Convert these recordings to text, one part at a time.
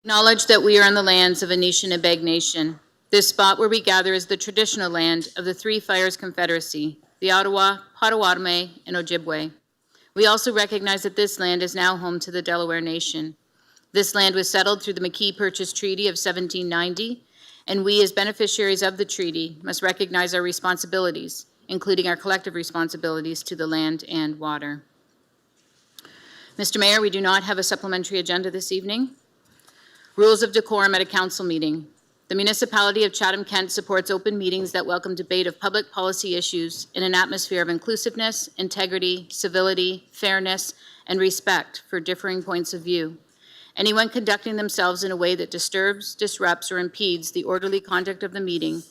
Acknowledge that we are on the lands of Anishinaabe Nation. This spot where we gather is the traditional land of the Three Fires Confederacy, the Ottawa, Potawatomi, and Ojibwe. We also recognize that this land is now home to the Delaware Nation. This land was settled through the McKee Purchase Treaty of 1790, and we as beneficiaries of the treaty must recognize our responsibilities, including our collective responsibilities to the land and water. Mr. Mayor, we do not have a supplementary agenda this evening. Rules of decorum at a council meeting. The municipality of Chatham-Kent supports open meetings that welcome debate of public policy issues in an atmosphere of inclusiveness, integrity, civility, fairness, and respect for differing points of view. Anyone conducting themselves in a way that disturbs, disrupts, or impedes the orderly conduct of the meeting,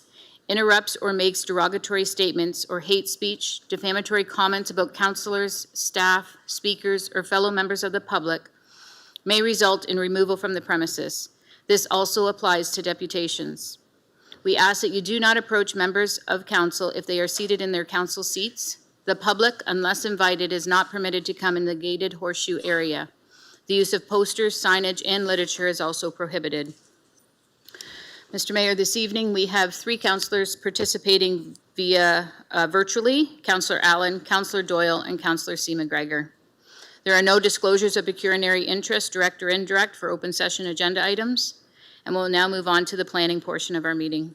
interrupts or makes derogatory statements or hate speech, defamatory comments about councillors, staff, speakers, or fellow members of the public may result in removal from the premises. This also applies to deputations. We ask that you do not approach members of council if they are seated in their council seats. The public, unless invited, is not permitted to come in the gated horseshoe area. The use of posters, signage, and literature is also prohibited. Mr. Mayor, this evening we have 3 councillors participating via virtually, Councillor Allen, Councillor Doyle, and Councillor C. McGregor. There are no disclosures of pecuniary interest, direct or indirect, for open session agenda items, and we'll now move on to the planning portion of our meeting.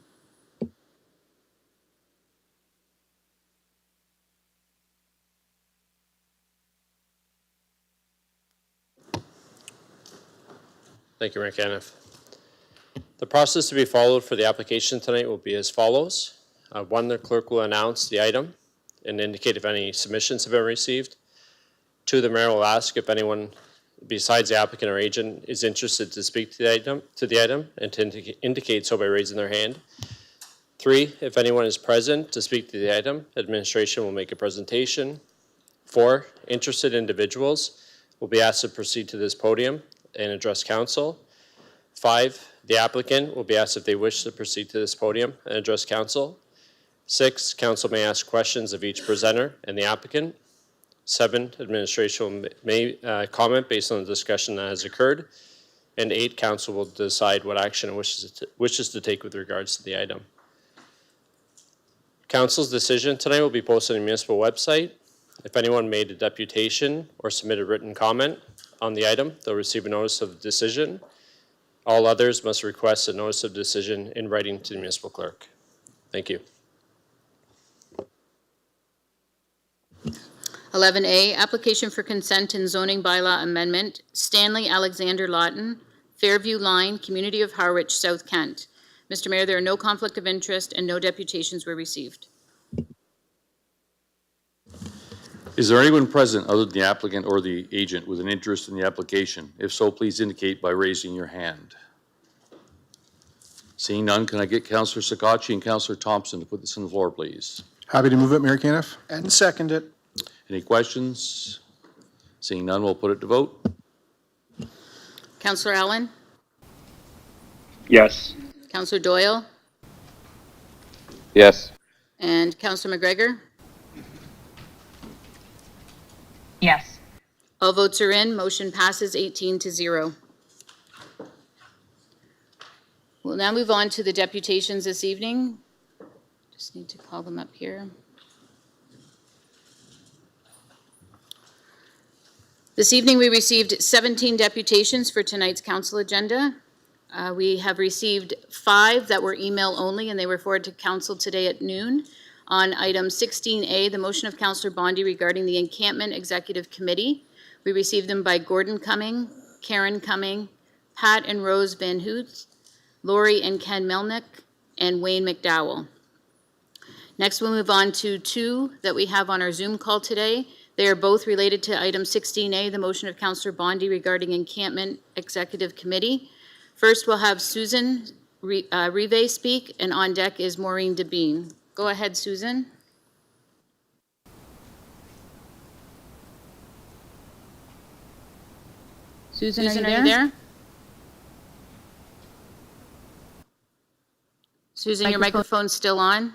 Thank you, Mayor Caniff. The process to be followed for the application tonight will be as follows. 1, the clerk will announce the item and indicate if any submissions have been received. 2, the mayor will ask if anyone besides the applicant or agent is interested to speak to the item and to indicate so by raising their hand. 3, if anyone is present to speak to the item, administration will make a presentation. 4, interested individuals will be asked to proceed to this podium and address council. 5, the applicant will be asked if they wish to proceed to this podium and address council. 6, council may ask questions of each presenter and the applicant. 7, administration may comment based on the discussion that has occurred. And 8, council will decide what action it wishes to take with regards to the item. Council's decision tonight will be posted on the municipal website. If anyone made a deputation or submitted written comment on the item, they'll receive a notice of the decision. All others must request a notice of decision in writing to the municipal clerk. Thank you. 11A, application for consent and zoning bylaw amendment, Stanley Alexander Lawton, Fairview Line, Community of Harwich, South Kent. Mr. Mayor, there are no conflict of interest and no deputations were received. Is there anyone present other than the applicant or the agent with an interest in the application? If so, please indicate by raising your hand. Seeing none, can I get Councillor Sakachi and Councillor Thompson to put this on the floor, please? Happy to move it, Mayor Caniff. And second it. Any questions? Seeing none, we'll put it to vote. Councillor Allen? Yes. Councillor Doyle? Yes. And Councillor McGregor? Yes. All votes are in. Motion passes 18-0. We'll now move on to the deputations this evening. Just need to call them up here. This evening we received 17 deputations for tonight's council agenda. We have received 5 that were email only and they were forwarded to council today at noon. On item 16A, the motion of Councillor Bondi regarding the Encampment Executive Committee. We received them by Gordon Cumming, Karen Cumming, Pat and Rose Van Hoot, Lori and Ken Melnick, and Wayne McDowell. Next we'll move on to 2 that we have on our Zoom call today. They are both related to item 16A, the motion of Councillor Bondi regarding Encampment Executive Committee. First, we'll have Susan Rive speak, and on deck is Maureen Debeen. Go ahead, Susan. Susan, are you there? Susan, your microphone's still on.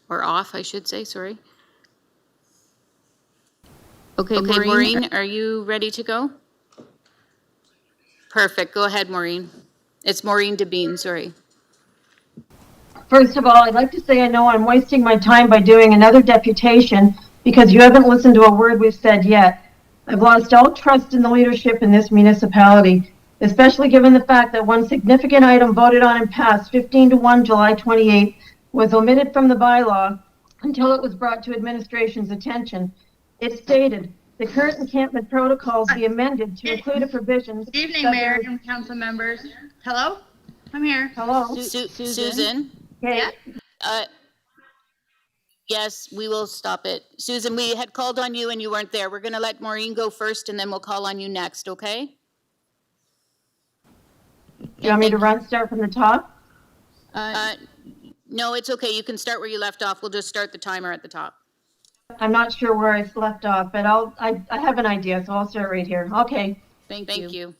Or off, I should say, sorry. Okay, Maureen, are you ready to go? Perfect. Go ahead, Maureen. It's Maureen Devine, sorry. First of all, I'd like to say I know I'm wasting my time by doing another deputation because you haven't listened to a word we've said yet. I've lost all trust in the leadership in this municipality, especially given the fact that one significant item voted on and passed 15-1 July 28th was omitted from the bylaw until it was brought to administration's attention. It stated, the current encampment protocols be amended to include a provision. Good evening, Mayor and council members. Hello? I'm here. Hello? Susan? Okay. Yes, we will stop it. Susan, we had called on you and you weren't there. We're going to let Maureen go first and then we'll call on you next, okay? Do you want me to start from the top? No, it's okay. You can start where you left off. We'll just start the timer at the top. I'm not sure where I left off, but I have an idea, so I'll start right here. Okay. Thank you.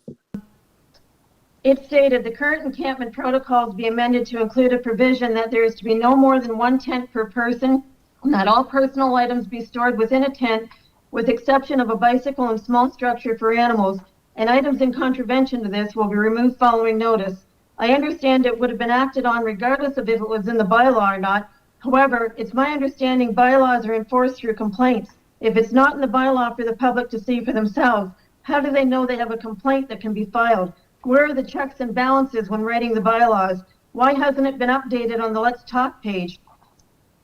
It stated the current encampment protocols be amended to include a provision that there is to be no more than one tent per person, and that all personal items be stored within a tent, with exception of a bicycle and small structure for animals, and items in contravention to this will be removed following notice. I understand it would have been acted on regardless of if it was in the bylaw or not. However, it's my understanding bylaws are enforced through complaints. If it's not in the bylaw for the public to see for themselves, how do they know they have a complaint that can be filed? Where are the checks and balances when writing the bylaws? Why hasn't it been updated on the Let's Talk page?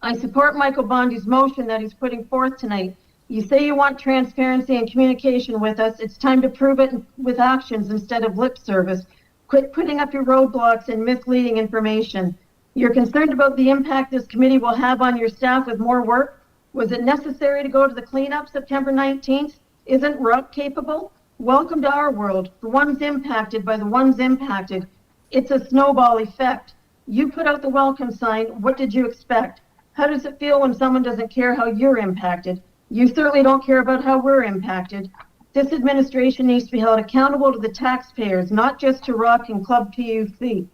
I support Michael Bondi's motion that he's putting forth tonight. You say you want transparency and communication with us. It's time to prove it with actions instead of lip service. Quit putting up your roadblocks and misleading information. You're concerned about the impact this committee will have on your staff with more work. Was it necessary to go to the cleanup September 19th? Isn't Rock capable? Welcome to our world. The ones impacted by the ones impacted. It's a snowball effect. You put out the welcome sign. What did you expect? How does it feel when someone doesn't care how you're impacted? You certainly don't care about how we're impacted. This administration needs to be held accountable to the taxpayers, not just to Rock and Club PUC.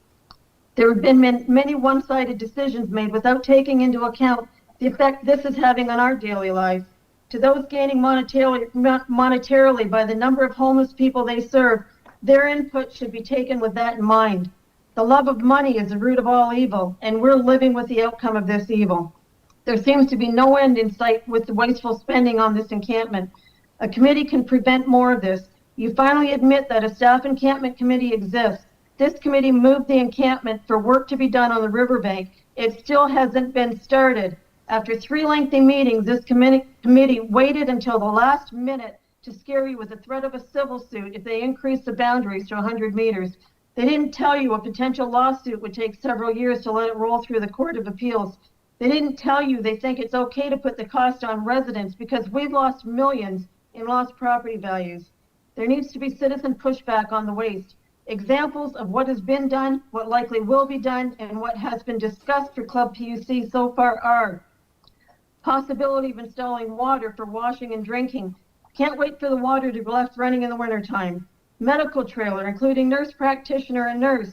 There have been many one-sided decisions made without taking into account the effect this is having on our daily lives. To those gaining monetarily by the number of homeless people they serve, their input should be taken with that in mind. The love of money is the root of all evil, and we're living with the outcome of this evil. There seems to be no end in sight with the wasteful spending on this encampment. A committee can prevent more of this. You finally admit that a staff encampment committee exists. This committee moved the encampment for work to be done on the riverbank. It still hasn't been started. After 3 lengthy meetings, this committee waited until the last minute to scare you with the threat of a civil suit if they increase the boundaries to 100 meters. They didn't tell you a potential lawsuit would take several years to let it roll through the Court of Appeals. They didn't tell you they think it's okay to put the cost on residents because we've lost millions in lost property values. There needs to be citizen pushback on the waste. Examples of what has been done, what likely will be done, and what has been discussed for Club PUC so far are possibility of installing water for washing and drinking. Can't wait for the water to be left running in the wintertime. Medical trailer, including nurse practitioner and nurse.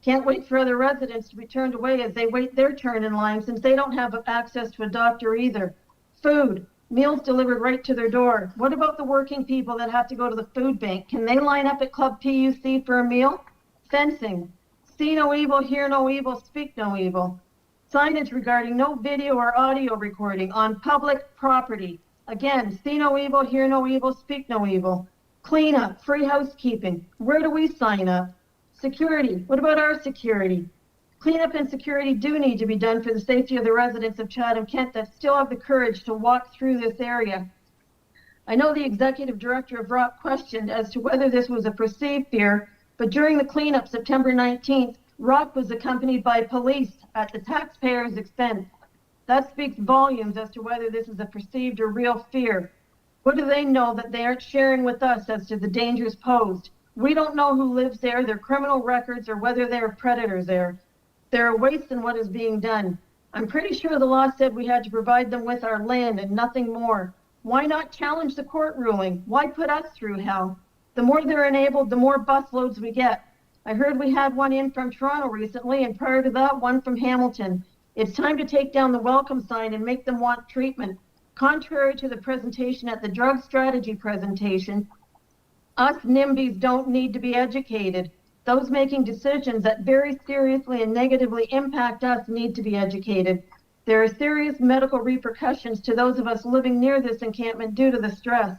Can't wait for other residents to be turned away as they wait their turn in line since they don't have access to a doctor either. Food, meals delivered right to their door. What about the working people that have to go to the food bank? Can they line up at Club PUC for a meal? Fencing. See no evil, hear no evil, speak no evil. Signage regarding no video or audio recording on public property. Again, see no evil, hear no evil, speak no evil. Cleanup, free housekeeping. Where do we sign up? Security. What about our security? Cleanup and security do need to be done for the safety of the residents of Chatham-Kent that still have the courage to walk through this area. I know the executive director of Rock questioned as to whether this was a perceived fear, but during the cleanup September 19th, Rock was accompanied by police at the taxpayers' expense. That speaks volumes as to whether this is a perceived or real fear. What do they know that they aren't sharing with us as to the dangers posed? We don't know who lives there, their criminal records, or whether there are predators there. There are wastes in what is being done. I'm pretty sure the law said we had to provide them with our land and nothing more. Why not challenge the court ruling? Why put us through hell? The more they're enabled, the more busloads we get. I heard we had one in from Toronto recently, and prior to that, one from Hamilton. It's time to take down the welcome sign and make them want treatment. Contrary to the presentation at the drug strategy presentation, Us NIMBYs don't need to be educated. Those making decisions that very seriously and negatively impact us need to be educated. There are serious medical repercussions to those of us living near this encampment due to the stress.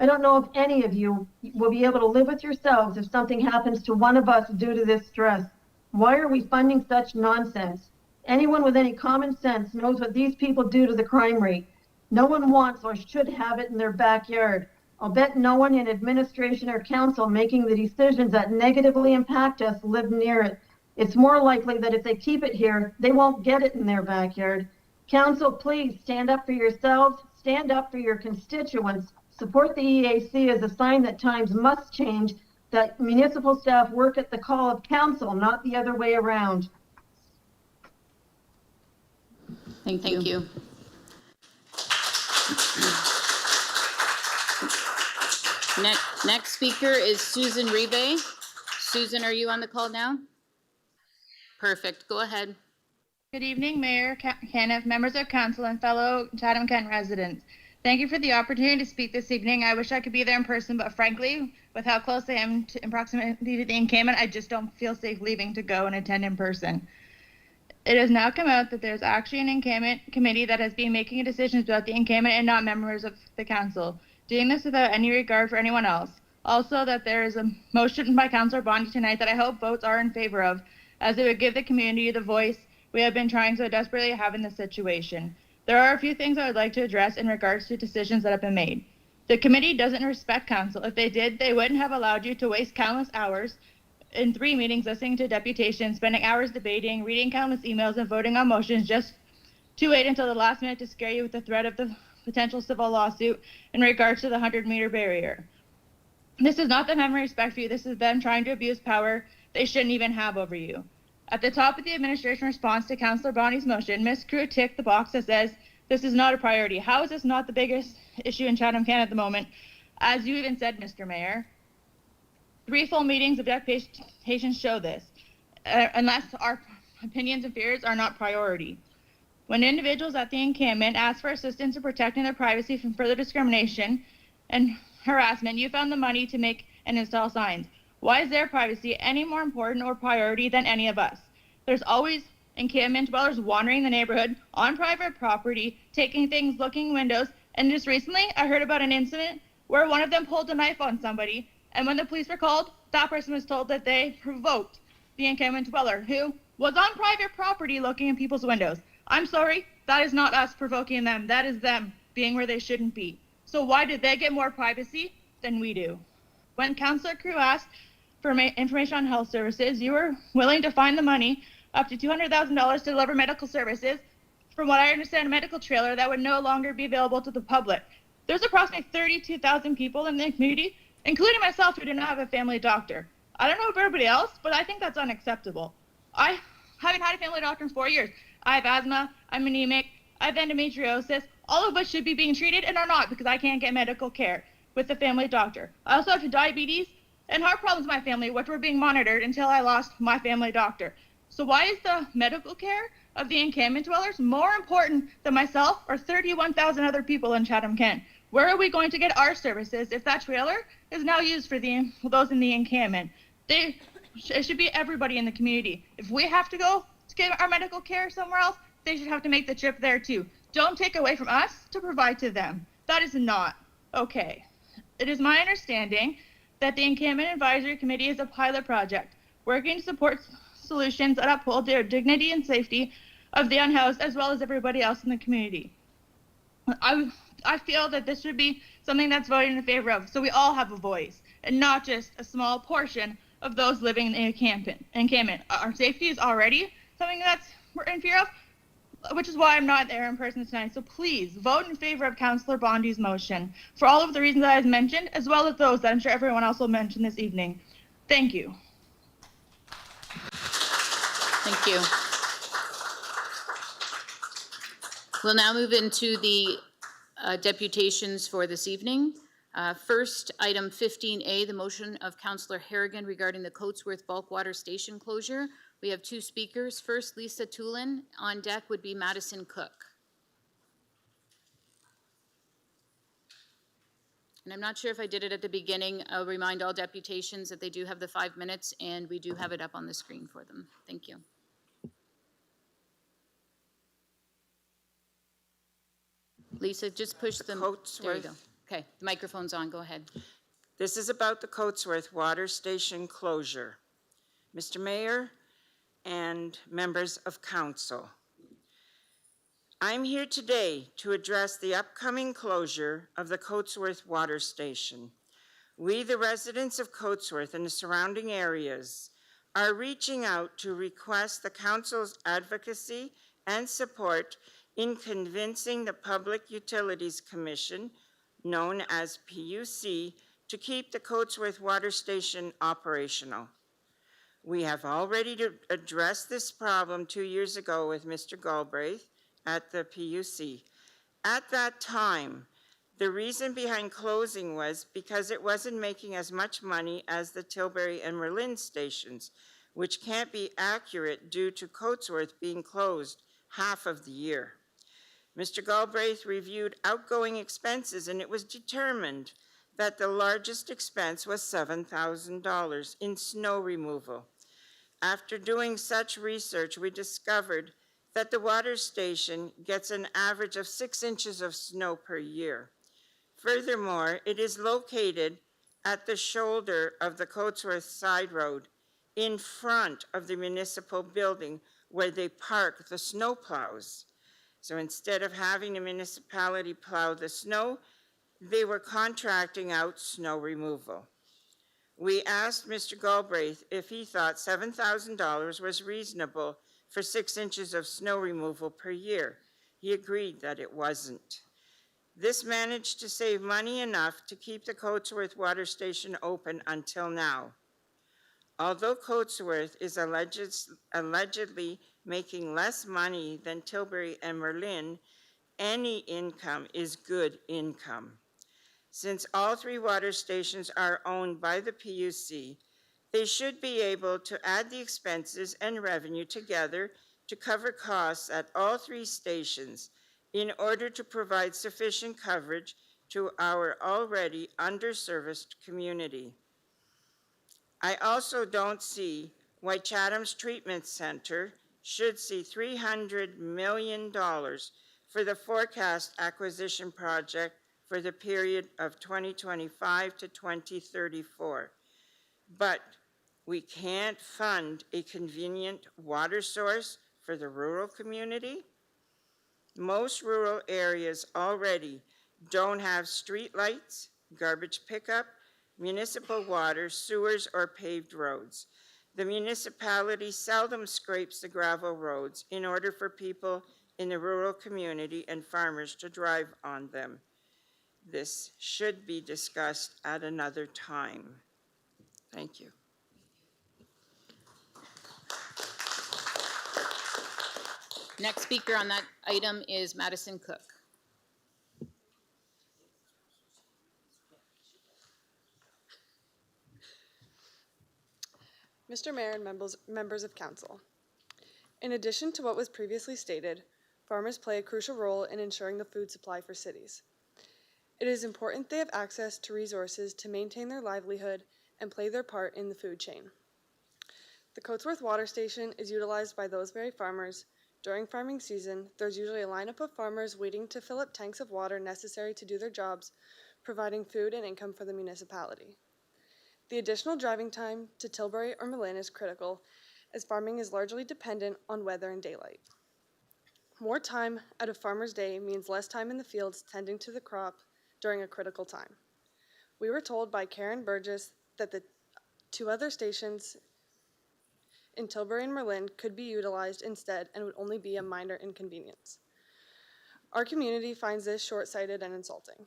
I don't know if any of you will be able to live with yourselves if something happens to one of us due to this stress. Why are we funding such nonsense? Anyone with any common sense knows what these people do to the crime rate. No one wants or should have it in their backyard. I'll bet no one in administration or council making the decisions that negatively impact us live near it. It's more likely that if they keep it here, they won't get it in their backyard. Council, please stand up for yourselves, stand up for your constituents, support the EAC as a sign that times must change, that municipal staff work at the call of council, not the other way around. Thank you. Next speaker is Susan Ribe. Susan, are you on the call now? Perfect. Go ahead. Good evening, Mayor Caniff, members of council, and fellow Chatham-Kent residents. Thank you for the opportunity to speak this evening. I wish I could be there in person, but frankly, with how close I am in proximity to the encampment, I just don't feel safe leaving to go and attend in person. It has now come out that there's actually an encampment committee that has been making decisions about the encampment and not members of the council, doing this without any regard for anyone else. Also, that there is a motion by Councillor Bondi tonight that I hope votes are in favor of, as it would give the community the voice we have been trying so desperately have in this situation. There are a few things I would like to address in regards to decisions that have been made. The committee doesn't respect council. If they did, they wouldn't have allowed you to waste countless hours in 3 meetings listening to deputations, spending hours debating, reading countless emails, and voting on motions just to wait until the last minute to scare you with the threat of the potential civil lawsuit in regards to the 100-meter barrier. This is not them having respect for you. This is them trying to abuse power they shouldn't even have over you. At the top of the administration response to Councillor Bonnie's motion, Ms. Crew ticked the box that says, this is not a priority. How is this not the biggest issue in Chatham-Kent at the moment? As you even said, Mr. Mayor, 3 full meetings of deputations show this, unless our opinions and fears are not priority. When individuals at the encampment ask for assistance in protecting their privacy from further discrimination and harassment, you found the money to make and install signs. Why is their privacy any more important or priority than any of us? There's always encampment dwellers wandering the neighborhood on private property, taking things, looking windows, and just recently I heard about an incident where one of them pulled a knife on somebody, and when the police were called, that person was told that they provoked the encampment dweller who was on private property looking in people's windows. I'm sorry, that is not us provoking them. That is them being where they shouldn't be. So why did they get more privacy than we do? When Councillor Crew asked for information on health services, you were willing to find the money up to $200,000 to deliver medical services. From what I understand, a medical trailer that would no longer be available to the public. There's approximately 32,000 people in the community, including myself, who do not have a family doctor. I don't know about everybody else, but I think that's unacceptable. I haven't had a family doctor in 4 years. I have asthma, I'm anemic, I have endometriosis, all of which should be being treated and are not because I can't get medical care with a family doctor. I also have diabetes and heart problems in my family, which were being monitored until I lost my family doctor. So why is the medical care of the encampment dwellers more important than myself or 31,000 other people in Chatham-Kent? Where are we going to get our services if that trailer is now used for those in the encampment? It should be everybody in the community. If we have to go to get our medical care somewhere else, they should have to make the trip there too. Don't take away from us to provide to them. That is not okay. It is my understanding that the Encampment Advisory Committee is a pilot project working to support solutions that uphold their dignity and safety of the unhoused as well as everybody else in the community. I feel that this should be something that's voted in favor of, so we all have a voice and not just a small portion of those living in the encampment. Our safety is already something that's we're in fear of, which is why I'm not there in person tonight. So please vote in favor of Councillor Bondi's motion for all of the reasons that I've mentioned, as well as those that I'm sure everyone else will mention this evening. Thank you. Thank you. We'll now move into the deputations for this evening. First, item 15A, the motion of Councillor Harrigan regarding the Coatsworth Bulk Water Station closure. We have 2 speakers. First, Lisa Tulin. On deck would be Madison Cook. And I'm not sure if I did it at the beginning. I'll remind all deputations that they do have the 5 minutes, and we do have it up on the screen for them. Thank you. Lisa, just push the, there you Coatsworth. go. Okay, the microphone's on, go ahead. This is about the Coatsworth Water Station closure. Mr. Mayor and members of council, I'm here today to address the upcoming closure of the Coatsworth Water Station. We, the residents of Coatsworth and the surrounding areas, are reaching out to request the council's advocacy and support in convincing the Public Utilities Commission, known as PUC, to keep the Coatsworth Water Station operational. We have already addressed this problem 2 years ago with Mr. Galbraith at the PUC. At that time, the reason behind closing was because it wasn't making as much money as the Tilbury and Merlin stations, which can't be accurate due to Coatsworth being closed half of the year. Mr. Galbraith reviewed outgoing expenses, and it was determined that the largest expense was $7,000 in snow removal. After doing such research, we discovered that the water station gets an average of 6 inches of snow per year. Furthermore, it is located at the shoulder of the Coatsworth side road in front of the municipal building where they park the snow plows. So instead of having the municipality plow the snow, they were contracting out snow removal. We asked Mr. Galbraith if he thought $7,000 was reasonable for 6 inches of snow removal per year. He agreed that it wasn't. This managed to save money enough to keep the Coatsworth Water Station open until now. Although Coatsworth is allegedly making less money than Tilbury and Merlin, any income is good income. Since all 3 water stations are owned by the PUC, they should be able to add the expenses and revenue together to cover costs at all 3 stations in order to provide sufficient coverage to our already underserviced community. I also don't see why Chatham's Treatment Center should see $300 million for the forecast acquisition project for the period of 2025 to 2034. But we can't fund a convenient water source for the rural community. Most rural areas already don't have street lights, garbage pickup, municipal water, sewers, or paved roads. The municipality seldom scrapes the gravel roads in order for people in the rural community and farmers to drive on them. This should be discussed at another time. Thank you. Next speaker on that item is Madison Cook. Mr. Mayor and members of council. In addition to what was previously stated, farmers play a crucial role in ensuring the food supply for cities. It is important they have access to resources to maintain their livelihood and play their part in the food chain. The Coatsworth Water Station is utilized by those very farmers. During farming season, there's usually a lineup of farmers waiting to fill up tanks of water necessary to do their jobs, providing food and income for the municipality. The additional driving time to Tilbury or Merlin is critical, as farming is largely dependent on weather and daylight. More time out of farmers' day means less time in the fields tending to the crop during a critical time. We were told by Karen Burgess that the 2 other stations in Tilbury and Merlin could be utilized instead and would only be a minor inconvenience. Our community finds this short-sighted and insulting.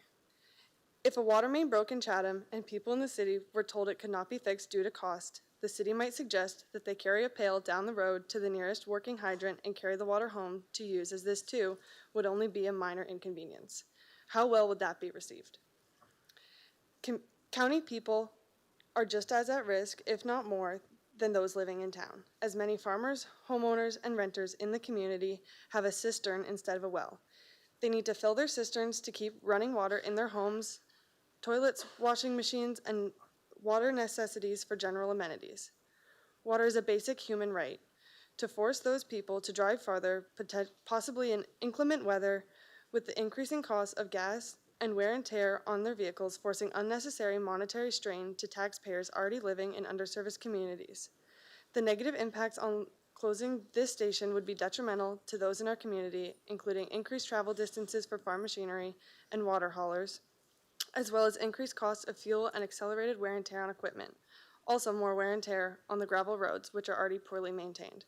If a water main broke in Chatham and people in the city were told it could not be fixed due to cost, the city might suggest that they carry a pail down the road to the nearest working hydrant and carry the water home to use, as this too would only be a minor inconvenience. How well would that be received? County people are just as at risk, if not more, than those living in town, as many farmers, homeowners, and renters in the community have a cistern instead of a well. They need to fill their cisterns to keep running water in their homes toilets, washing machines, and water necessities for general amenities. Water is a basic human right. To force those people to drive farther, possibly in inclement weather, with the increasing cost of gas and wear and tear on their vehicles, forcing unnecessary monetary strain to taxpayers already living in underserviced communities. The negative impacts on closing this station would be detrimental to those in our community, including increased travel distances for farm machinery and water haulers, as well as increased costs of fuel and accelerated wear and tear on equipment. Also, more wear and tear on the gravel roads, which are already poorly maintained.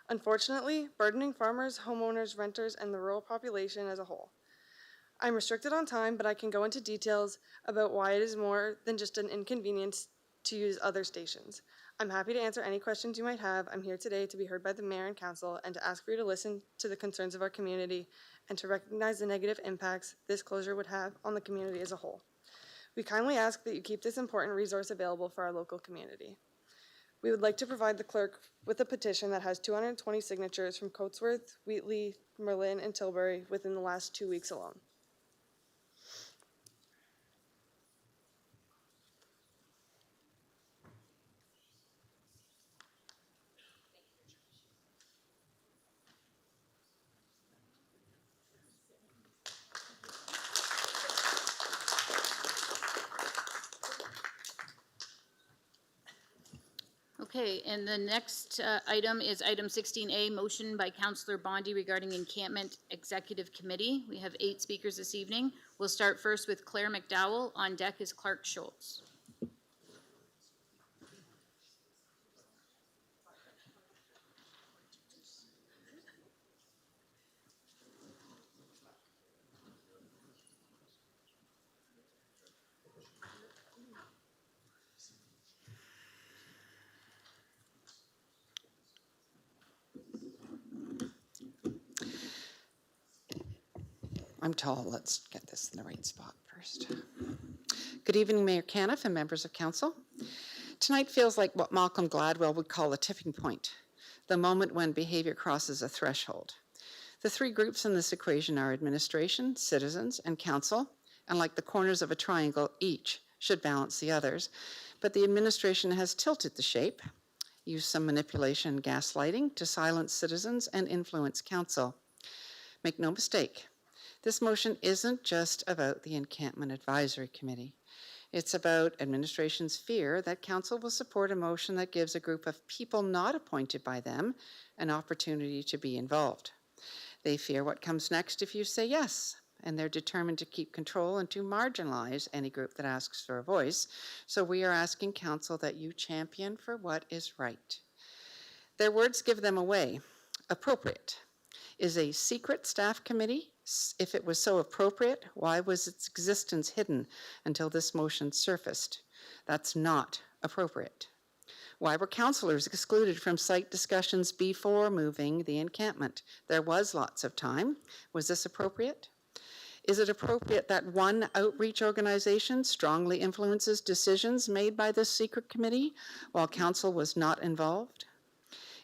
Unfortunately, burdening farmers, homeowners, renters, and the rural population as a whole. I'm restricted on time, but I can go into details about why it is more than just an inconvenience to use other stations. I'm happy to answer any questions you might have. I'm here today to be heard by the mayor and council and to ask for you to listen to the concerns of our community and to recognize the negative impacts this closure would have on the community as a whole. We kindly ask that you keep this important resource available for our local community. We would like to provide the clerk with a petition that has 220 signatures from Coatsworth, Wheatley, Merlin, and Tilbury within the last 2 weeks alone. Okay, and the next item is item 16A, motion by Councillor Bondi regarding Encampment Executive Committee. We have 8 speakers this evening. We'll start first with Claire McDowell. On deck is Clark Schultz. I'm tall. Let's get this in the right spot first. Good evening, Mayor Caniff and members of council. Tonight feels like what Malcolm Gladwell would call a tipping point, the moment when behavior crosses a threshold. The 3 groups in this equation are administration, citizens, and council, and like the corners of a triangle, each should balance the others. But the administration has tilted the shape, used some manipulation and gaslighting to silence citizens and influence council. Make no mistake, this motion isn't just about the Encampment Advisory Committee. It's about administration's fear that council will support a motion that gives a group of people not appointed by them an opportunity to be involved. They fear what comes next if you say yes, and they're determined to keep control and to marginalize any group that asks for a voice. So we are asking council that you champion for what is right. Their words give them away. Appropriate. Is a secret staff committee? If it was so appropriate, why was its existence hidden until this motion surfaced? That's not appropriate. Why were councillors excluded from site discussions before moving the encampment? There was lots of time. Was this appropriate? Is it appropriate that one outreach organization strongly influences decisions made by this secret committee while council was not involved?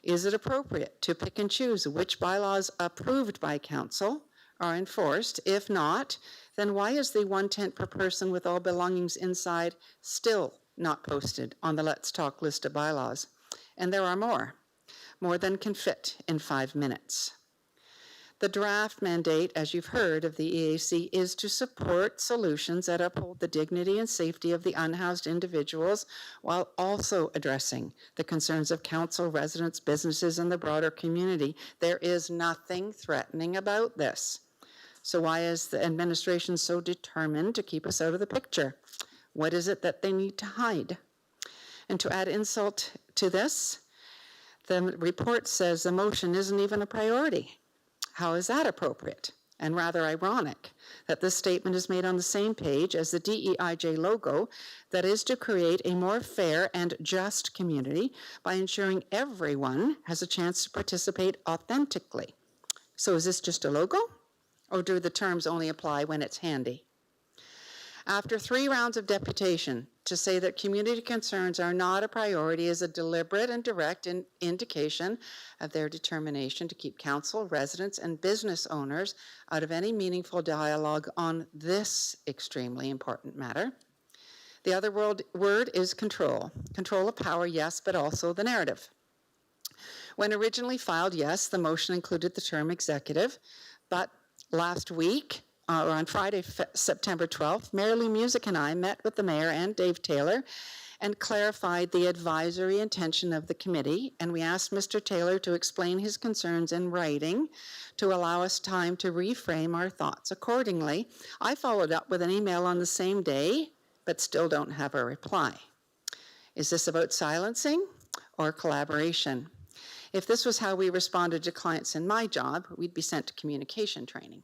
Is it appropriate to pick and choose which bylaws approved by council are enforced? If not, then why is the 1 tent per person with all belongings inside still not posted on the Let's Talk list of bylaws? And there are more than can fit in 5 minutes. The draft mandate, as you've heard, of the EAC is to support solutions that uphold the dignity and safety of the unhoused individuals while also addressing the concerns of council, residents, businesses, and the broader community. There is nothing threatening about this. So why is the administration so determined to keep us out of the picture? What is it that they need to hide? And to add insult to this, the report says the motion isn't even a priority. How is that appropriate? And rather ironic that this statement is made on the same page as the DEIJ logo that is to create a more fair and just community by ensuring everyone has a chance to participate authentically. So is this just a logo? Or do the terms only apply when it's handy? After 3 rounds of deputation, To say that community concerns are not a priority is a deliberate and direct indication of their determination to keep council, residents, and business owners out of any meaningful dialogue on this extremely important matter. The other word is control. Control of power, yes, but also the narrative. When originally filed, yes, the motion included the term executive, but last week, or on Friday, September 12th, Mayor Lou Music and I met with the mayor and Dave Taylor and clarified the advisory intention of the committee, and we asked Mr. Taylor to explain his concerns in writing to allow us time to reframe our thoughts accordingly. I followed up with an email on the same day, but still don't have a reply. Is this about silencing or collaboration? If this was how we responded to clients in my job, we'd be sent to communication training.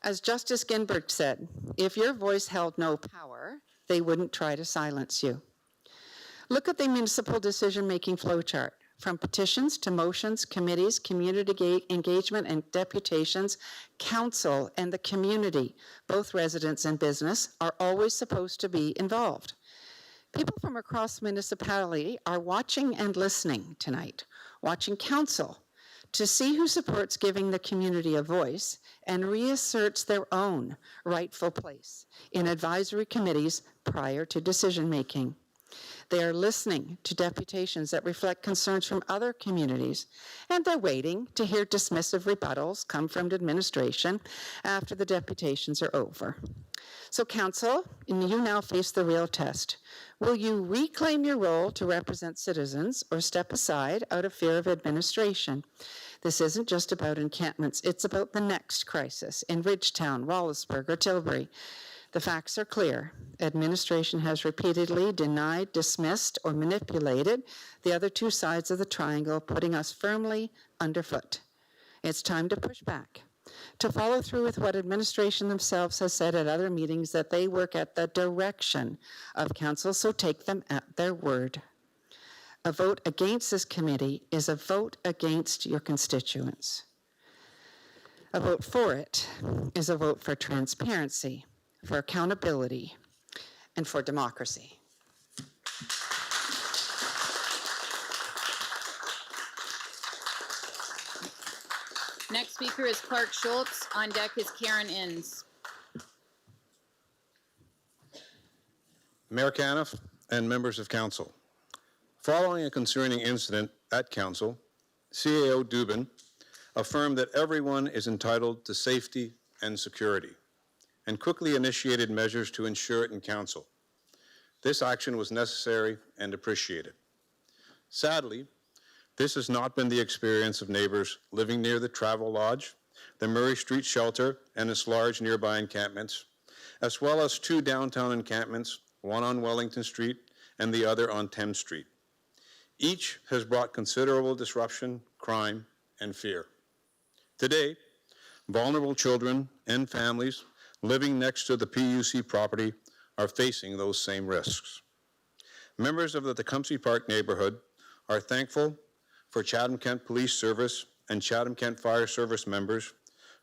As Justice Ginsburg said, if your voice held no power, they wouldn't try to silence you. Look at the municipal decision-making flowchart. From petitions to motions, committees, community engagement, and deputations, council and the community, both residents and business, are always supposed to be involved. People from across the municipality are watching and listening tonight, watching council to see who supports giving the community a voice and reasserts their own rightful place in advisory committees prior to decision-making. They are listening to deputations that reflect concerns from other communities, and they're waiting to hear dismissive rebuttals come from the administration after the deputations are over. So council, you now face the real test. Will you reclaim your role to represent citizens or step aside out of fear of administration? This isn't just about encampments, it's about the next crisis in Ridgetown, Wallaceburg, or Tilbury. The facts are clear. Administration has repeatedly denied, dismissed, or manipulated the other two sides of the triangle, putting us firmly underfoot. It's time to push back, to follow through with what administration themselves has said at other meetings, that they work at the direction of council, so take them at their word. A vote against this committee is a vote against your constituents. A vote for it is a vote for transparency, for accountability, and for democracy. Next speaker is Clark Schultz. On deck is Karen Inns. Mayor Caniff and members of council. Following a concerning incident at council, CAO Dubin affirmed that everyone is entitled to safety and security, and quickly initiated measures to ensure it in council. This action was necessary and appreciated. Sadly, this has not been the experience of neighbors living near the Travel Lodge, the Murray Street Shelter, and its large nearby encampments, as well as two downtown encampments, one on Wellington Street and the other on Thames Street. Each has brought considerable disruption, crime, and fear. Today, vulnerable children and families living next to the PUC property are facing those same risks. Members of the Tecumseh Park neighborhood are thankful for Chatham-Kent Police Service and Chatham-Kent Fire Service members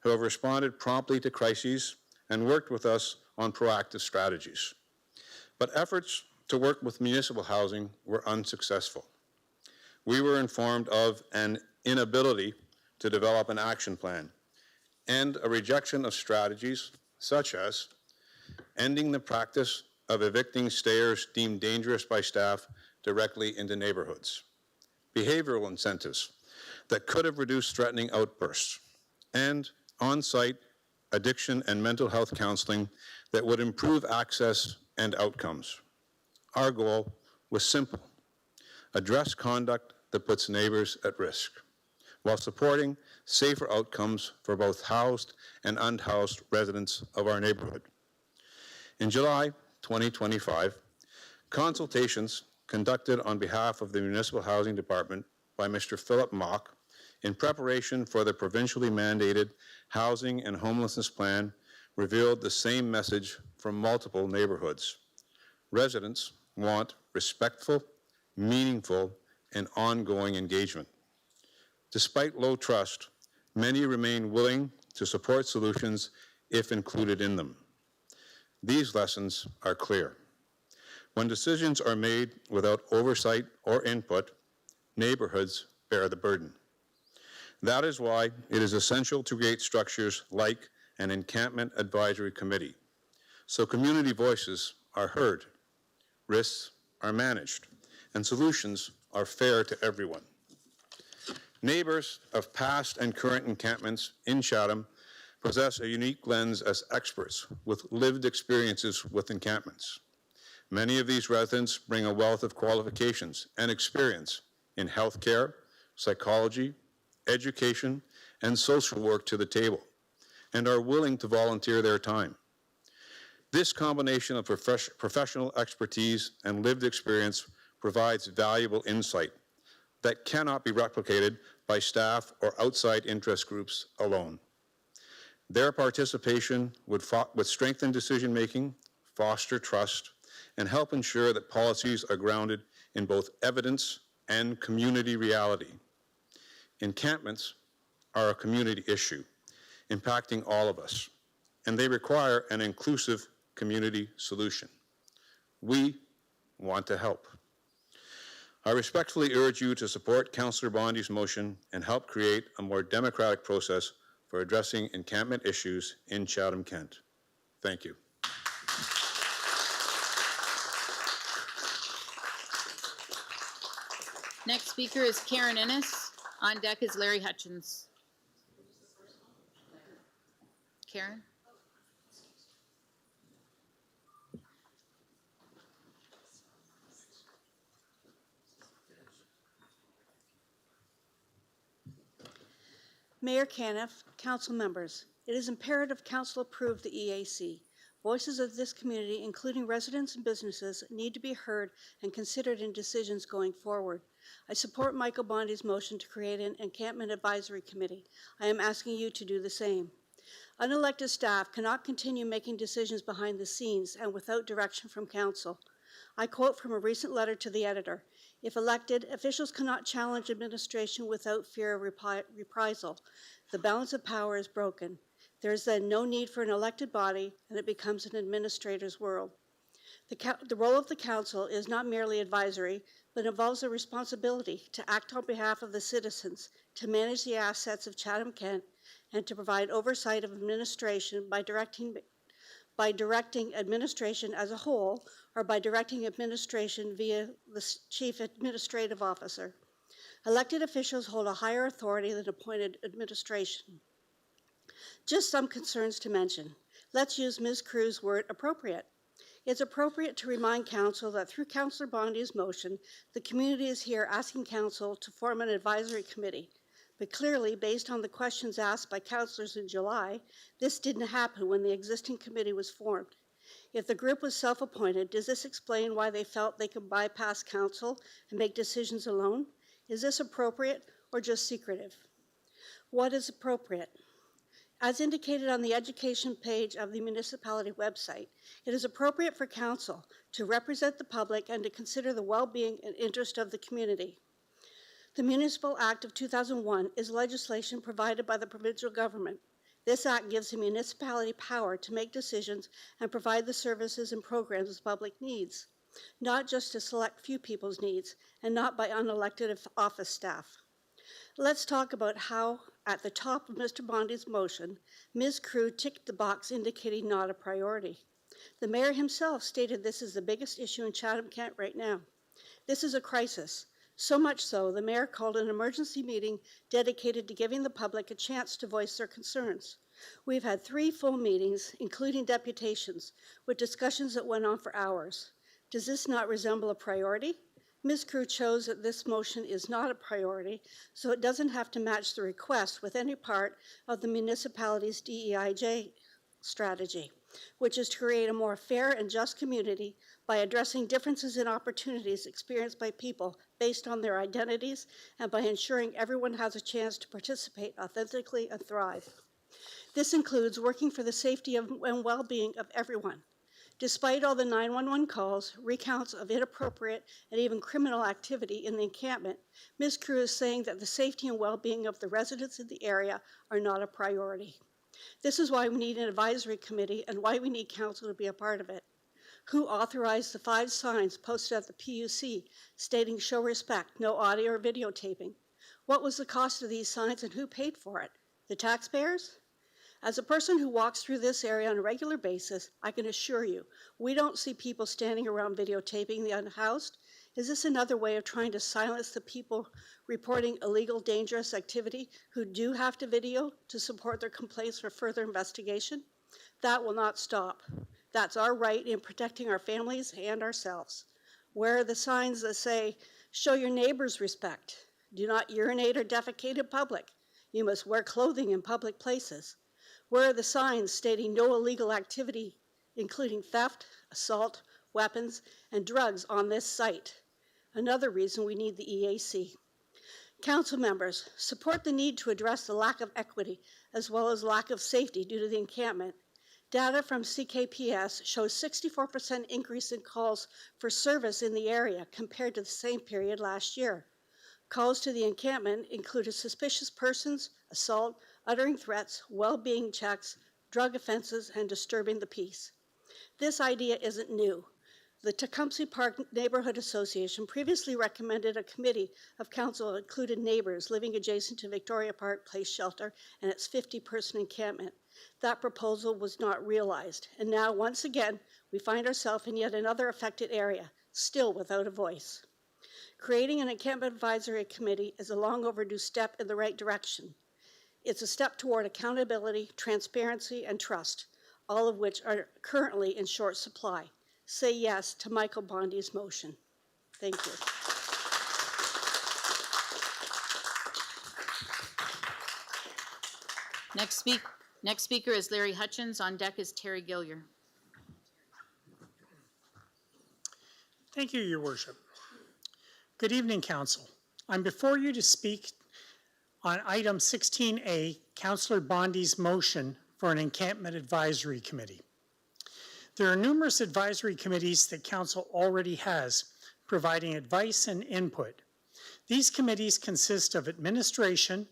who have responded promptly to crises and worked with us on proactive strategies. But efforts to work with municipal housing were unsuccessful. We were informed of an inability to develop an action plan and a rejection of strategies such as ending the practice of evicting stayers deemed dangerous by staff directly into neighborhoods, behavioral incentives that could have reduced threatening outbursts, and on-site addiction and mental health counseling that would improve access and outcomes. Our goal was simple: address conduct that puts neighbors at risk, while supporting safer outcomes for both housed and unhoused residents of our neighborhood. In July 2025, consultations conducted on behalf of the Municipal Housing Department by Mr. Philip Mock in preparation for the provincially mandated Housing and Homelessness Plan revealed the same message from multiple neighborhoods. Residents want respectful, meaningful, and ongoing engagement. Despite low trust, many remain willing to support solutions if included in them. These lessons are clear. When decisions are made without oversight or input, neighborhoods bear the burden. That is why it is essential to create structures like an encampment advisory committee, so community voices are heard, risks are managed, and solutions are fair to everyone. Neighbors of past and current encampments in Chatham possess a unique lens as experts with lived experiences with encampments. Many of these residents bring a wealth of qualifications and experience in healthcare, psychology, education, and social work to the table, and are willing to volunteer their time. This combination of professional expertise and lived experience provides valuable insight that cannot be replicated by staff or outside interest groups alone. Their participation would strengthen decision-making, foster trust, and help ensure that policies are grounded in both evidence and community reality. Encampments are a community issue, impacting all of us, and they require an inclusive community solution. We want to help. I respectfully urge you to support Councillor Bondi's motion and help create a more democratic process for addressing encampment issues in Chatham-Kent. Thank you. Next speaker is Karen Innes. On deck is Larry Hutchins. Karen? Mayor Caniff, council members, it is imperative council approve the EAC. Voices of this community, including residents and businesses, need to be heard and considered in decisions going forward. I support Michael Bondi's motion to create an encampment advisory committee. I am asking you to do the same. Unelected staff cannot continue making decisions behind the scenes and without direction from council. I quote from a recent letter to the editor: "If elected, officials cannot challenge administration without fear of reprisal. The balance of power is broken. There is then no need for an elected body, and it becomes an administrator's world." The role of the council is not merely advisory, but involves a responsibility to act on behalf of the citizens, to manage the assets of Chatham-Kent, and to provide oversight of administration by directing administration as a whole, or by directing administration via the chief administrative officer. Elected officials hold a higher authority than appointed administration. Just some concerns to mention. Let's use Ms. Crew's word appropriate. It's appropriate to remind council that through Councillor Bondi's motion, the community is here asking council to form an advisory committee. But clearly, based on the questions asked by councillors in July, this didn't happen when the existing committee was formed. If the group was self-appointed, does this explain why they felt they could bypass council and make decisions alone? Is this appropriate or just secretive? What is appropriate? As indicated on the education page of the municipality website, it is appropriate for council to represent the public and to consider the well-being and interest of the community. The Municipal Act of 2001 is legislation provided by the provincial government. This act gives the municipality power to make decisions and provide the services and programs the public needs, not just to select few people's needs and not by unelected office staff. Let's talk about how, at the top of Mr. Bondi's motion, Ms. Crew ticked the box indicating not a priority. The mayor himself stated this is the biggest issue in Chatham-Kent right now. This is a crisis. So much so, the mayor called an emergency meeting dedicated to giving the public a chance to voice their concerns. We've had 3 full meetings, including deputations, with discussions that went on for hours. Does this not resemble a priority? Ms. Crew chose that this motion is not a priority, so it doesn't have to match the request with any part of the municipality's DEIJ strategy, which is to create a more fair and just community by addressing differences in opportunities experienced by people based on their identities and by ensuring everyone has a chance to participate authentically and thrive. This includes working for the safety and well-being of everyone. Despite all the 911 calls, recounts of inappropriate and even criminal activity in the encampment, Ms. Crew is saying that the safety and well-being of the residents in the area are not a priority. This is why we need an advisory committee and why we need council to be a part of it. Who authorized the 5 signs posted at the PUC stating show respect, no audio or videotaping? What was the cost of these signs and who paid for it? The taxpayers? As a person who walks through this area on a regular basis, I can assure you, we don't see people standing around videotaping the unhoused. Is this another way of trying to silence the people reporting illegal, dangerous activity who do have to video to support their complaints for further investigation? That will not stop. That's our right in protecting our families and ourselves. Where are the signs that say, show your neighbors respect? Do not urinate or defecate in public. You must wear clothing in public places. Where are the signs stating no illegal activity, including theft, assault, weapons, and drugs on this site? Another reason we need the EAC. Council members, support the need to address the lack of equity as well as lack of safety due to the encampment. Data from CKPS shows 64% increase in calls for service in the area compared to the same period last year. Calls to the encampment included suspicious persons, assault, uttering threats, well-being checks, drug offenses, and disturbing the peace. This idea isn't new. The Tecumseh Park Neighborhood Association previously recommended a committee of council that included neighbors living adjacent to Victoria Park Place Shelter and its 50-person encampment. That proposal was not realized, and now, once again, we find ourselves in yet another affected area, still without a voice. Creating an encampment advisory committee is a long overdue step in the right direction. It's a step toward accountability, transparency, and trust, all of which are currently in short supply. Say yes to Michael Bondy's motion. Thank you. Next speaker is Larry Hutchins. On deck is Terry Gillier. Thank you, Your Worship. Good evening, Council. I'm before you to speak on item 16A, Councillor Bondy's motion for an encampment advisory committee. There are numerous advisory committees that Council already has, providing advice and input. These committees consist of administration,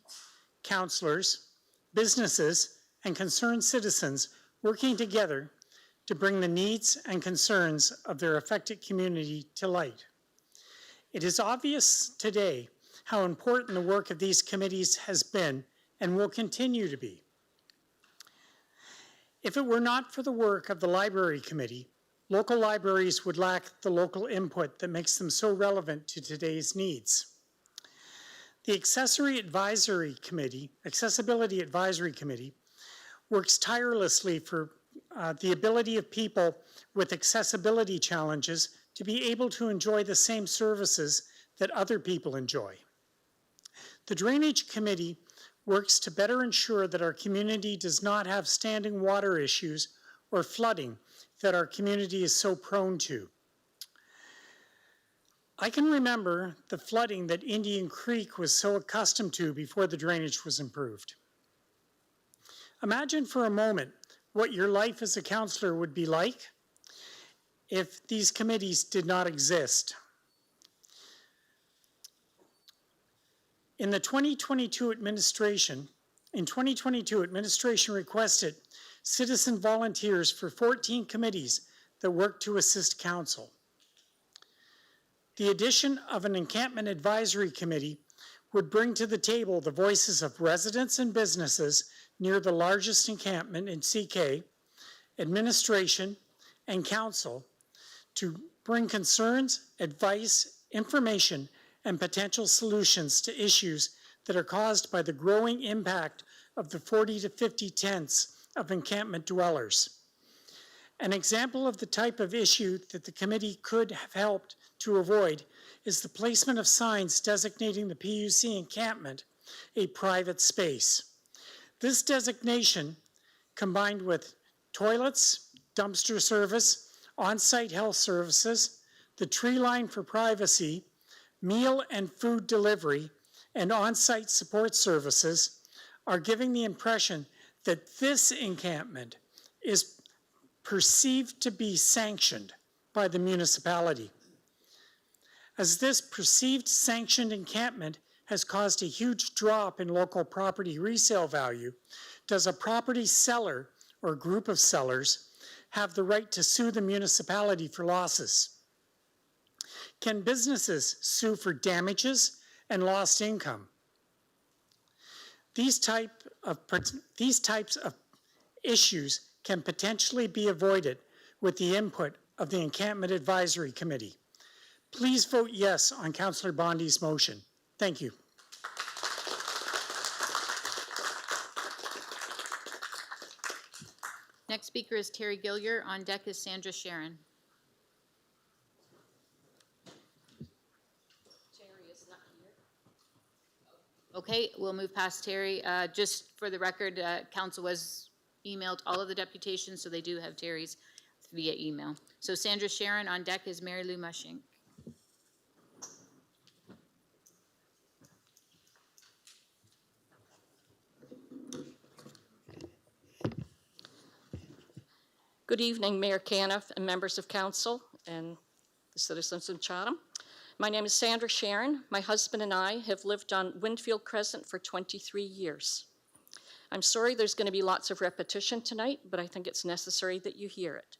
councillors, businesses, and concerned citizens working together to bring the needs and concerns of their affected community to light. It is obvious today how important the work of these committees has been and will continue to be. If it were not for the work of the Library Committee, local libraries would lack the local input that makes them so relevant to today's needs. The Accessibility Advisory Committee works tirelessly for the ability of people with accessibility challenges to be able to enjoy the same services that other people enjoy. The Drainage Committee works to better ensure that our community does not have standing water issues or flooding that our community is so prone to. I can remember the flooding that Indian Creek was so accustomed to before the drainage was improved. Imagine for a moment what your life as a counselor would be like if these committees did not exist. In 2022, administration requested citizen volunteers for 14 committees that work to assist council. The addition of an encampment advisory committee would bring to the table the voices of residents and businesses near the largest encampment in CK, administration, and council to bring concerns, advice, information, and potential solutions to issues that are caused by the growing impact of the 40 to 50 tents of encampment dwellers. An example of the type of issue that the committee could have helped to avoid is the placement of signs designating the PUC encampment a private space. This designation, combined with toilets, dumpster service, on-site health services, the tree line for privacy, meal and food delivery, and on-site support services, are giving the impression that this encampment is perceived to be sanctioned by the municipality. As this perceived sanctioned encampment has caused a huge drop in local property resale value, does a property seller or group of sellers have the right to sue the municipality for losses? Can businesses sue for damages and lost income? These types of issues can potentially be avoided with the input of the Encampment Advisory Committee. Please vote yes on Councillor Bondi's motion. Thank you. Next speaker is Terry Gillier. On deck is Sandra Sharon. Terry is not here. Okay, we'll move past Terry. Just for the record, council was emailed all of the deputations, so they do have Terry's via email. So Sandra Sharon. On deck is Mary Lou Mushink. Good evening, Mayor Caniff and members of council and the citizens of Chatham. My name is Sandra Sharon. My husband and I have lived on Winfield Crescent for 23 years. I'm sorry there's going to be lots of repetition tonight, but I think it's necessary that you hear it.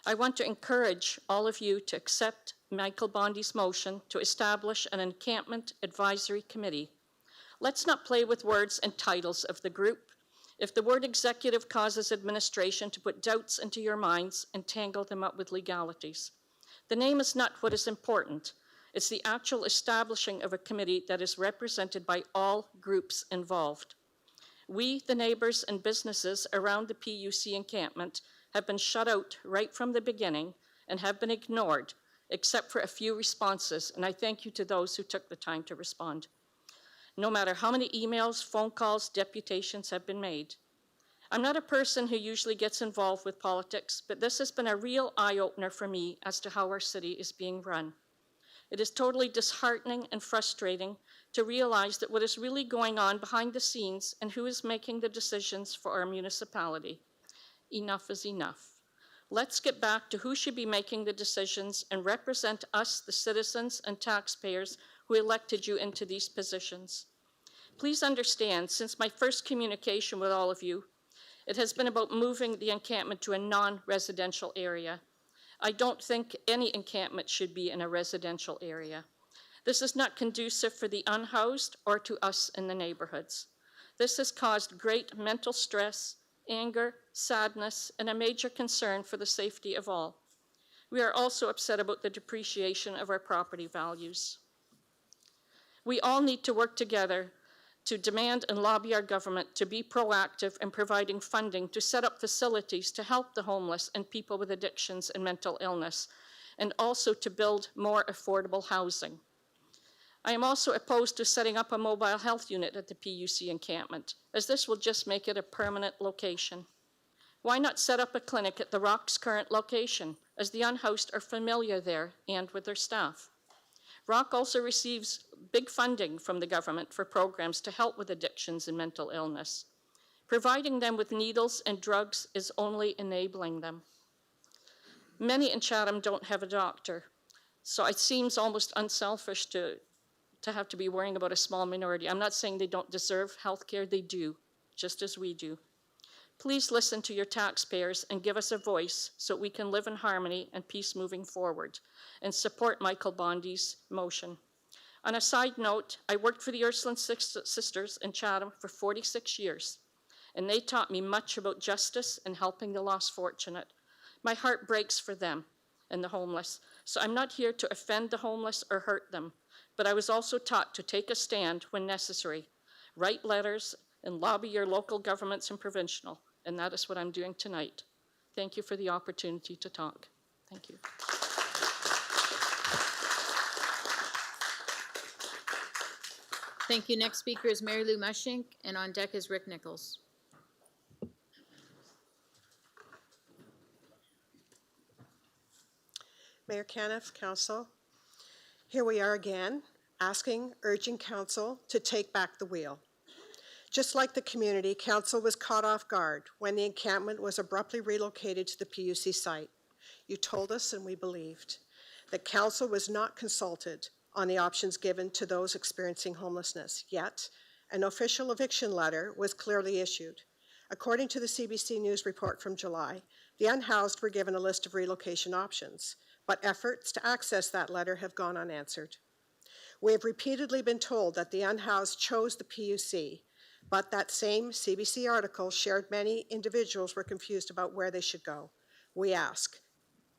I want to encourage all of you to accept Michael Bondi's motion to establish an Encampment Advisory Committee. Let's not play with words and titles of the group. If the word executive causes administration to put doubts into your minds and tangle them up with legalities, the name is not what is important. It's the actual establishing of a committee that is represented by all groups involved. We, the neighbors and businesses around the PUC encampment, have been shut out right from the beginning and have been ignored, except for a few responses, and I thank you to those who took the time to respond. No matter how many emails, phone calls, deputations have been made. I'm not a person who usually gets involved with politics, but this has been a real eye-opener for me as to how our city is being run. It is totally disheartening and frustrating to realize that what is really going on behind the scenes and who is making the decisions for our municipality. Enough is enough. Let's get back to who should be making the decisions and represent us, the citizens and taxpayers who elected you into these positions. Please understand, since my first communication with all of you, it has been about moving the encampment to a non-residential area. I don't think any encampment should be in a residential area. This is not conducive for the unhoused or to us in the neighborhoods. This has caused great mental stress, anger, sadness, and a major concern for the safety of all. We are also upset about the depreciation of our property values. We all need to work together to demand and lobby our government to be proactive in providing funding to set up facilities to help the homeless and people with addictions and mental illness, and also to build more affordable housing. I am also opposed to setting up a mobile health unit at the PUC encampment, as this will just make it a permanent location. Why not set up a clinic at the Rock's current location, as the unhoused are familiar there and with their staff? Rock also receives big funding from the government for programs to help with addictions and mental illness. Providing them with needles and drugs is only enabling them. Many in Chatham don't have a doctor, so it seems almost unselfish to have to be worrying about a small minority. I'm not saying they don't deserve health care, they do, just as we do. Please listen to your taxpayers and give us a voice so we can live in harmony and peace moving forward, and support Michael Bondi's motion. On a side note, I worked for the Ursuline Sisters in Chatham for 46 years, and they taught me much about justice and helping the less fortunate. My heart breaks for them and the homeless, so I'm not here to offend the homeless or hurt them, but I was also taught to take a stand when necessary, write letters, and lobby your local governments and provincial, and that is what I'm doing tonight. Thank you for the opportunity to talk. Thank you. Thank you. Next speaker is Mary Lou Mushink, and on deck is Rick Nichols. Mayor Caniff, Council, here we are again, urging Council to take back the wheel. Just like the community, Council was caught off guard when the encampment was abruptly relocated to the PUC site. You told us, and we believed, that Council was not consulted on the options given to those experiencing homelessness. Yet, an official eviction letter was clearly issued. According to the CBC News report from July, The unhoused were given a list of relocation options, but efforts to access that letter have gone unanswered. We have repeatedly been told that the unhoused chose the PUC, but that same CBC article shared many individuals were confused about where they should go. We ask,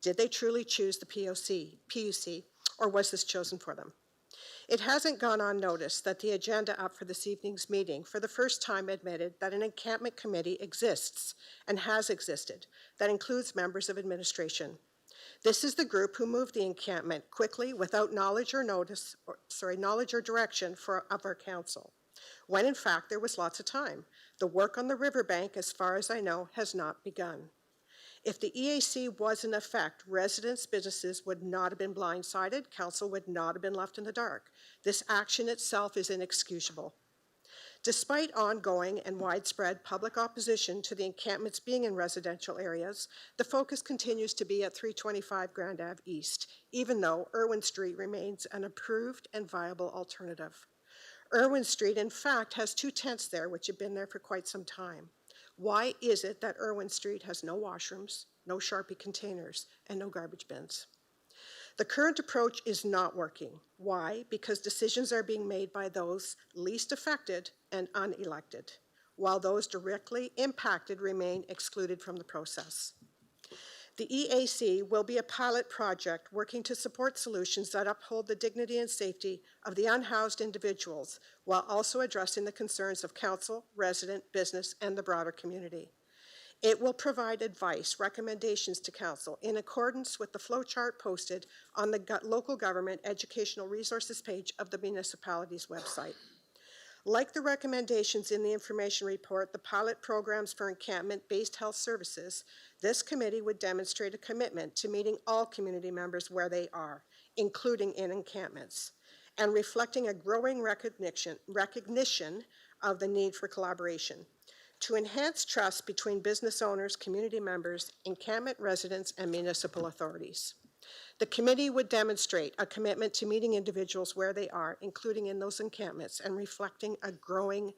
did they truly choose the PUC, or was this chosen for them? It hasn't gone unnoticed that the agenda up for this evening's meeting for the first time admitted that an encampment committee exists and has existed that includes members of administration. This is the group who moved the encampment quickly without knowledge or direction of our council, when in fact there was lots of time. The work on the riverbank, as far as I know, has not begun. If the EAC was in effect, residents, businesses would not have been blindsided, council would not have been left in the dark. This action itself is inexcusable. Despite ongoing and widespread public opposition to the encampments being in residential areas, the focus continues to be at 325 Grand Ave East, even though Irwin Street remains an approved and viable alternative. Irwin Street, in fact, has 2 tents there, which have been there for quite some time. Why is it that Irwin Street has no washrooms, no Sharpie containers, and no garbage bins? The current approach is not working. Why? Because decisions are being made by those least affected and unelected, while those directly impacted remain excluded from the process. The EAC will be a pilot project working to support solutions that uphold the dignity and safety of the unhoused individuals, while also addressing the concerns of council, resident, business, and the broader community. It will provide advice, recommendations to council in accordance with the flowchart posted on the local government educational resources page of the municipality's website. Like the recommendations in the information report, the pilot programs for encampment-based health services, this committee would demonstrate a commitment to meeting all community members where they are, including in encampments, and reflecting a growing recognition of the need for collaboration to enhance trust between business owners, community members, encampment residents, and municipal authorities. The committee would demonstrate a commitment to meeting individuals where they are, including in those encampments, and reflecting a growing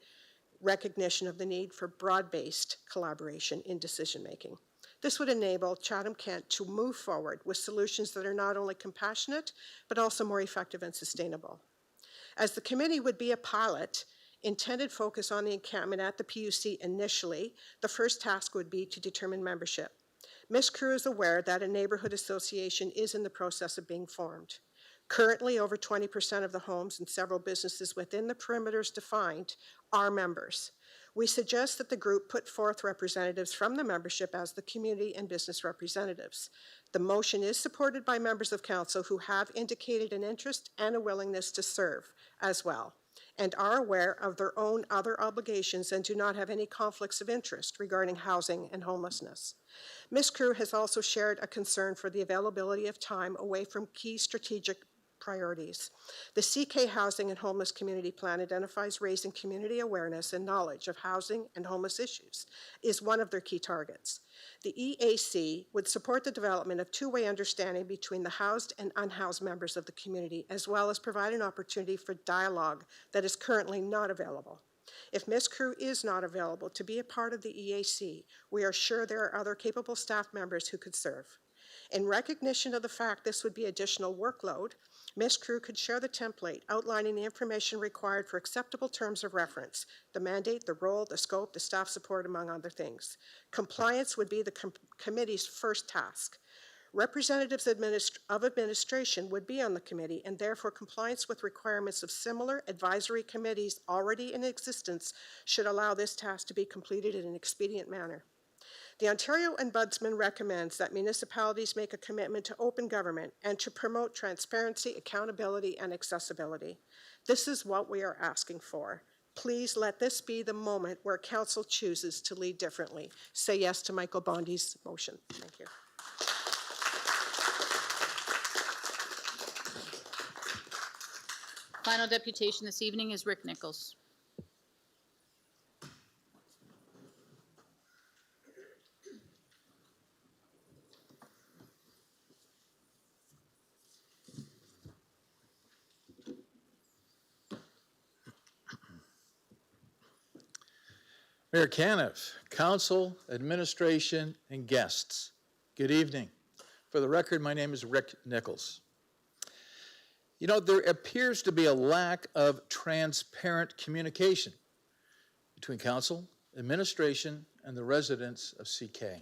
recognition of the need for broad-based collaboration in decision-making. This would enable Chatham-Kent to move forward with solutions that are not only compassionate, but also more effective and sustainable. As the committee would be a pilot, intended focus on the encampment at the PUC initially, the first task would be to determine membership. Ms. Crew is aware that a neighborhood association is in the process of being formed. Currently, over 20% of the homes and several businesses within the perimeters defined are members. We suggest that the group put forth representatives from the membership as the community and business representatives. The motion is supported by members of council who have indicated an interest and a willingness to serve as well, and are aware of their own other obligations and do not have any conflicts of interest regarding housing and homelessness. Ms. Crew has also shared a concern for the availability of time away from key strategic priorities. The CK Housing and Homeless Community Plan identifies raising community awareness and knowledge of housing and homeless issues is one of their key targets. The EAC would support the development of two-way understanding between the housed and unhoused members of the community, as well as provide an opportunity for dialogue that is currently not available. If Ms. Crew is not available to be a part of the EAC, we are sure there are other capable staff members who could serve. In recognition of the fact this would be additional workload, Ms. Crew could share the template outlining the information required for acceptable terms of reference, the mandate, the role, the scope, the staff support, among other things. Compliance would be the committee's first task. Representatives of administration would be on the committee, and therefore compliance with requirements of similar advisory committees already in existence should allow this task to be completed in an expedient manner. The Ontario Ombudsman recommends that municipalities make a commitment to open government and to promote transparency, accountability, and accessibility. This is what we are asking for. Please let this be the moment where council chooses to lead differently. Say yes to Michael Bondi's motion. Thank you. Final deputation this evening is Rick Nichols. Mayor Caniff, council, administration, and guests. Good evening. For the record, my name is Rick Nichols. You know, there appears to be a lack of transparent communication between council, administration, and the residents of CK.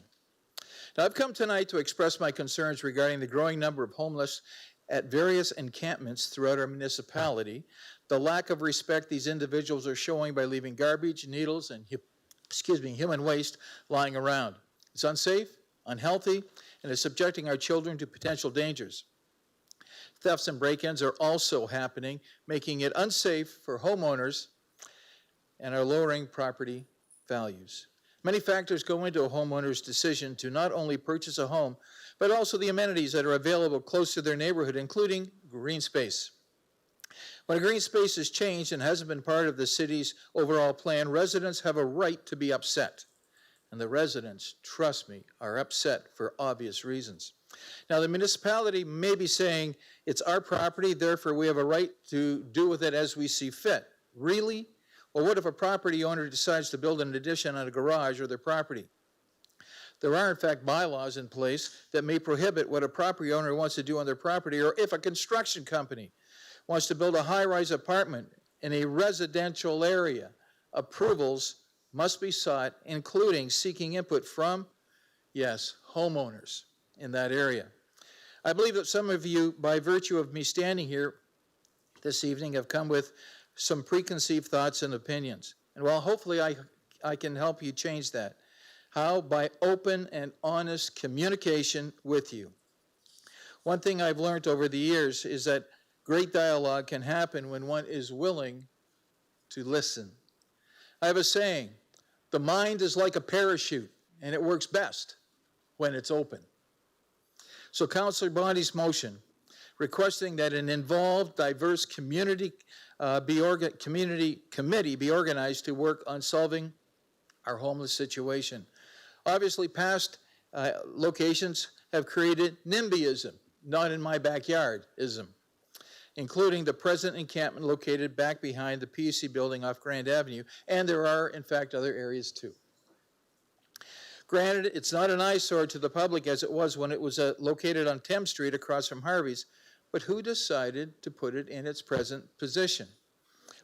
Now, I've come tonight to express my concerns regarding the growing number of homeless at various encampments throughout our municipality, the lack of respect these individuals are showing by leaving garbage, needles, and human waste lying around. It's unsafe, unhealthy, and is subjecting our children to potential dangers. Thefts and break-ins are also happening, making it unsafe for homeowners and are lowering property values. Many factors go into a homeowner's decision to not only purchase a home, but also the amenities that are available close to their neighborhood, including green space. When a green space is changed and hasn't been part of the city's overall plan, residents have a right to be upset. And the residents, trust me, are upset for obvious reasons. Now, the municipality may be saying, it's our property, therefore we have a right to do with it as we see fit. Really? Well, what if a property owner decides to build an addition on a garage or their property? There are, in fact, bylaws in place that may prohibit what a property owner wants to do on their property, or if a construction company wants to build a high-rise apartment in a residential area, approvals must be sought, including seeking input from, yes, homeowners in that area. I believe that some of you, by virtue of me standing here this evening, have come with some preconceived thoughts and opinions. And while hopefully I can help you change that. How? By open and honest communication with you. One thing I've learned over the years is that great dialogue can happen when one is willing to listen. I have a saying, the mind is like a parachute, and it works best when it's open. So Councillor Bondi's motion, requesting that an involved, diverse community committee be organized to work on solving our homeless situation. Obviously, past locations have created NIMBYism, not in my backyard-ism, including the present encampment located back behind the PUC building off Grand Avenue, and there are, in fact, other areas too. Granted, it's not an eyesore to the public as it was when it was located on Thames Street across from Harvey's, but who decided to put it in its present position?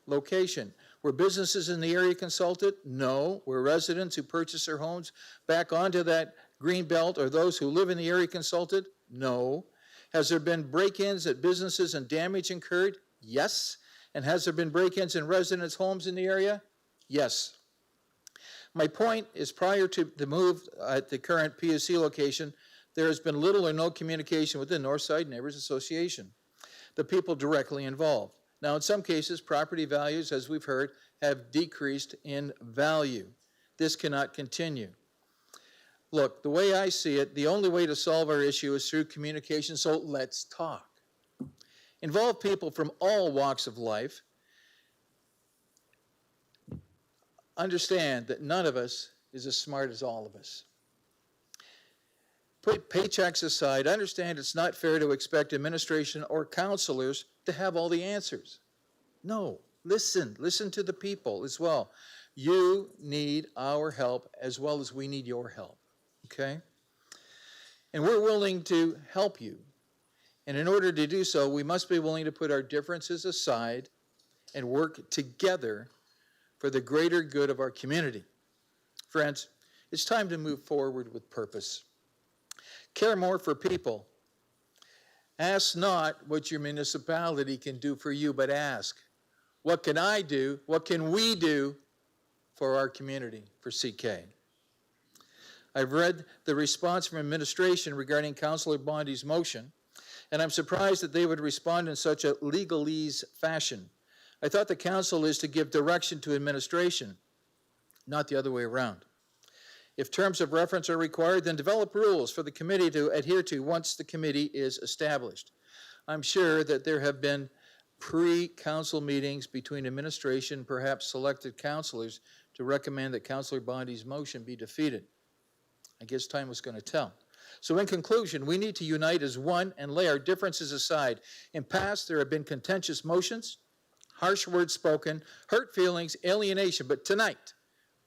Location. Were businesses in the area consulted? No. Were residents who purchased their homes back onto that green belt or those who live in the area consulted? No. Has there been break-ins at businesses and damage incurred? Yes. And has there been break-ins in residents' homes in the area? Yes. My point is, prior to the move at the current PUC location, there has been little or no communication with the Northside Neighbors Association, the people directly involved. Now, in some cases, property values, as we've heard, have decreased in value. This cannot continue. Look, the way I see it, the only way to solve our issue is through communication, so let's talk. Involve people from all walks of life. Understand that none of us is as smart as all of us. Put paychecks aside, understand it's not fair to expect administration or counselors to have all the answers. No, listen to the people as well. You need our help as well as we need your help, okay? And we're willing to help you. And in order to do so, we must be willing to put our differences aside and work together for the greater good of our community. Friends, it's time to move forward with purpose. Care more for people. Ask not what your municipality can do for you, but ask, what can I do, what can we do for our community, for CK? I've read the response from administration regarding Councillor Bondi's motion, and I'm surprised that they would respond in such a legalese fashion. I thought the council is to give direction to administration, not the other way around. If terms of reference are required, then develop rules for the committee to adhere to once the committee is established. I'm sure that there have been pre-council meetings between administration, perhaps selected councilors, to recommend that Councillor Bondi's motion be defeated. I guess time was going to tell. So in conclusion, we need to unite as one and lay our differences aside. In past, there have been contentious motions, harsh words spoken, hurt feelings, alienation, but tonight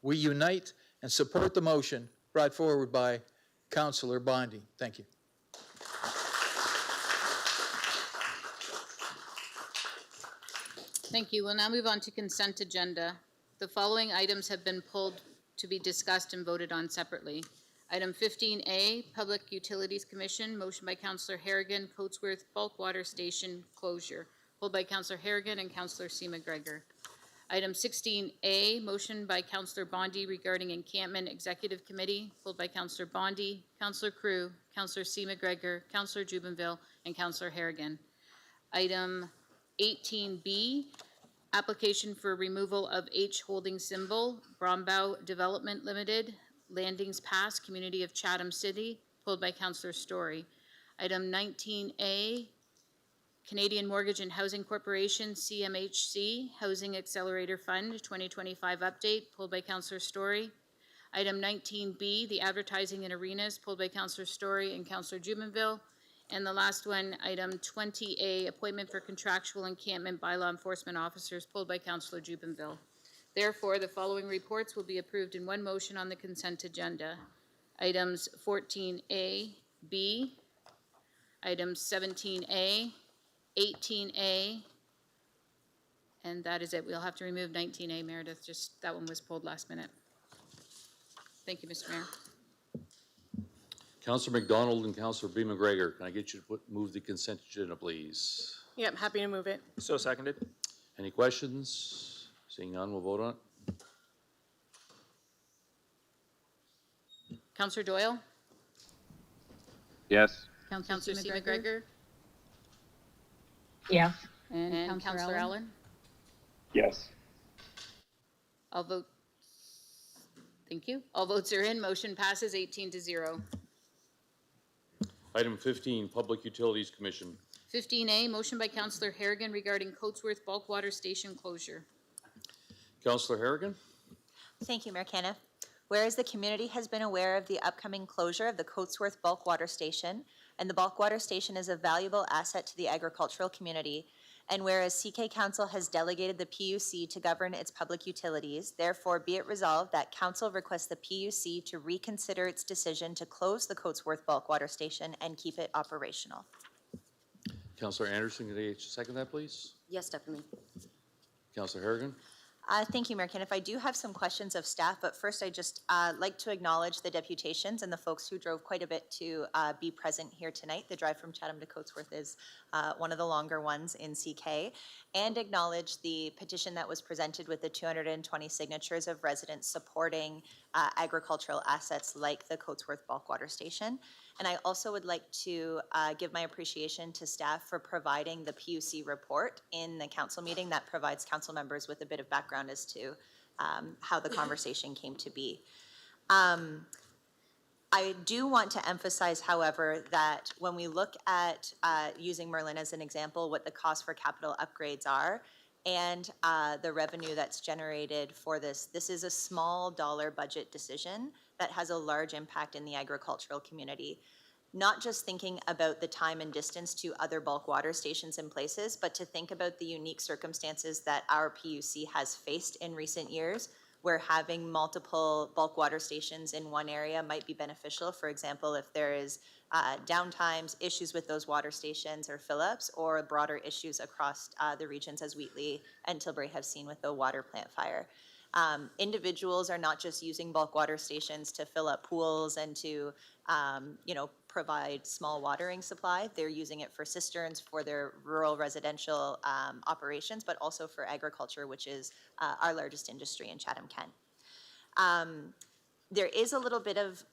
we unite and support the motion brought forward by Councillor Bondi. Thank you. Thank you. We'll now move on to consent agenda. The following items have been pulled to be discussed and voted on separately. Item 15A, Public Utilities Commission, motion by Councillor Harrigan, Coatsworth Bulk Water Station closure, pulled by Councillor Harrigan and Councillor C. McGregor. Item 16A, motion by Councillor Bondi regarding Encampment Executive Committee, pulled by Councillor Bondi, Councillor Crew, Councillor C. McGregor, Councillor Jubenville, and Councillor Harrigan. Item 18B, application for removal of H holding symbol, Brombaugh Development Limited, Landings Pass, Community of Chatham City, pulled by Councillor Story. Item 19A, Canadian Mortgage and Housing Corporation, CMHC, Housing Accelerator Fund, 2025 update, pulled by Councillor Story. Item 19B, the Advertising in Arenas, pulled by Councillor Story and Councillor Jubenville. And the last one, item 20A, appointment for contractual encampment by law enforcement officers, pulled by Councillor Jubenville. Therefore, the following reports will be approved in one motion on the consent agenda. Items 14A, B, items 17A, 18A, and that is it. We'll have to remove 19A, Meredith. Just that one was pulled last minute. Thank you, Mr. Mayor. Councillor McDonald and Councillor B. McGregor, can I get you to move the consent agenda, please? Yep, happy to move it. So seconded. Any questions? Seeing none, we'll vote on it. Councillor Doyle? Yes. Councillor C. McGregor? Yes. And Councillor Allen? Yes. All vote. Thank you. All votes are in. Motion passes 18-0. Item 15, Public Utilities Commission. 15A, motion by Councillor Harrigan regarding Coatsworth Bulk Water Station closure. Councillor Harrigan? Thank you, Mayor Caniff. Whereas the community has been aware of the upcoming closure of the Coatsworth Bulk Water Station, and the bulk water station is a valuable asset to the agricultural community, and whereas CK Council has delegated the PUC to govern its public utilities, therefore be it resolved that Council requests the PUC to reconsider its decision to close the Coatsworth Bulk Water Station and keep it operational. Councillor Anderson, can I second that, please? Yes, definitely. Councillor Harrigan? Thank you, Mayor Caniff. I do have some questions of staff, but first I just like to acknowledge the deputations and the folks who drove quite a bit to be present here tonight. The drive from Chatham to Coatsworth is one of the longer ones in CK, and acknowledge the petition that was presented with the 220 signatures of residents supporting agricultural assets like the Coatsworth Bulk Water Station. And I also would like to give my appreciation to staff for providing the PUC report in the council meeting that provides council members with a bit of background as to how the conversation came to be. I do want to emphasize, however, that when we look at using Merlin as an example, what the cost for capital upgrades are, and the revenue that's generated for this is a small dollar budget decision that has a large impact in the agricultural community. Not just thinking about the time and distance to other bulk water stations and places, but to think about the unique circumstances that our PUC has faced in recent years, where having multiple bulk water stations in one area might be beneficial. For example, if there is downtimes, issues with those water stations or fill-ups, or broader issues across the regions, as Wheatley and Tilbury have seen with the water plant fire. Individuals are not just using bulk water stations to fill up pools and to, provide small watering supply. They're using it for cisterns for their rural residential operations, but also for agriculture, which is our largest industry in Chatham-Kent. There is a little bit of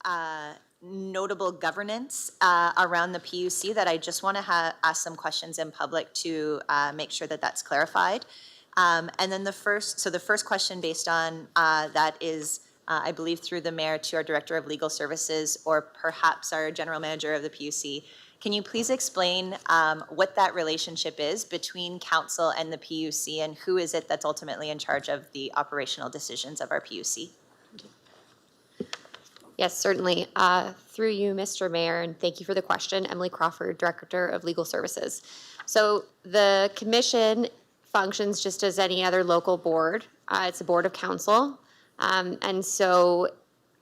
notable governance around the PUC that I just want to ask some questions in public to make sure that that's clarified. And then the first question based on that is, I believe through the mayor to our director of legal services, or perhaps our general manager of the PUC. Can you please explain what that relationship is between council and the PUC, and who is it that's ultimately in charge of the operational decisions of our PUC? Yes, certainly. Through you, Mr. Mayor, and thank you for the question. Emily Crawford, Director of Legal Services. So the commission functions just as any other local board. It's a board of council. And so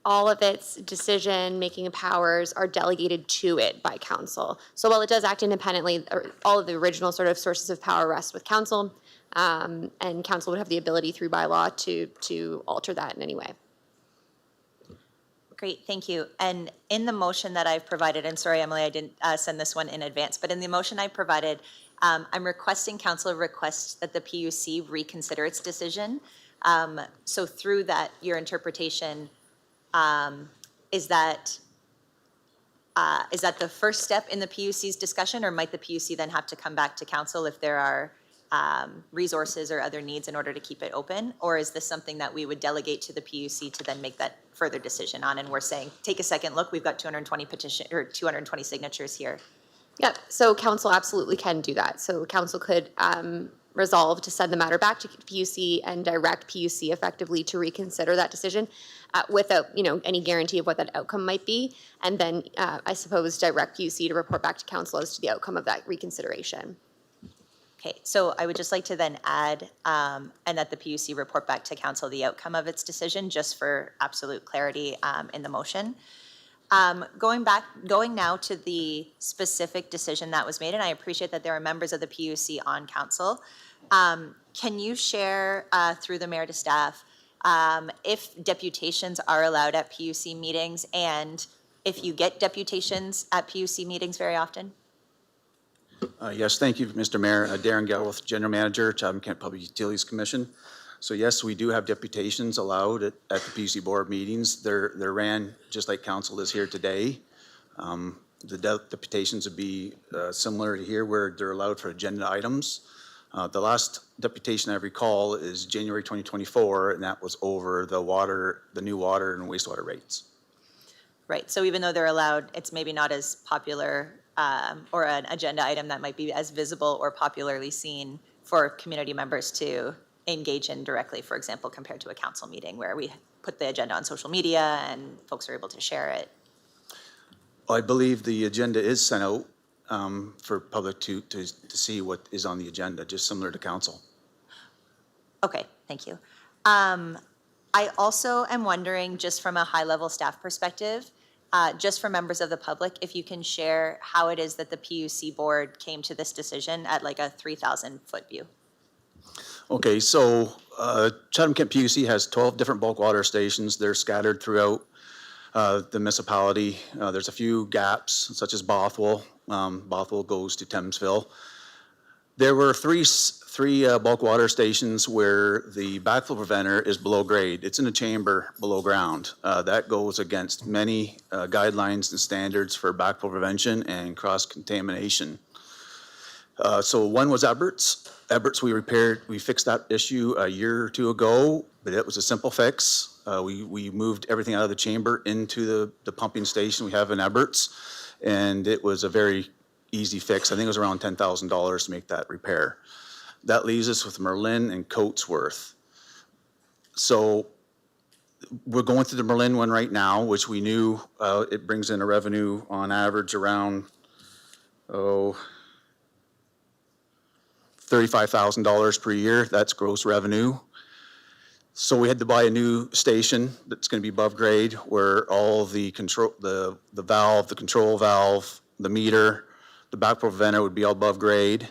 all of its decision-making powers are delegated to it by council. So while it does act independently, all of the original sort of sources of power rest with council, and council would have the ability through bylaw to alter that in any way. Great, thank you. And in the motion that I've provided, and sorry, Emily, I didn't send this one in advance, but in the motion I provided, I'm requesting council request that the PUC reconsider its decision. So through that, your interpretation, is that the first step in the PUC's discussion, or might the PUC then have to come back to council if there are resources or other needs in order to keep it open? Or is this something that we would delegate to the PUC to then make that further decision on? And we're saying, take a second look, we've got 220 signatures here. Yep, so council absolutely can do that. So council could resolve to send the matter back to PUC and direct PUC effectively to reconsider that decision without, any guarantee of what that outcome might be. And then I suppose direct PUC to report back to council as to the outcome of that reconsideration. Okay, so I would just like to then add, and that the PUC report back to council the outcome of its decision, just for absolute clarity in the motion. Going now to the specific decision that was made, and I appreciate that there are members of the PUC on council. Can you share through the mayor to staff if deputations are allowed at PUC meetings, and if you get deputations at PUC meetings very often? Yes, thank you, Mr. Mayor. Darren Gelwith, General Manager, Chatham-Kent Public Utilities Commission. So yes, we do have deputations allowed at the PUC board meetings. They're ran just like council is here today. The deputations would be similar to here, where they're allowed for agenda items. The last deputation I recall is January 2024, and that was over the new water and wastewater rates. Right, so even though they're allowed, it's maybe not as popular or an agenda item that might be as visible or popularly seen for community members to engage in directly, for example, compared to a council meeting where we put the agenda on social media and folks are able to share it. I believe the agenda is sent out for public to see what is on the agenda, just similar to council. Okay, thank you. I also am wondering, just from a high-level staff perspective, just for members of the public, if you can share how it is that the PUC board came to this decision at like a 3,000-foot view. Okay, so Chatham-Kent PUC has 12 different bulk water stations. They're scattered throughout the municipality. There's a few gaps, such as Bothwell. Bothwell goes to Thamesville. There were three bulk water stations where the backflow preventer is below grade. It's in a chamber below ground. That goes against many guidelines and standards for backflow prevention and cross-contamination. So one was Ebert's. Ebert's we fixed that issue a year or two ago, but it was a simple fix. We moved everything out of the chamber into the pumping station we have in Ebert's, and it was a very easy fix. I think it was around $10,000 to make that repair. That leaves us with Merlin and Coatesworth. So we're going through the Merlin one right now, which we knew it brings in a revenue on average around, $35,000 per year. That's gross revenue. So we had to buy a new station that's going to be above grade, where all the control, the valve, the control valve, the meter, the backflow preventer would be all above grade.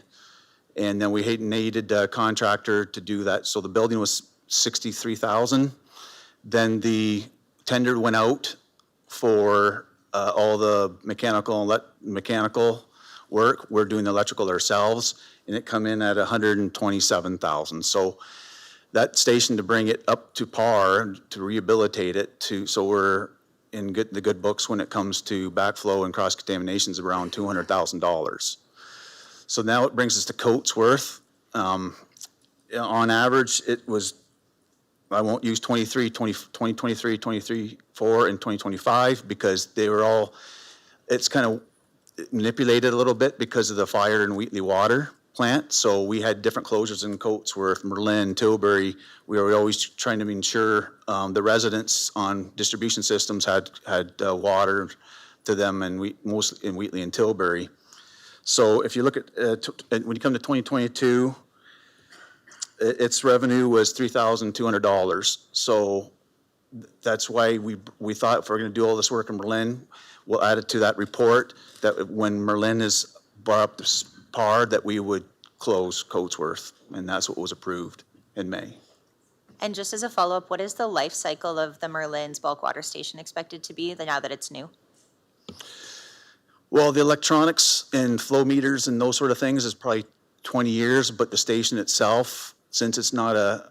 And then we needed a contractor to do that. So the building was $63,000. Then the tender went out for all the mechanical work. We're doing the electrical ourselves, and it come in at $127,000. So that station, to bring it up to par, to rehabilitate it, so we're in the good books when it comes to backflow and cross-contamination, is around $200,000. So now it brings us to Coatesworth. On average, it was, I won't use 2023, 24, and 2025 because they were all, it's kind of manipulated a little bit because of the fire in Wheatley water plant. So we had different closures in Coatesworth, Merlin, Tilbury. We were always trying to ensure the residents on distribution systems had water to them, and mostly in Wheatley and Tilbury. So if you look at, when you come to 2022, its revenue was $3,200. So That's why we thought if we're going to do all this work in Berlin, we'll add it to that report that when Merlin is brought up to par, that we would close Coatsworth, and that's what was approved in May. And just as a follow-up, what is the life cycle of the Merlin's bulk water station expected to be now that it's new? Well, the electronics and flow meters and those sort of things is probably 20 years, but the station itself, since it's not a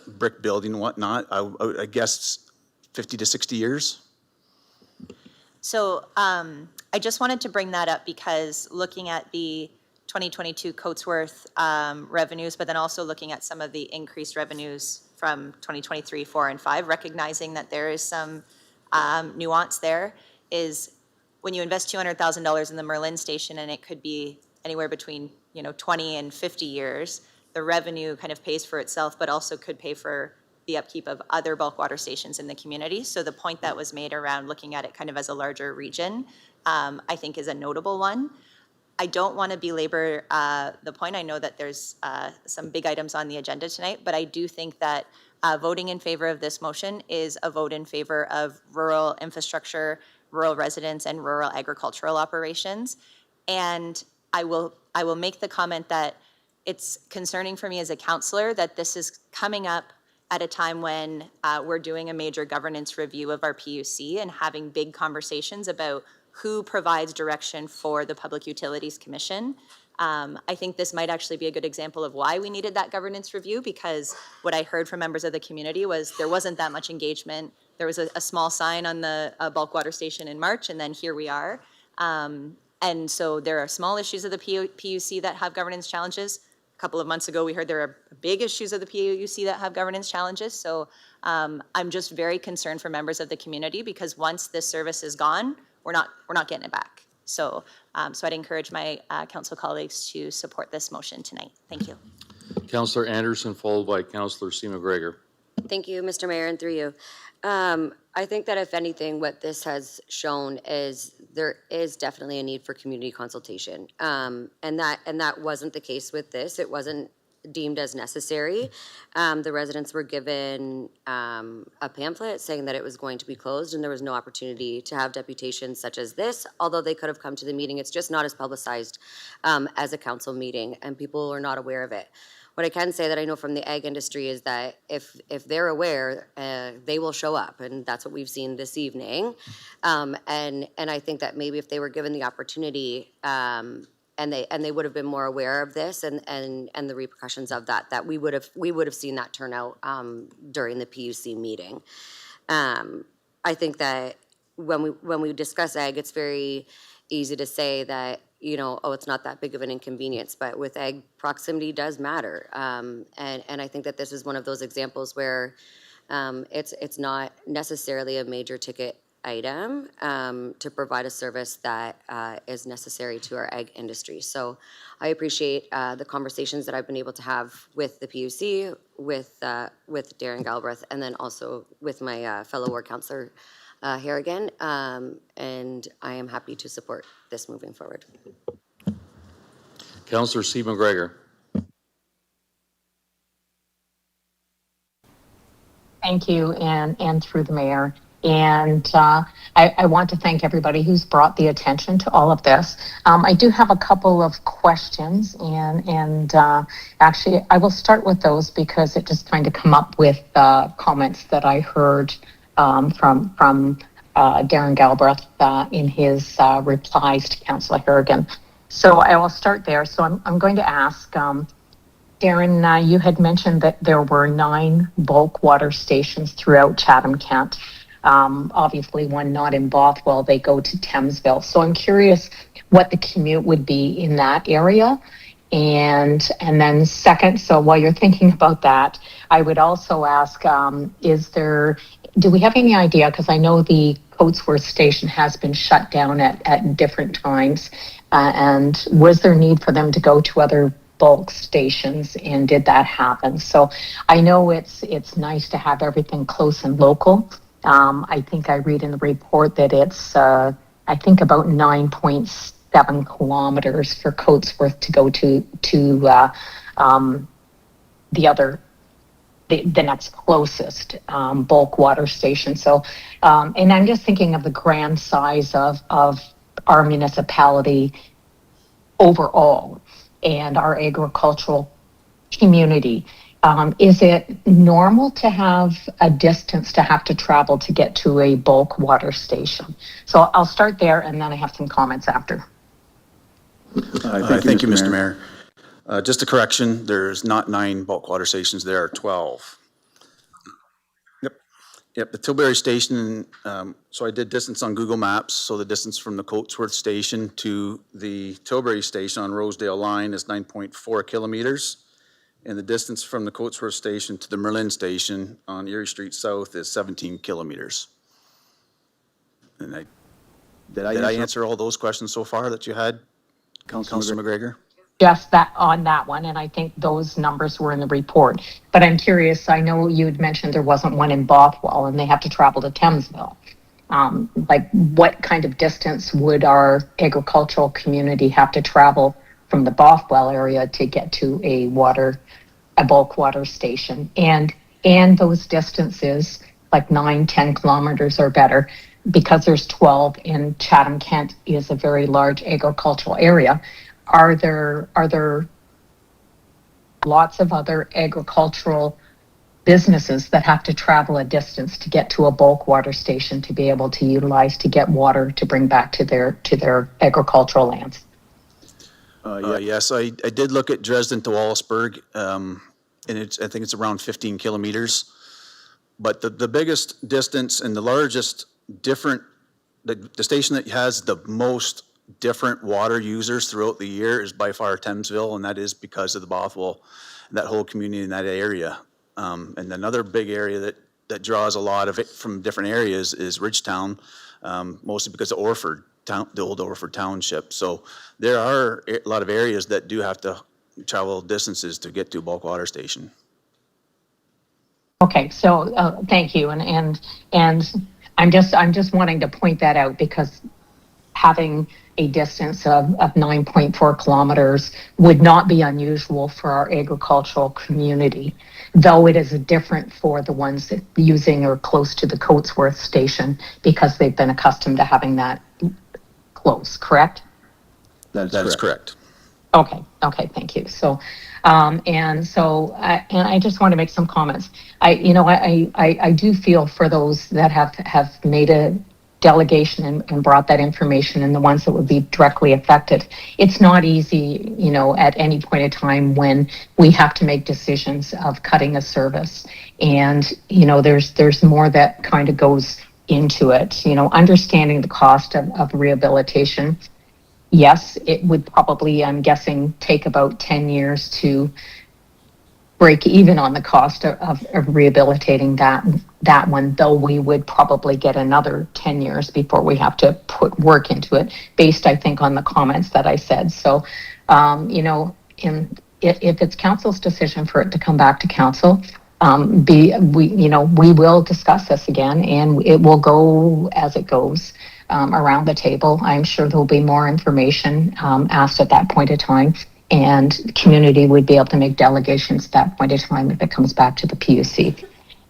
brick building and whatnot, I guess 50 to 60 years. So I just wanted to bring that up because looking at the 2022 Coatsworth revenues, but then also looking at some of the increased revenues from 2023, 4, and 5, recognizing that there is some nuance there, is when you invest $200,000 in the Merlin station and it could be anywhere between 20 and 50 years, the revenue kind of pays for itself, but also could pay for the upkeep of other bulk water stations in the community. So the point that was made around looking at it kind of as a larger region, I think is a notable one. I don't want to belabor the point. I know that there's some big items on the agenda tonight, but I do think that voting in favor of this motion is a vote in favor of rural infrastructure, rural residents, and rural agricultural operations. And I will make the comment that it's concerning for me as a counselor that this is coming up at a time when we're doing a major governance review of our PUC and having big conversations about who provides direction for the Public Utilities Commission. I think this might actually be a good example of why we needed that governance review, because what I heard from members of the community was there wasn't that much engagement. There was a small sign on the bulk water station in March, and then here we are. And so there are small issues of the PUC that have governance challenges. A couple of months ago, we heard there are big issues of the PUC that have governance challenges. So I'm just very concerned for members of the community, because once this service is gone, we're not getting it back. So I'd encourage my council colleagues to support this motion tonight. Thank you. Councillor Anderson, followed by Councillor C. McGregor. Thank you, Mr. Mayor, and through you. I think that if anything, what this has shown is there is definitely a need for community consultation, and that wasn't the case with this. It wasn't deemed as necessary. The residents were given a pamphlet saying that it was going to be closed, and there was no opportunity to have deputations such as this, although they could have come to the meeting. It's just not as publicized as a council meeting, and people are not aware of it. What I can say that I know from the ag industry is that if they're aware, they will show up, and that's what we've seen this evening. And I think that maybe if they were given the opportunity, and they would have been more aware of this and the repercussions of that we would have seen that turn out during the PUC meeting. I think that when we discuss ag, it's very easy to say that, oh, it's not that big of an inconvenience, but with ag, proximity does matter. And I think that this is one of those examples where it's not necessarily a major ticket item to provide a service that is necessary to our ag industry. So I appreciate the conversations that I've been able to have with the PUC, with Darren Galbraith, and then also with my fellow ward councillor Harrigan, and I am happy to support this moving forward. Councillor C. McGregor. Thank you, and through the mayor. And I want to thank everybody who's brought the attention to all of this. I do have a couple of questions, and actually I will start with those because it just kind of come up with comments that I heard from Darren Galbraith in his replies to Councillor Harrigan. So I will start there. So I'm going to ask, Darren, you had mentioned that there were 9 bulk water stations throughout Chatham-Kent. Obviously one not in Bothwell, they go to Thamesville. So I'm curious what the commute would be in that area. And then second, so while you're thinking about that, I would also ask, do we have any idea, because I know the Coatsworth station has been shut down at different times, and was there need for them to go to other bulk stations, and did that happen? So I know it's nice to have everything close and local. I think I read in the report that it's, I think about 9.7 kilometers for Coatsworth to go to the other the next closest bulk water station. So, and I'm just thinking of the grand size of our municipality overall and our agricultural community. Is it normal to have a distance to have to travel to get to a bulk water station? So I'll start there and then I have some comments after. Thank you, Mr. Mayor. Just a correction, there's not 9 bulk water stations, there are 12. Yep, the Tilbury Station, so I did distance on Google Maps, so the distance from the Coatesworth Station to the Tilbury Station on Rosedale Line is 9.4 kilometers, and the distance from the Coatesworth Station to the Merlin Station on Erie Street South is 17 kilometers. And did I answer all those questions so far that you had, Councilor McGregor? Just that on that one, and I think those numbers were in the report. But I'm curious, I know you had mentioned there wasn't one in Bothwell and they have to travel to Thamesville. Like what kind of distance would our agricultural community have to travel from the Bothwell area to get to a bulk water station? And those distances, like 9-10 kilometers or better, because there's 12 and Chatham-Kent is a very large agricultural area. Are there lots of other agricultural businesses that have to travel a distance to get to a bulk water station to be able to utilize to get water to bring back to their agricultural lands? Yes, I did look at Dresden to Wallaceburg, and I think it's around 15 kilometers. But the biggest distance and the largest the station that has the most different water users throughout the year is by far Thamesville, and that is because of the Bothwell, that whole community in that area. And another big area that draws a lot of it from different areas is Ridgetown, mostly because of Orford, the old Orford Township. So there are a lot of areas that do have to travel distances to get to a bulk water station. Okay, so thank you, and I'm just wanting to point that out because having a distance of 9.4 kilometers would not be unusual for our agricultural community, though it is different for the ones using or close to the Coatesworth station because they've been accustomed to having that close, correct? That is correct. Okay, thank you. So, and I just want to make some comments. I do feel for those that have made a delegation and brought that information and the ones that would be directly affected. It's not easy, at any point in time when we have to make decisions of cutting a service. And, there's more that kind of goes into it, understanding the cost of rehabilitation. Yes, it would probably, I'm guessing, take about 10 years to break even on the cost of rehabilitating that one, though we would probably get another 10 years before we have to put work into it, based, I think, on the comments that I said. So, if it's council's decision for it to come back to council, we will discuss this again, and it will go as it goes around the table. I'm sure there'll be more information asked at that point in time. And community would be able to make delegations at that point in time if it comes back to the PUC.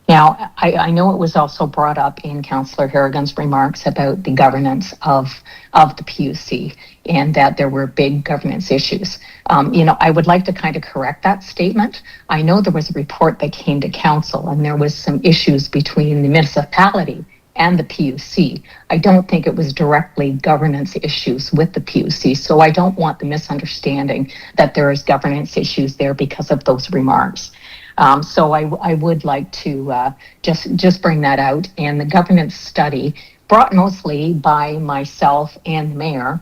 Now, I know it was also brought up in Councillor Harrigan's remarks about the governance of the PUC and that there were big governance issues. I would like to kind of correct that statement. I know there was a report that came to council and there was some issues between the municipality and the PUC. I don't think it was directly governance issues with the PUC, so I don't want the misunderstanding that there is governance issues there because of those remarks. So I would like to just bring that out. And the governance study brought mostly by myself and the mayor,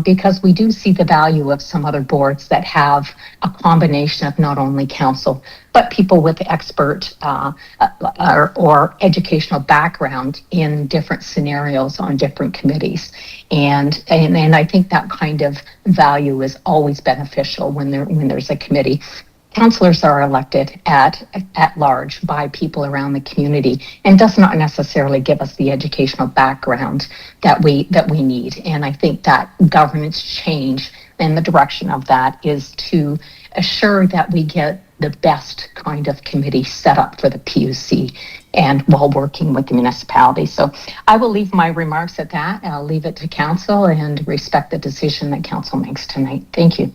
because we do see the value of some other boards that have a combination of not only council, but people with expert or educational background in different scenarios on different committees. And I think that kind of value is always beneficial when there's a committee. Councillors are elected at large by people around the community and does not necessarily give us the educational background that we need. And I think that governance change and the direction of that is to assure that we get the best kind of committee set up for the PUC and while working with the municipality. So I will leave my remarks at that. I'll leave it to council and respect the decision that council makes tonight. Thank you.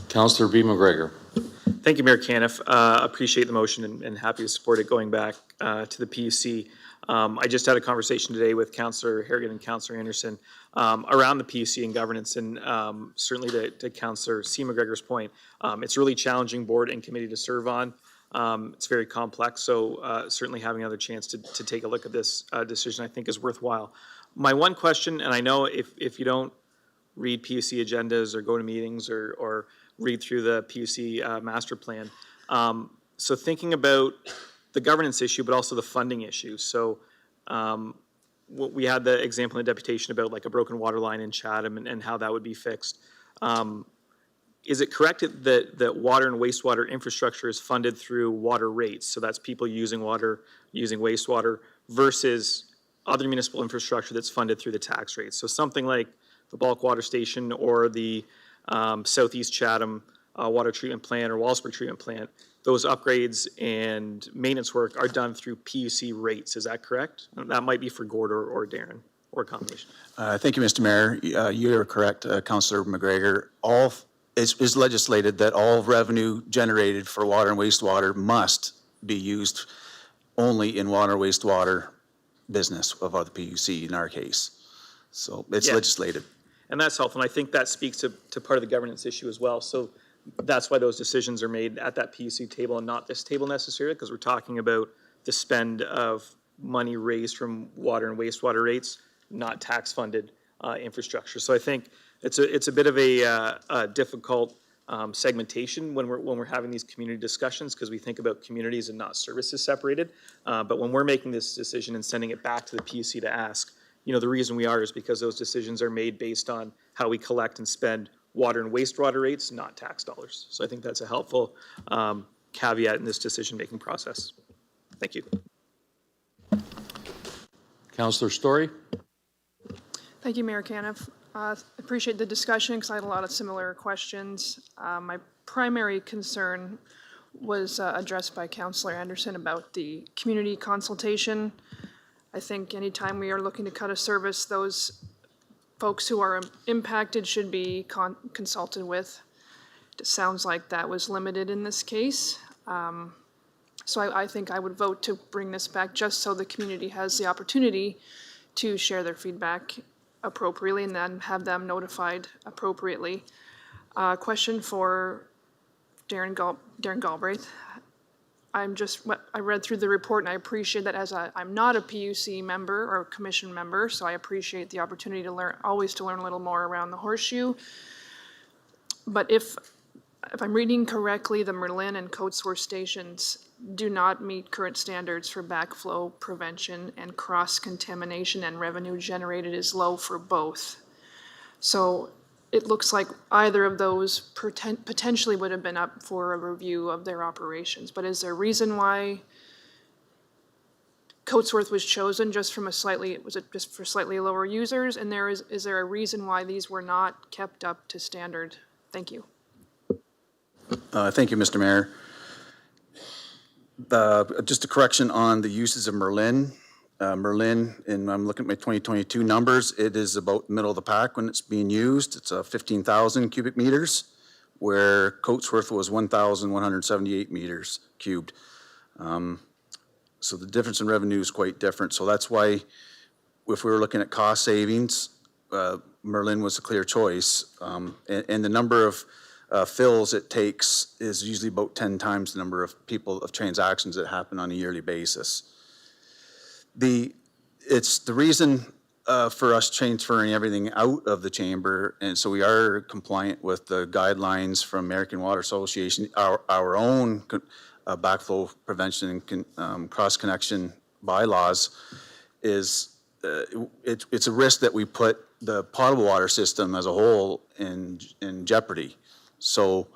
Councillor B. McGregor. Thank you, Mayor Caniff. Appreciate the motion and happy to support it going back to the PUC. I just had a conversation today with Councillor Harrigan and Councillor Anderson around the PUC and governance, and certainly to Councillor C. McGregor's point, it's a really challenging board and committee to serve on. It's very complex, so certainly having another chance to take a look at this decision I think is worthwhile. My one question, and I know if you don't read PUC agendas or go to meetings or read through the PUC master plan, so thinking about the governance issue, but also the funding issue. So we had the example in the deputation about like a broken water line in Chatham and how that would be fixed. Is it correct that water and wastewater infrastructure is funded through water rates? So that's people using water, using wastewater, versus other municipal infrastructure that's funded through the tax rates. So something like the bulk water station or the Southeast Chatham water treatment plant or Wallsburg treatment plant, those upgrades and maintenance work are done through PUC rates. Is that correct? That might be for Gord or Darren, or a combination. Thank you, Mr. Mayor. You're correct, Councillor McGregor. It's legislated that all revenue generated for water and wastewater must be used only in water and wastewater business of the PUC in our case. So it's legislated. And that's helpful. And I think that speaks to part of the governance issue as well. So that's why those decisions are made at that PUC table and not this table necessarily, because we're talking about the spend of money raised from water and wastewater rates, not tax-funded infrastructure. So I think it's a bit of a difficult segmentation when we're having these community discussions, because we think about communities and not services separated. But when we're making this decision and sending it back to the PUC to ask, the reason we are is because those decisions are made based on how we collect and spend water and wastewater rates, not tax dollars. So I think that's a helpful caveat in this decision-making process. Thank you. Councillor Story. Thank you, Mayor Caniff. Appreciate the discussion because I had a lot of similar questions. My primary concern was addressed by Councillor Anderson about the community consultation. I think anytime we are looking to cut a service, those folks who are impacted should be consulted with. It sounds like that was limited in this case. So I think I would vote to bring this back just so the community has the opportunity to share their feedback appropriately and then have them notified appropriately. Question for Darren Galbraith. I read through the report and I appreciate that I'm not a PUC member or commission member, so I appreciate the opportunity to learn a little more around the horseshoe. But if I'm reading correctly, the Merlin and Coatesworth stations do not meet current standards for backflow prevention, and cross-contamination and revenue generated is low for both. So it looks like either of those potentially would have been up for a review of their operations. But is there a reason why Coatesworth was chosen just from was it just for slightly lower users? And is there a reason why these were not kept up to standard? Thank you. Thank you, Mr. Mayor. Just a correction on the uses of Merlin. Merlin, and I'm looking at my 2022 numbers, it is about the middle of the pack when it's being used. It's 15,000 cubic meters, where Coatesworth was 1,178 meters cubed. So the difference in revenue is quite different. So that's why if we were looking at cost savings, Merlin was a clear choice. And the number of fills it takes is usually about 10 times the number of transactions that happen on a yearly basis. It's the reason for us transferring everything out of the chamber, and so we are compliant with the guidelines from American Water Association, our own backflow prevention and cross-connection bylaws, is it's a risk that we put the potable water system as a whole in jeopardy. So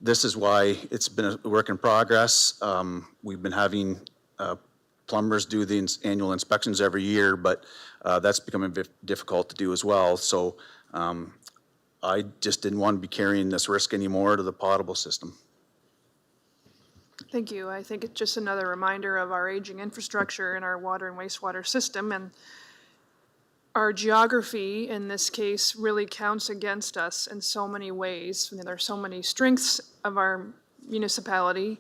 this is why it's been a work in progress. We've been having plumbers do the annual inspections every year, but that's becoming difficult to do as well. So I just didn't want to be carrying this risk anymore to the potable system. Thank you. I think it's just another reminder of our aging infrastructure in our water and wastewater system, and our geography in this case really counts against us in so many ways. I mean, there are so many strengths of our municipality,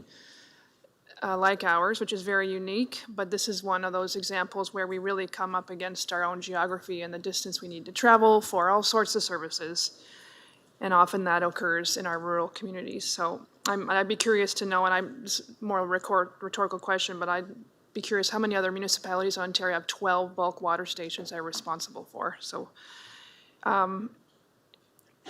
like ours, which is very unique, but this is one of those examples where we really come up against our own geography and the distance we need to travel for all sorts of services. And often that occurs in our rural communities. So I'd be curious to know, and I'm more a rhetorical question, but I'd be curious how many other municipalities in Ontario have 12 bulk water stations they're responsible for. So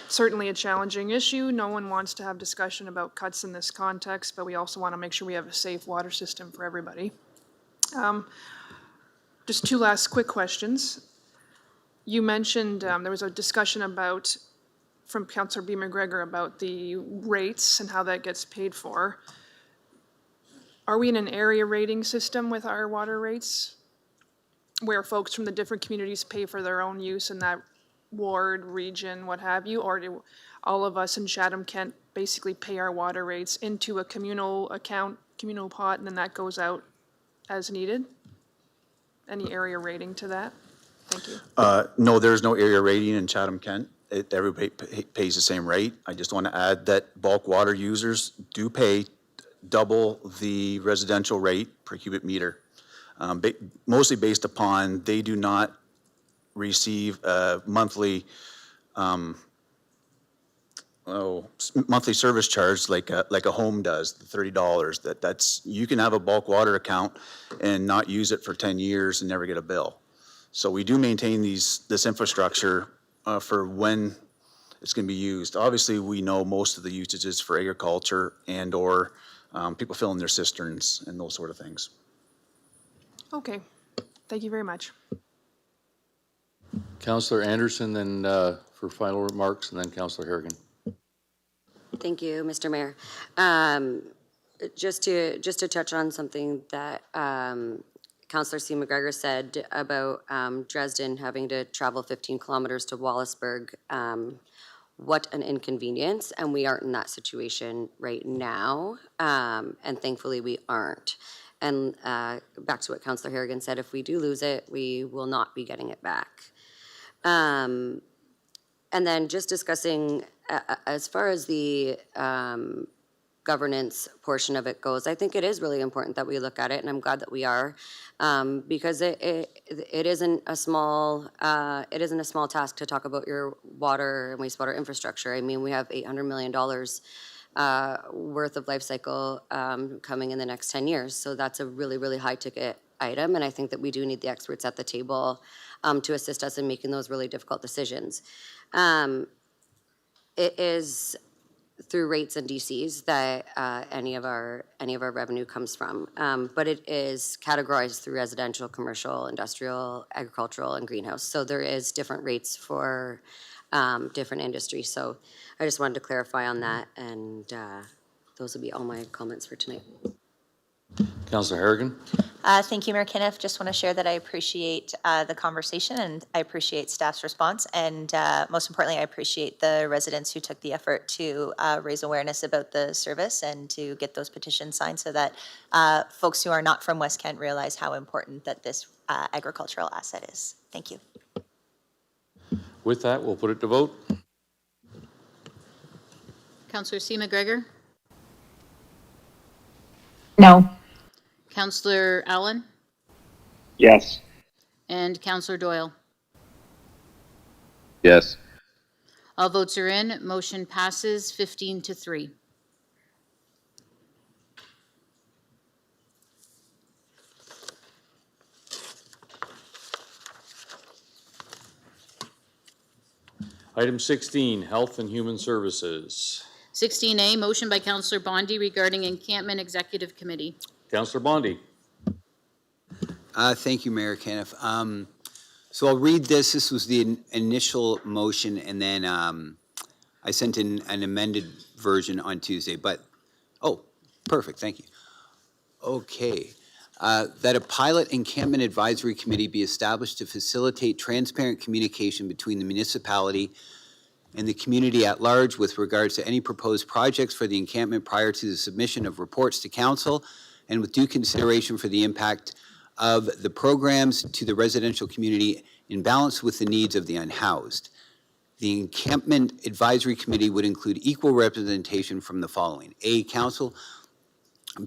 certainly a challenging issue. No one wants to have discussion about cuts in this context, but we also want to make sure we have a safe water system for everybody. Just two last quick questions. You mentioned there was a discussion about, from Councillor B. McGregor, about the rates and how that gets paid for. Are we in an area rating system with our water rates, where folks from the different communities pay for their own use in that ward, region, what have you? Or do all of us in Chatham-Kent basically pay our water rates into a communal account, communal pot, and then that goes out as needed? Any area rating to that? Thank you. No, there's no area rating in Chatham-Kent. Everybody pays the same rate. I just want to add that bulk water users do pay double the residential rate per cubic meter, mostly based upon they do not receive a monthly monthly service charge like a home does, the $30. That's you can have a bulk water account and not use it for 10 years and never get a bill. So we do maintain this infrastructure for when it's going to be used. Obviously, we know most of the usages for agriculture and or people filling their cisterns and those sort of things. Okay, thank you very much. Councillor Anderson, then for final remarks, and then Councillor Harrigan. Thank you, Mr. Mayor. Just to touch on something that Councillor C. McGregor said about Dresden having to travel 15 kilometers to Wallaceburg. What an inconvenience, and we aren't in that situation right now, and thankfully we aren't. And back to what Councillor Harrigan said, if we do lose it, we will not be getting it back. And then just discussing, as far as the governance portion of it goes, I think it is really important that we look at it, and I'm glad that we are, because it isn't a small task to talk about your water and wastewater infrastructure. I mean, we have $800 million worth of life cycle coming in the next 10 years, so that's a really, really high ticket item, and I think that we do need the experts at the table to assist us in making those really difficult decisions. It is through rates and DCs that any of our revenue comes from, but it is categorized through residential, commercial, industrial, agricultural, and greenhouse. So there is different rates for different industries. So I just wanted to clarify on that, and those would be all my comments for tonight. Councillor Harrigan. Thank you, Mayor Kenneth. Just want to share that I appreciate the conversation, and I appreciate staff's response, and most importantly, I appreciate the residents who took the effort to raise awareness about the service and to get those petitions signed so that folks who are not from West Kent realize how important that this agricultural asset is. Thank you. With that, we'll put it to vote. Councillor C. McGregor? No. Councillor Allen? Yes. And Councillor Doyle? Yes. All votes are in. Motion passes 15-3. Item 16, Health and Human Services. 16A, motion by Councillor Bondi regarding Encampment Executive Committee. Councillor Bondi. Thank you, Mayor Kenneth. So I'll read this. This was the initial motion, and then I sent in an amended version on Tuesday. But, oh, perfect. Thank you. Okay. That a pilot encampment advisory committee be established to facilitate transparent communication between the municipality and the community at large with regards to any proposed projects for the encampment prior to the submission of reports to council, and with due consideration for the impact of the programs to the residential community in balance with the needs of the unhoused. The Encampment Advisory Committee would include equal representation from the following: A, council;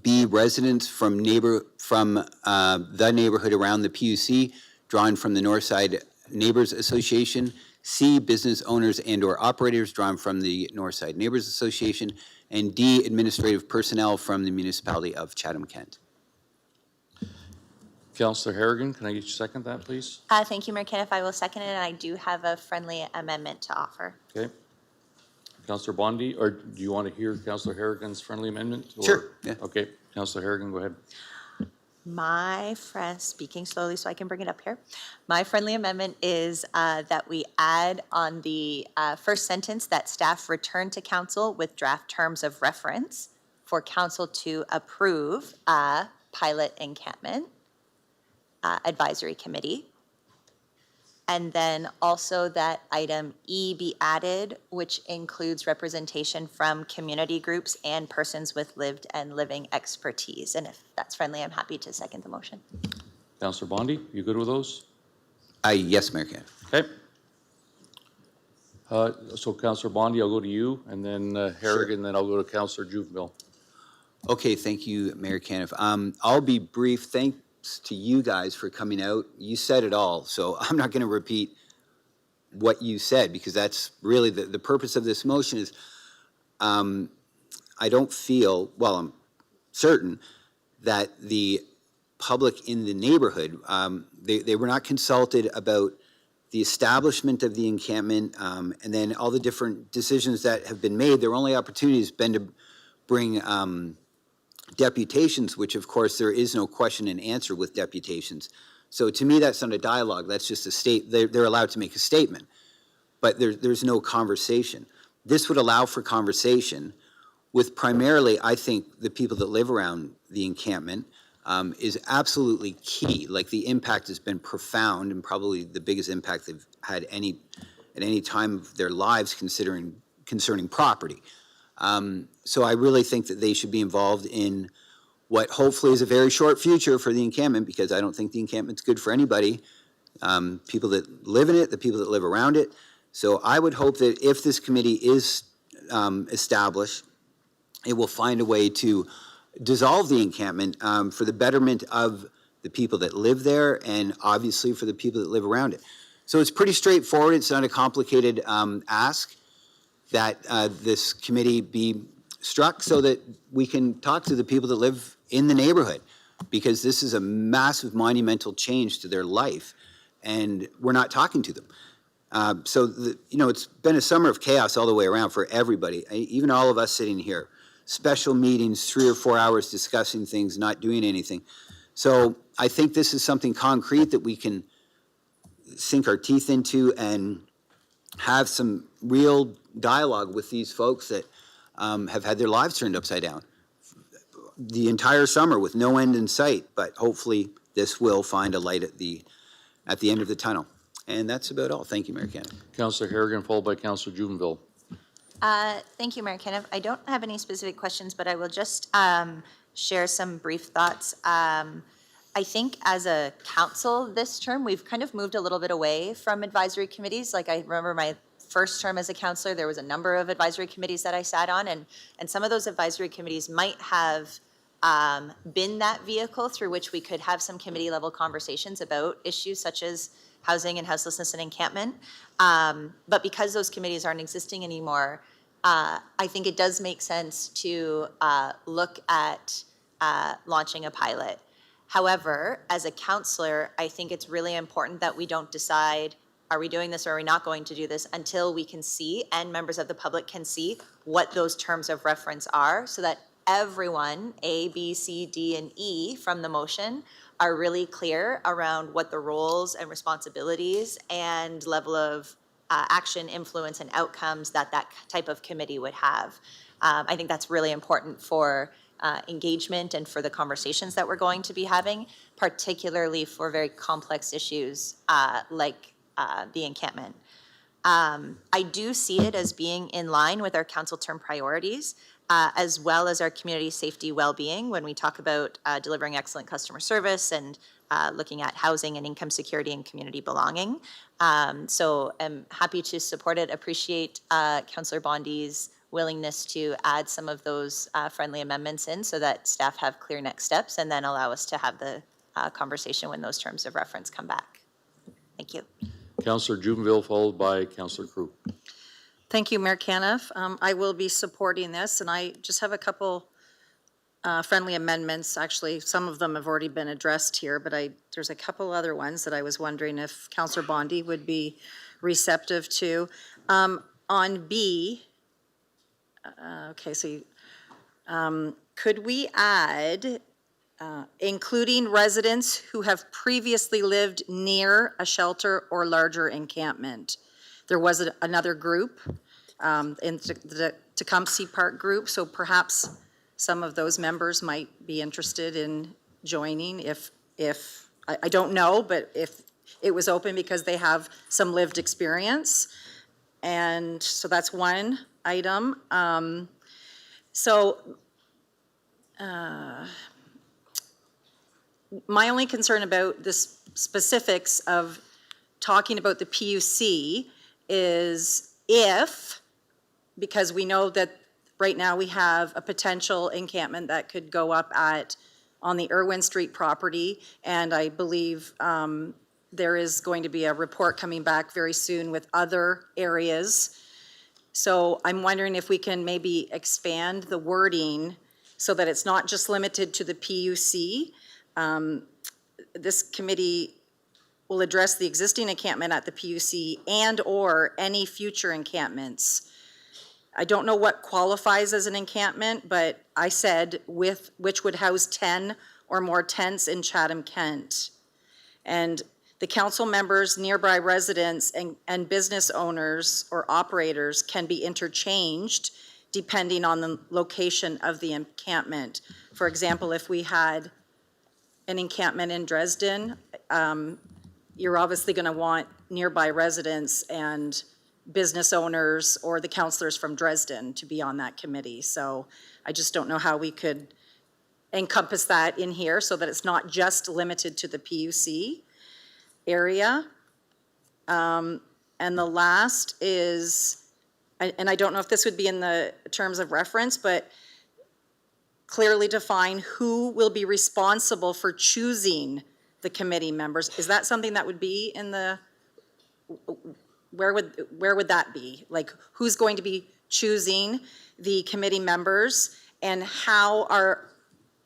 B, residents from the neighborhood around the PUC, drawn from the Northside Neighbors Association; C, business owners and or operators drawn from the Northside Neighbors Association; and D, administrative personnel from the municipality of Chatham-Kent. Councillor Harrigan, can I get you to second that, please? Thank you, Mayor Caniff. I will second it, and I do have a friendly amendment to offer. Okay. Councillor Bondi, or do you want to hear Councillor Harrigan's friendly amendment? Or? Sure. Yeah. Okay. Councillor Harrigan, go ahead. My friend, speaking slowly so I can bring it up here. My friendly amendment is that we add on the first sentence that staff return to council with draft terms of reference for council to approve a pilot encampment advisory committee. And then also that item E be added, which includes representation from community groups and persons with lived and living expertise. And if that's friendly, I'm happy to second the motion. Councillor Bondi, you good with those? Yes, Mayor Caniff. Okay. So Councillor Bondi, I'll go to you, and then Harrigan, then I'll go to Councillor Juvenile. Okay, thank you, Mayor Caniff. I'll be brief. Thanks to you guys for coming out. You said it all, so I'm not going to repeat what you said, because that's really the purpose of this motion is I don't feel, well, I'm certain that the public in the neighborhood, they were not consulted about the establishment of the encampment, and then all the different decisions that have been made. Their only opportunity has been to bring deputations, which of course there is no question and answer with deputations. So to me, that's not a dialogue. That's just a state. They're allowed to make a statement, but there's no conversation. This would allow for conversation with primarily, I think, the people that live around the encampment is absolutely key. Like, the impact has been profound, and probably the biggest impact they've had at any time of their lives concerning property. So I really think that they should be involved in what hopefully is a very short future for the encampment, because I don't think the encampment's good for anybody, people that live in it, the people that live around it. So I would hope that if this committee is established, it will find a way to dissolve the encampment for the betterment of the people that live there, and obviously for the people that live around it. So it's pretty straightforward. It's not a complicated ask that this committee be struck, so that we can talk to the people that live in the neighborhood, because this is a massive monumental change to their life, and we're not talking to them. It's been a summer of chaos all the way around for everybody, even all of us sitting here. Special meetings, 3 or 4 hours discussing things, not doing anything. So I think this is something concrete that we can sink our teeth into and have some real dialogue with these folks that have had their lives turned upside down the entire summer with no end in sight. But hopefully this will find a light at the end of the tunnel. And that's about all. Thank you, Mayor Caniff. Councillor Harrigan, followed by Councillor Juvenile. Thank you, Mayor Caniff. I don't have any specific questions, but I will just share some brief thoughts. I think as a council this term, we've kind of moved a little bit away from advisory committees. Like, I remember my first term as a councillor, there was a number of advisory committees that I sat on, and some of those advisory committees might have been that vehicle through which we could have some committee level conversations about issues such as housing and houselessness and encampment. But because those committees aren't existing anymore, I think it does make sense to look at launching a pilot. However, as a councillor, I think it's really important that we don't decide, are we doing this or are we not going to do this, until we can see, and members of the public can see, what those terms of reference are, so that everyone, A, B, C, D, and E from the motion, are really clear around what the roles and responsibilities and level of action, influence, and outcomes that type of committee would have. I think that's really important for engagement and for the conversations that we're going to be having, particularly for very complex issues like the encampment. I do see it as being in line with our council term priorities, as well as our community safety well-being when we talk about delivering excellent customer service and looking at housing and income security and community belonging. So I'm happy to support it, appreciate Councillor Bondi's willingness to add some of those friendly amendments in so that staff have clear next steps and then allow us to have the conversation when those terms of reference come back. Thank you. Councillor Jubenville, followed by Councillor Crew. Thank you, Mayor Caniff. I will be supporting this, and I just have a couple friendly amendments. Actually, some of them have already been addressed here, but there's a couple other ones that I was wondering if Councillor Bondi would be receptive to. On B, okay, so could we add including residents who have previously lived near a shelter or larger encampment? There was another group in the Tecumseh Park group, so perhaps some of those members might be interested in joining if I don't know, but if it was open because they have some lived experience. And so that's one item. My only concern about the specifics of talking about the PUC is if, because we know that right now we have a potential encampment that could go up on the Irwin Street property, and I believe there is going to be a report coming back very soon with other areas. So I'm wondering if we can maybe expand the wording so that it's not just limited to the PUC. This committee will address the existing encampment at the PUC and or any future encampments. I don't know what qualifies as an encampment, but I said which would house 10 or more tents in Chatham-Kent. And the council members, nearby residents, and business owners or operators can be interchanged depending on the location of the encampment. For example, if we had an encampment in Dresden, you're obviously going to want nearby residents and business owners or the councillors from Dresden to be on that committee. So I just don't know how we could encompass that in here so that it's not just limited to the PUC area. And the last is, and I don't know if this would be in the terms of reference, but clearly define who will be responsible for choosing the committee members. Is that something that would be in the, where would that be? Like, who's going to be choosing the committee members, and how are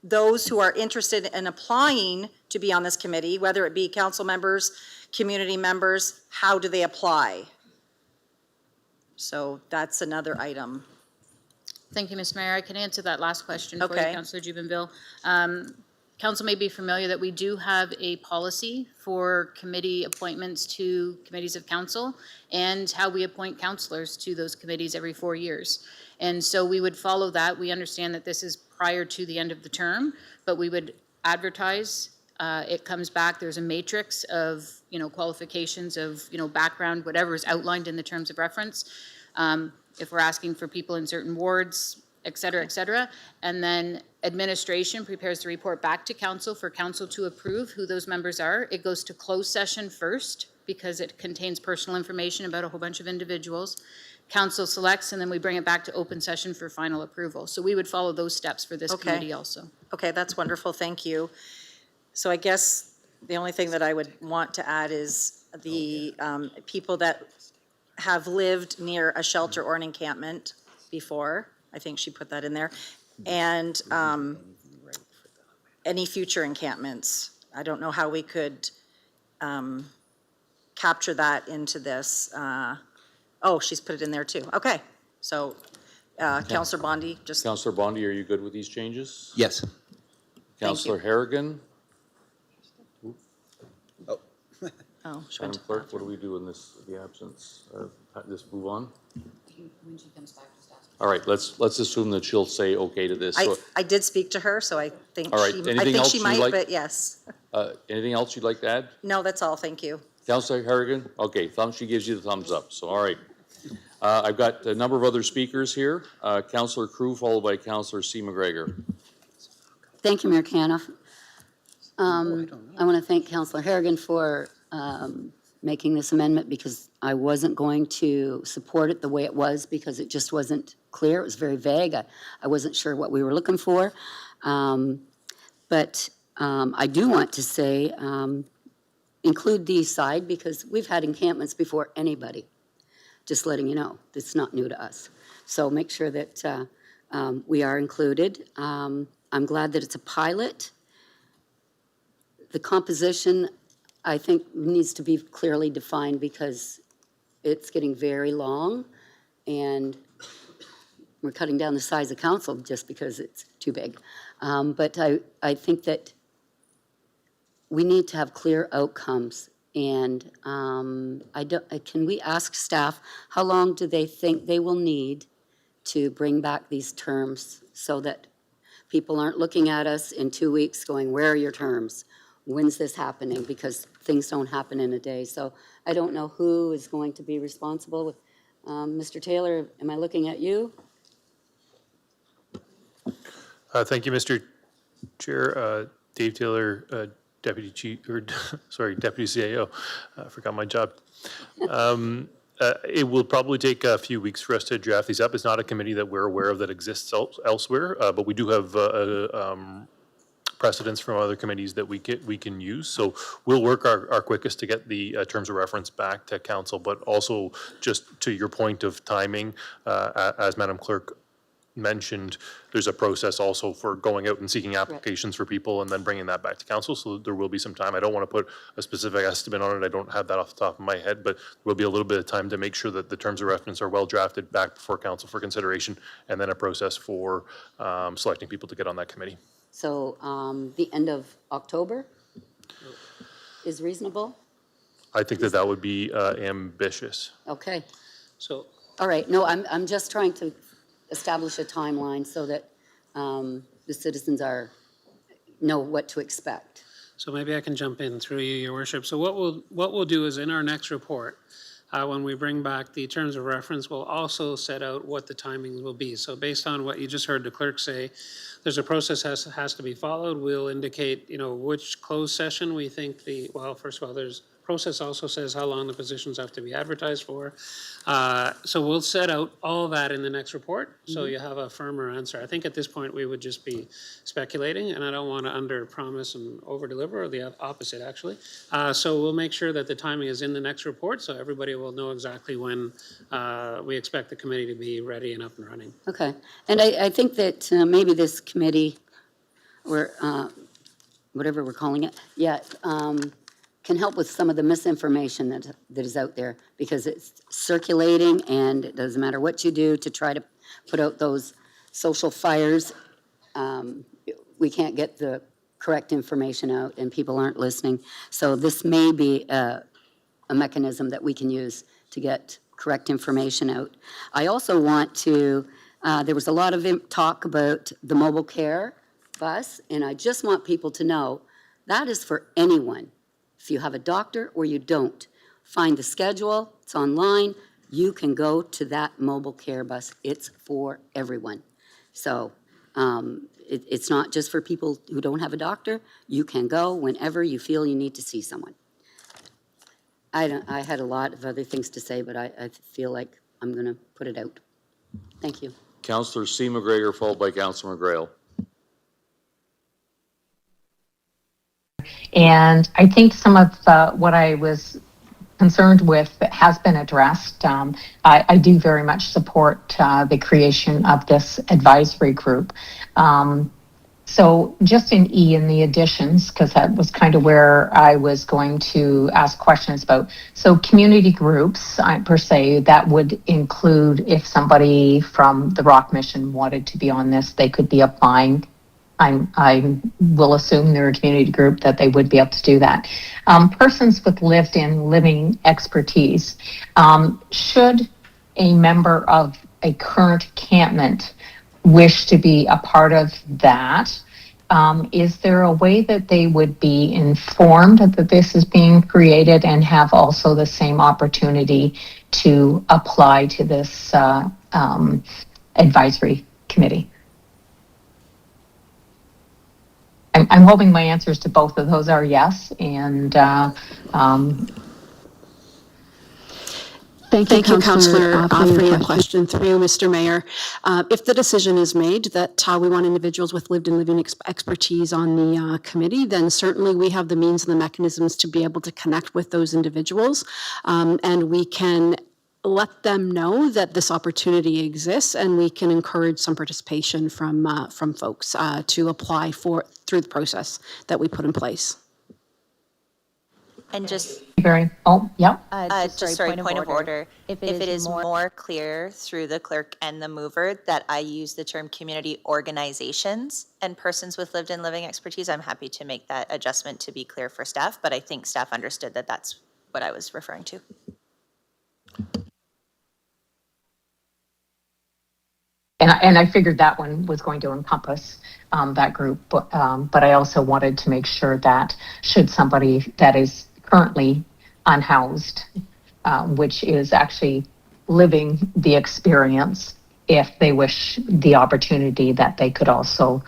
those who are interested in applying to be on this committee, whether it be council members, community members, how do they apply? So that's another item. Thank you, Ms. Mayor. I can answer that last question for you, Okay. Councillor Jubenville. Council may be familiar that we do have a policy for committee appointments to committees of council and how we appoint councillors to those committees every 4 years. And so we would follow that. We understand that this is prior to the end of the term, but we would advertise. It comes back. There's a matrix of, qualifications of, background, whatever is outlined in the terms of reference. If we're asking for people in certain wards, et cetera, and then administration prepares the report back to council for council to approve who those members are. It goes to closed session first because it contains personal information about a whole bunch of individuals. Council selects, and then we bring it back to open session for final approval. So we would follow those steps for this committee also. Okay, that's wonderful. Thank you. So I guess the only thing that I would want to add is the people that have lived near a shelter or an encampment before. I think she put that in there. And any future encampments. I don't know how we could capture that into this. Oh, she's put it in there too. Okay. So Councillor Bondi, just. Councillor Bondi, are you good with these changes? Yes. Councillor Harrigan? Oh, Madam Clerk, what do we do in the absence? Just move on? When she comes back, just ask. All right, let's assume that she'll say okay to this. So, I did speak to her, so I think all right, she anything else she you'd might, like? but yes. Anything else you'd like to add? No, that's all. Thank you. Councillor Harrigan? Okay, she gives you the thumbs up, so all right. I've got a number of other speakers here. Councillor Crew, followed by Councillor C. McGregor. Thank you, Mayor Caniff. I want to thank Councillor Harrigan for making this amendment, because I wasn't going to support it the way it was, because it just wasn't clear. It was very vague. I wasn't sure what we were looking for. But I do want to say, include the side, because we've had encampments before anybody. Just letting you know, it's not new to us. So make sure that we are included. I'm glad that it's a pilot. The composition, I think, needs to be clearly defined, because it's getting very long, and we're cutting down the size of council just because it's too big. But I think that we need to have clear outcomes. And can we ask staff, how long do they think they will need to bring back these terms, so that people aren't looking at us in 2 weeks going, where are your terms? When's this happening? Because things don't happen in a day. So I don't know who is going to be responsible. Mr. Taylor, am I looking at you? Thank you, Mr. Chair. Dave Taylor, Deputy CAO. I forgot my job. It will probably take a few weeks for us to draft these up. It's not a committee that we're aware of that exists elsewhere, but we do have precedents from other committees that we can use. So we'll work our quickest to get the terms of reference back to council, but also just to your point of timing, as Madam Clerk mentioned, there's a process also for going out and seeking applications for people and then bringing that back to council. So there will be some time. I don't want to put a specific estimate on it. I don't have that off the top of my head, but there will be a little bit of time to make sure that the terms of reference are well drafted back before council for consideration, and then a process for selecting people to get on that committee. So the end of October is reasonable? I think that would be ambitious. Okay. So, all right. No, I'm just trying to establish a timeline so that the citizens know what to expect. So maybe I can jump in through you, Your Worship. So what we'll do is, in our next report, when we bring back the terms of reference, we'll also set out what the timings will be. So based on what you just heard the clerk say, there's a process has to be followed. We'll indicate, which closed session we think well, first of all, there's process also says how long the positions have to be advertised for. So we'll set out all that in the next report, so you have a firmer answer. I think at this point we would just be speculating, and I don't want to under-promise and over-deliver, or the opposite, actually. So we'll make sure that the timing is in the next report, so everybody will know exactly when we expect the committee to be ready and up and running. Okay. And I think that maybe this committee, or whatever we're calling it, can help with some of the misinformation that is out there, because it's circulating, and it doesn't matter what you do to try to put out those social fires. We can't get the correct information out, and people aren't listening. So this may be a mechanism that we can use to get correct information out. I also want to, there was a lot of talk about the mobile care bus, and I just want people to know that is for anyone. If you have a doctor or you don't, find the schedule, it's online, you can go to that mobile care bus. It's for everyone. So it's not just for people who don't have a doctor. You can go whenever you feel you need to see someone. I had a lot of other things to say, but I feel like I'm going to put it out. Thank you. Councillor C. McGregor, followed by Councillor McGrail. And I think some of what I was concerned with has been addressed. I do very much support the creation of this advisory group. So just in E, in the additions, because that was kind of where I was going to ask questions about. So community groups, per se, that would include if somebody from the Rock Mission wanted to be on this, they could be applying. I will assume they're a community group that they would be able to do that. Persons with living expertise. Should a member of a current encampment wish to be a part of that, is there a way that they would be informed that this is being created and have also the same opportunity to apply to this advisory committee? I'm hoping my answers to both of those are yes, and Thank you, Councillor, for your question. Through you, Mr. Mayor. If the decision is made that we want individuals with lived and living expertise on the committee, then certainly we have the means and the mechanisms to be able to connect with those individuals, and we can let them know that this opportunity exists, and we can encourage some participation from folks to apply through the process that we put in place. And just point of order. If it is more clear through the clerk and the mover that I use the term community organizations and persons with lived and living expertise, I'm happy to make that adjustment to be clear for staff, but I think staff understood that that's what I was referring to. And I figured that one was going to encompass that group, but I also wanted to make sure that should somebody that is currently unhoused, which is actually living the experience, if they wish the opportunity, that they could also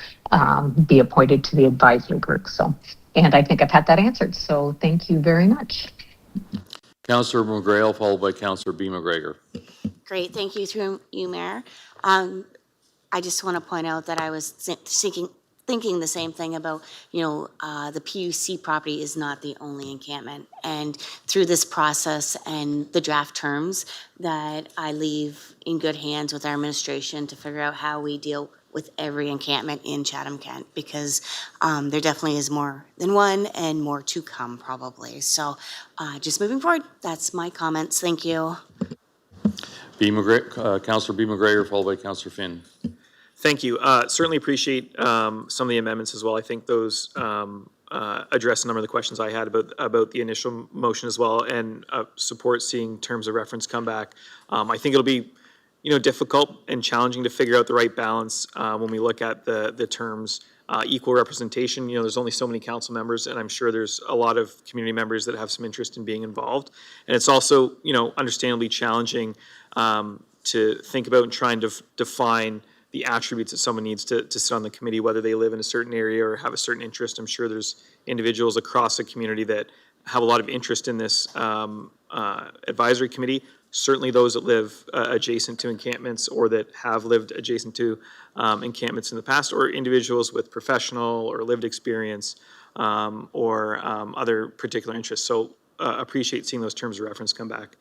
be appointed to the advisory group. So, and I think I've had that answered. So thank you very much. Councillor McGrail, followed by Councillor B. McGregor. Great, thank you through you, Mayor. I just want to point out that I was thinking the same thing about, the PUC property is not the only encampment. And through this process and the draft terms, that I leave in good hands with our administration to figure out how we deal with every encampment in Chatham-Kent, because there definitely is more than one and more to come probably. So just moving forward, that's my comments. Thank you. Councillor B. McGregor, followed by Councillor Finn. Thank you. Certainly appreciate some of the amendments as well. I think those address a number of the questions I had about the initial motion as well, and support seeing terms of reference come back. I think it'll be difficult and challenging to figure out the right balance when we look at the terms equal representation. There's only so many council members, and I'm sure there's a lot of community members that have some interest in being involved. And it's also, understandably challenging to think about and trying to define the attributes that someone needs to sit on the committee, whether they live in a certain area or have a certain interest. I'm sure there's individuals across the community that have a lot of interest in this advisory committee. Certainly those that live adjacent to encampments or that have lived adjacent to encampments in the past, or individuals with professional or lived experience or other particular interests. So appreciate seeing those terms of reference come back.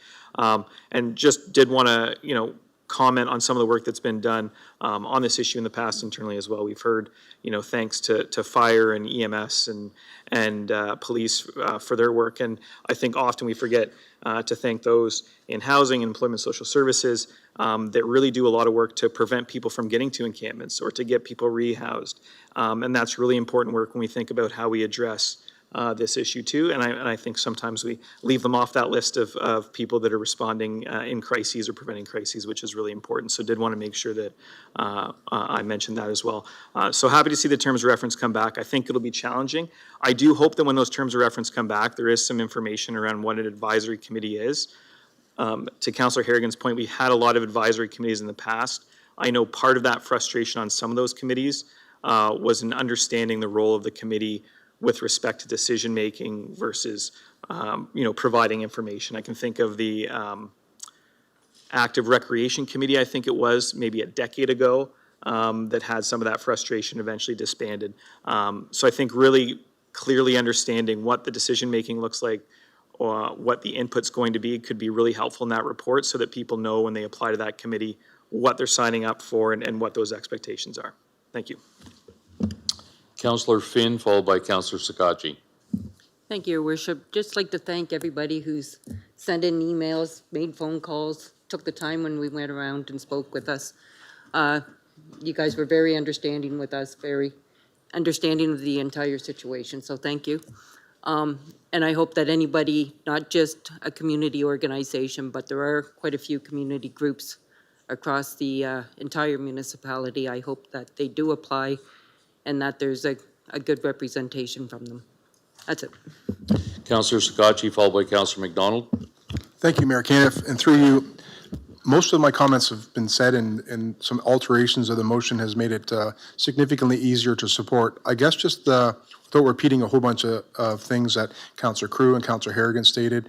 And just did want to, comment on some of the work that's been done on this issue in the past internally as well. We've heard, thanks to fire and EMS and police for their work. And I think often we forget to thank those in housing and employment social services that really do a lot of work to prevent people from getting to encampments or to get people rehoused. And that's really important work when we think about how we address this issue too, and I think sometimes we leave them off that list of people that are responding in crises or preventing crises, which is really important. So did want to make sure that I mentioned that as well. So happy to see the terms of reference come back. I think it'll be challenging. I do hope that when those terms of reference come back, there is some information around what an advisory committee is. To Councillor Harrigan's point, we had a lot of advisory committees in the past. I know part of that frustration on some of those committees was in understanding the role of the committee with respect to decision-making versus, providing information. I can think of the Active Recreation Committee, I think it was maybe a decade ago, that had some of that frustration, eventually disbanded. So I think really clearly understanding what the decision-making looks like, or what the input's going to be, could be really helpful in that report so that people know when they apply to that committee what they're signing up for and what those expectations are. Thank you. Councillor Finn, followed by Councillor Sakaji. Thank you, Your Worship. Just like to thank everybody who's sent in emails, made phone calls, took the time when we went around and spoke with us. You guys were very understanding with us, very understanding of the entire situation, so thank you. And I hope that anybody, not just a community organization, but there are quite a few community groups across the entire municipality, I hope that they do apply and that there's a a good representation from them. That's it. Councillor Scotchy, followed by Councillor McDonald. Thank you, Mayor Caniff. And through you, most of my comments have been said, and some alterations of the motion has made it significantly easier to support. I guess just without repeating a whole bunch of things that Councillor Crew and Councillor Harrigan stated,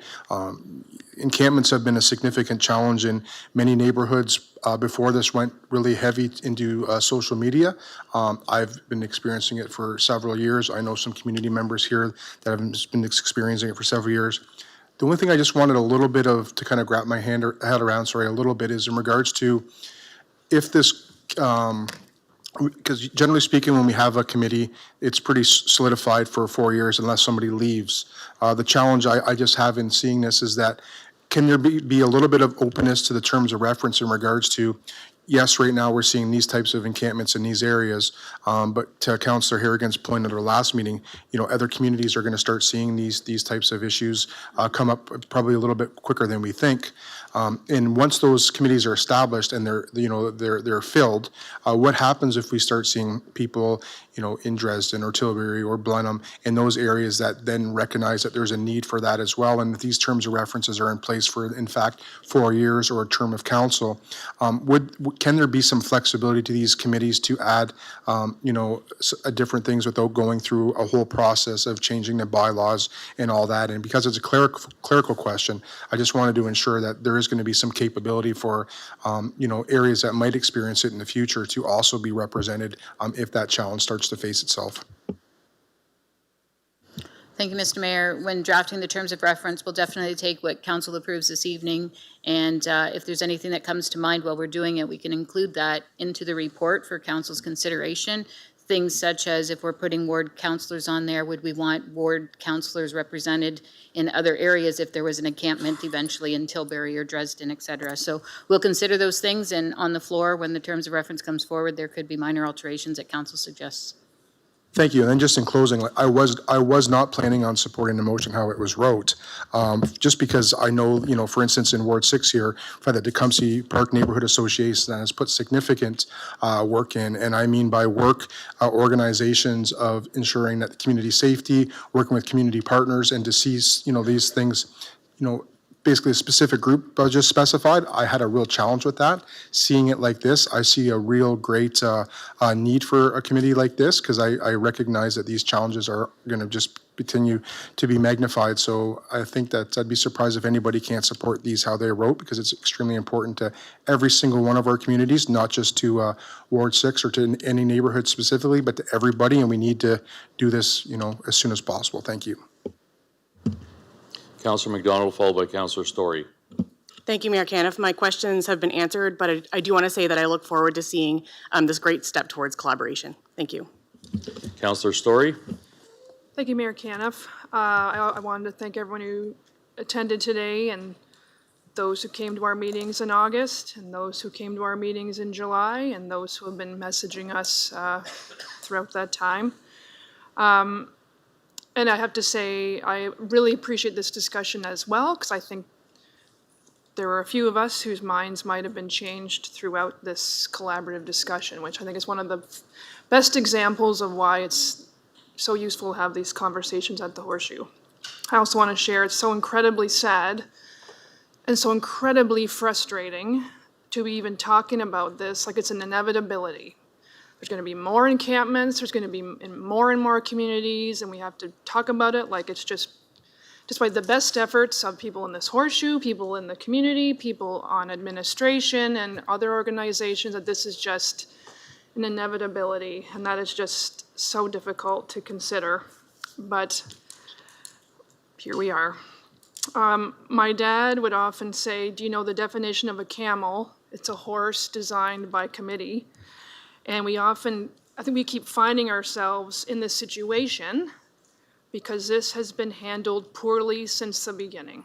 encampments have been a significant challenge in many neighborhoods. Before this went really heavy into social media. I've been experiencing it for several years. I know some community members here that have been experiencing it for several years. The only thing I just wanted a little bit of, to kind of grab my head around, a little bit, is in regards to if this, because generally speaking, when we have a committee, it's pretty solidified for 4 years unless somebody leaves. The challenge I just have in seeing this is that, can there be a little bit of openness to the terms of reference in regards to, yes, right now we're seeing these types of encampments in these areas, but to Councillor Harrigan's point at our last meeting, other communities are going to start seeing these types of issues come up probably a little bit quicker than we think. And once those committees are established and they're filled, what happens if we start seeing people, in Dresden or Tilbury or Blenheim in those areas that then recognize that there's a need for that as well, and that these terms of references are in place for, in fact, 4 years or a term of council? Can there be some flexibility to these committees to add, different things without going through a whole process of changing the bylaws and all that? And because it's a clerical question, I just wanted to ensure that there is going to be some capability for, areas that might experience it in the future to also be represented if that challenge starts to face itself. Thank you, Mr. Mayor. When drafting the terms of reference, we'll definitely take what council approves this evening, and if there's anything that comes to mind while we're doing it, we can include that into the report for council's consideration. Things such as, if we're putting ward councillors on there, would we want ward councillors represented in other areas if there was an encampment eventually in Tilbury or Dresden, et cetera? So we'll consider those things, and on the floor, when the terms of reference comes forward, there could be minor alterations that council suggests. Thank you. And then just in closing, I was not planning on supporting the motion how it was wrote, just because I know, for instance, in Ward 6 here, for the Tecumseh Park Neighborhood Association that has put significant work in, and I mean by work, organizations of ensuring that the community safety, working with community partners, and to see, these things, basically a specific group just specified. I had a real challenge with that. Seeing it like this, I see a real great need for a committee like this, because I recognize that these challenges are going to just continue to be magnified. So I think that I'd be surprised if anybody can't support these how they wrote, because it's extremely important to every single one of our communities, not just to Ward 6 or to any neighborhood specifically, but to everybody, and we need to do this, as soon as possible. Thank you. Councillor McDonald, followed by Councillor Story. Thank you, Mayor Caniff. My questions have been answered, but I do want to say that I look forward to seeing this great step towards collaboration. Thank you. Councillor Story. Thank you, Mayor Caniff. I wanted to thank everyone who attended today, and those who came to our meetings in August, and those who came to our meetings in July, and those who have been messaging us throughout that time. And I have to say, I really appreciate this discussion as well, because I think there were a few of us whose minds might have been changed throughout this collaborative discussion, which I think is one of the best examples of why it's so useful to have these conversations at the Horseshoe. I also want to share, it's so incredibly sad and so incredibly frustrating to be even talking about this like it's an inevitability. There's going to be more encampments, there's going to be in more and more communities, and we have to talk about it like it's just, despite the best efforts of people in this Horseshoe, people in the community, people on administration and other organizations, that this is just an inevitability, and that is just so difficult to consider. But here we are. My dad would often say, do you know the definition of a camel? It's a horse designed by committee. And I think we keep finding ourselves in this situation because this has been handled poorly since the beginning.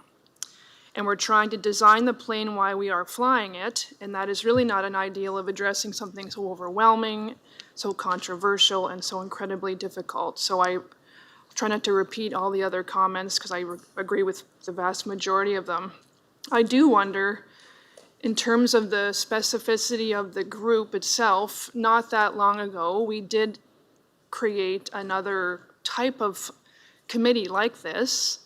And we're trying to design the plane while we are flying it, and that is really not an ideal of addressing something so overwhelming, so controversial, and so incredibly difficult. So I try not to repeat all the other comments because I agree with the vast majority of them. I do wonder, in terms of the specificity of the group itself, not that long ago, we did create another type of committee like this.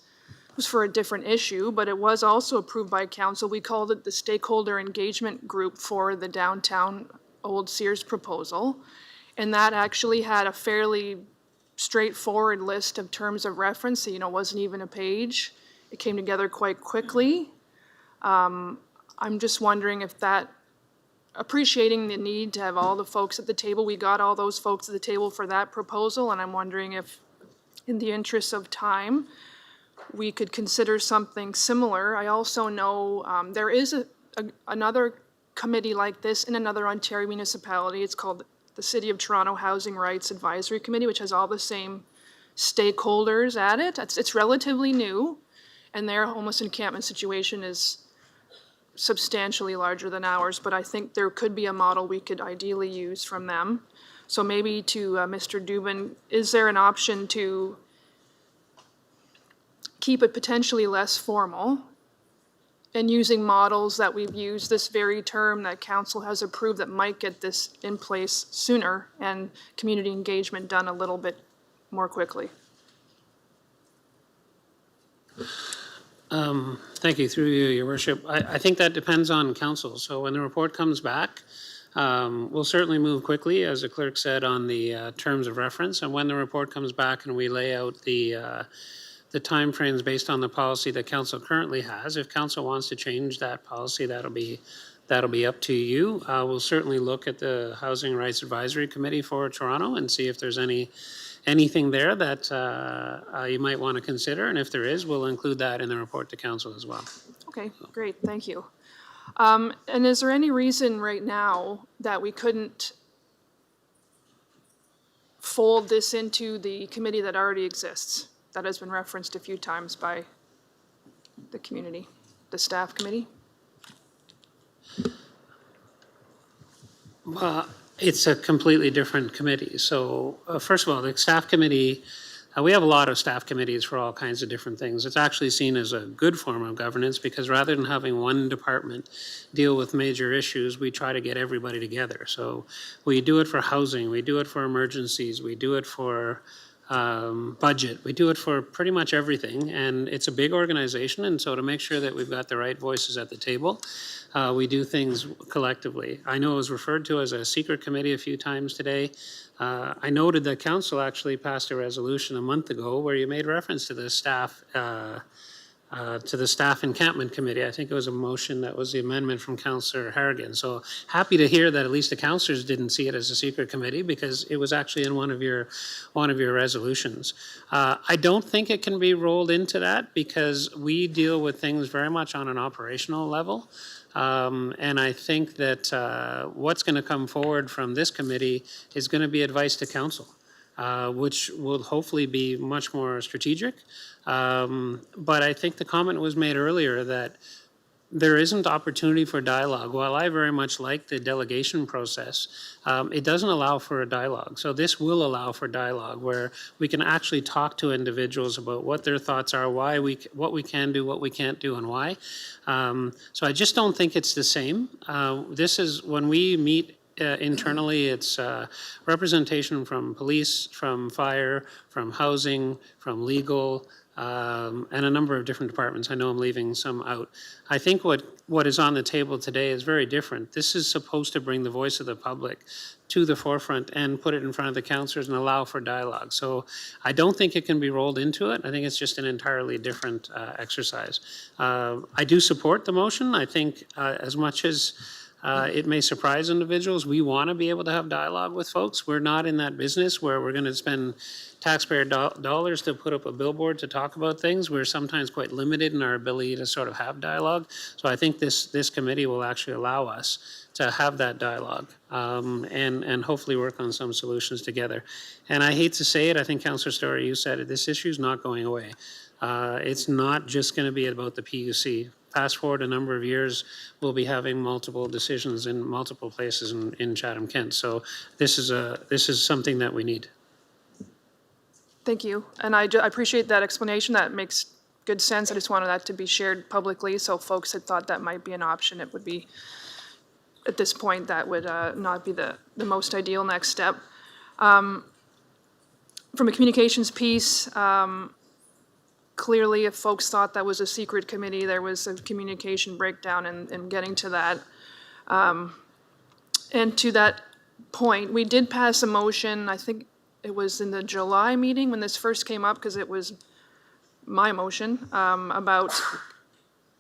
It was for a different issue, but it was also approved by council. We called it the Stakeholder Engagement Group for the downtown Old Sears proposal. And that actually had a fairly straightforward list of terms of reference. You know, it wasn't even a page. It came together quite quickly. I'm just wondering if that, appreciating the need to have all the folks at the table, we got all those folks at the table for that proposal, and I'm wondering if, in the interest of time, we could consider something similar. I also know there is another committee like this in another Ontario municipality. It's called the City of Toronto Housing Rights Advisory Committee, which has all the same stakeholders at it. It's relatively new, and their homeless encampment situation is substantially larger than ours, but I think there could be a model we could ideally use from them. So maybe to Mr. Dubin, is there an option to keep it potentially less formal and using models that we've used this very term that council has approved that might get this in place sooner and community engagement done a little bit more quickly? Thank you, through you, Your Worship. I think that depends on council. So when the report comes back, we'll certainly move quickly, as the clerk said, on the terms of reference. And when the report comes back and we lay out the timeframes based on the policy that council currently has, if council wants to change that policy, that'll be up to you. We'll certainly look at the Housing Rights Advisory Committee for Toronto and see if there's anything there that you might want to consider, and if there is, we'll include that in the report to council as well. Okay, great, thank you. And is there any reason right now that we couldn't fold this into the committee that already exists, that has been referenced a few times by the community, the staff committee? Well, it's a completely different committee. So first of all, the staff committee, we have a lot of staff committees for all kinds of different things. It's actually seen as a good form of governance because rather than having one department deal with major issues, we try to get everybody together. So we do it for housing, we do it for emergencies, we do it for budget, we do it for pretty much everything, and it's a big organization, and so to make sure that we've got the right voices at the table, we do things collectively. I know it was referred to as a secret committee a few times today. I noted that council actually passed a resolution a month ago where you made reference to the staff encampment committee. I think it was a motion that was the amendment from Councillor Harrigan. So happy to hear that at least the councillors didn't see it as a secret committee because it was actually in one of your resolutions. I don't think it can be rolled into that because we deal with things very much on an operational level. And I think that what's going to come forward from this committee is going to be advice to council, which will hopefully be much more strategic. But I think the comment was made earlier that there isn't opportunity for dialogue. While I very much like the delegation process, it doesn't allow for a dialogue. So this will allow for dialogue where we can actually talk to individuals about what their thoughts are, what we can do, what we can't do, and why. So I just don't think it's the same. This is when we meet internally, it's representation from police, from fire, from housing, from legal, and a number of different departments. I know I'm leaving some out. I think what is on the table today is very different. This is supposed to bring the voice of the public to the forefront and put it in front of the councillors and allow for dialogue. So I don't think it can be rolled into it. I think it's just an entirely different exercise. I do support the motion. I think as much as it may surprise individuals, we want to be able to have dialogue with folks. We're not in that business where we're going to spend taxpayer dollars to put up a billboard to talk about things. We're sometimes quite limited in our ability to sort of have dialogue. So I think this committee will actually allow us to have that dialogue and hopefully work on some solutions together. And I hate to say it, I think Councillor Story, you said it, this issue is not going away. It's not just going to be about the PUC. Fast forward a number of years, we'll be having multiple decisions in multiple places in Chatham-Kent. So this is something that we need. Thank you. And I appreciate that explanation. That makes good sense. I just wanted that to be shared publicly. So folks had thought that might be an option. It would be, at this point, that would not be the most ideal next step. from a communications piece, clearly if folks thought that was a secret committee, there was a communication breakdown in getting to that. And to that point, we did pass a motion, I think it was in the July meeting when this first came up, because it was my motion, about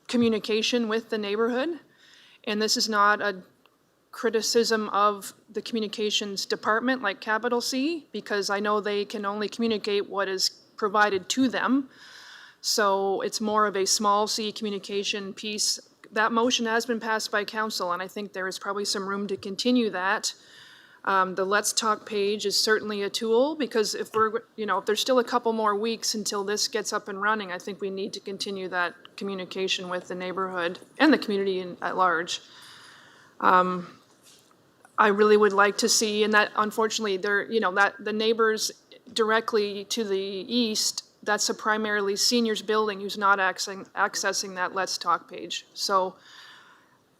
communication with the neighborhood. And this is not a criticism of the communications department like capital C, because I know they can only communicate what is provided to them. So it's more of a small c communication piece. That motion has been passed by council, and I think there is probably some room to continue that. The Let's Talk page is certainly a tool, because if we're, if there's still a couple more weeks until this gets up and running, I think we need to continue that communication with the neighborhood and the community at large. I really would like to see, and that unfortunately that the neighbors directly to the east, that's a primarily seniors building who's not accessing that Let's Talk page. So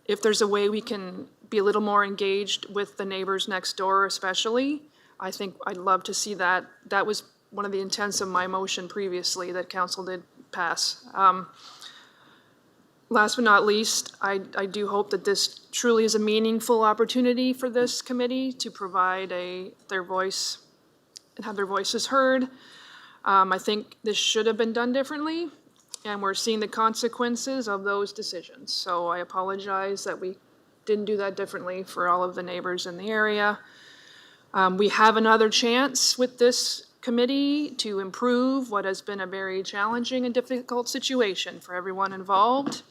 if there's a way we can be a little more engaged with the neighbors next door especially, I think I'd love to see that. That was one of the intents of my motion previously that council did pass. Last but not least, I do hope that this truly is a meaningful opportunity for this committee to provide their voice and have their voices heard. I think this should have been done differently, and we're seeing the consequences of those decisions. So I apologize that we didn't do that differently for all of the neighbors in the area. We have another chance with this committee to improve what has been a very challenging and difficult situation for everyone involved.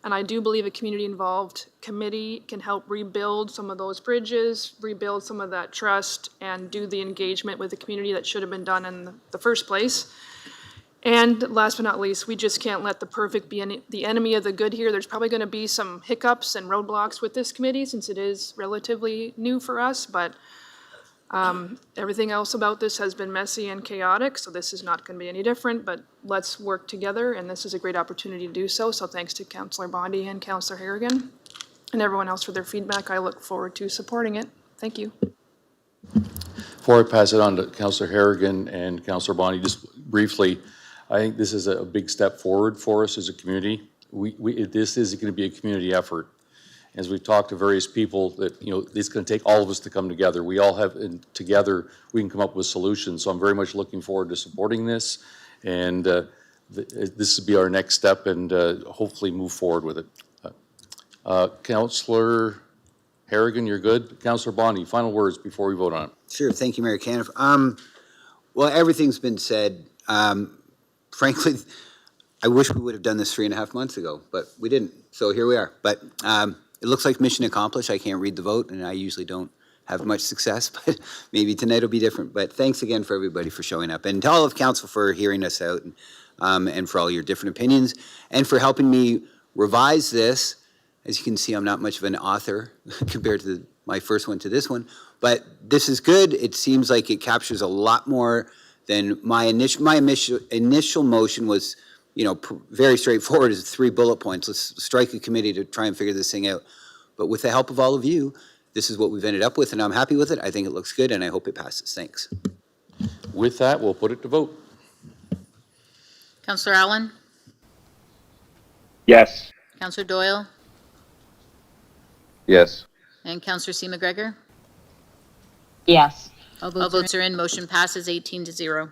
And I do believe a community-involved committee can help rebuild some of those bridges, rebuild some of that trust, and do the engagement with the community that should have been done in the first place. And last but not least, we just can't let the perfect be the enemy of the good here. There's probably going to be some hiccups and roadblocks with this committee since it is relatively new for us, but everything else about this has been messy and chaotic, so this is not going to be any different, but let's work together, and this is a great opportunity to do so. So thanks to Councillor Bondi and Councillor Harrigan and everyone else for their feedback. I look forward to supporting it. Thank you. Before I pass it on to Councillor Harrigan and Councillor Bondi, just briefly, I think this is a big step forward for us as a community. This is going to be a community effort. As we've talked to various people, that it's going to take all of us to come together. We all have, and together we can come up with solutions. So I'm very much looking forward to supporting this, and this will be our next step, and hopefully move forward with it. Councillor Harrigan, you're good. Councillor Bondi, final words before we vote on it. Sure, thank you, Mayor Caniff. Well, everything's been said. Frankly, I wish we would have done this 3.5 months ago, but we didn't. So here we are. But it looks like mission accomplished. I can't read the vote, and I usually don't have much success, but maybe tonight will be different. But thanks again for everybody for showing up, and to all of council for hearing us out, and for all your different opinions, and for helping me revise this. As you can see, I'm not much of an author compared to my first one to this one, but this is good. It seems like it captures a lot more than my initial motion was. Very straightforward is 3 bullet points. Let's strike a committee to try and figure this thing out. But with the help of all of you, this is what we've ended up with, and I'm happy with it. I think it looks good, and I hope it passes. Thanks. With that, we'll put it to vote. Councillor Allen? Yes. Councillor Doyle? Yes. And Councillor C. McGregor? Yes. All votes are in. Motion passes 18-0.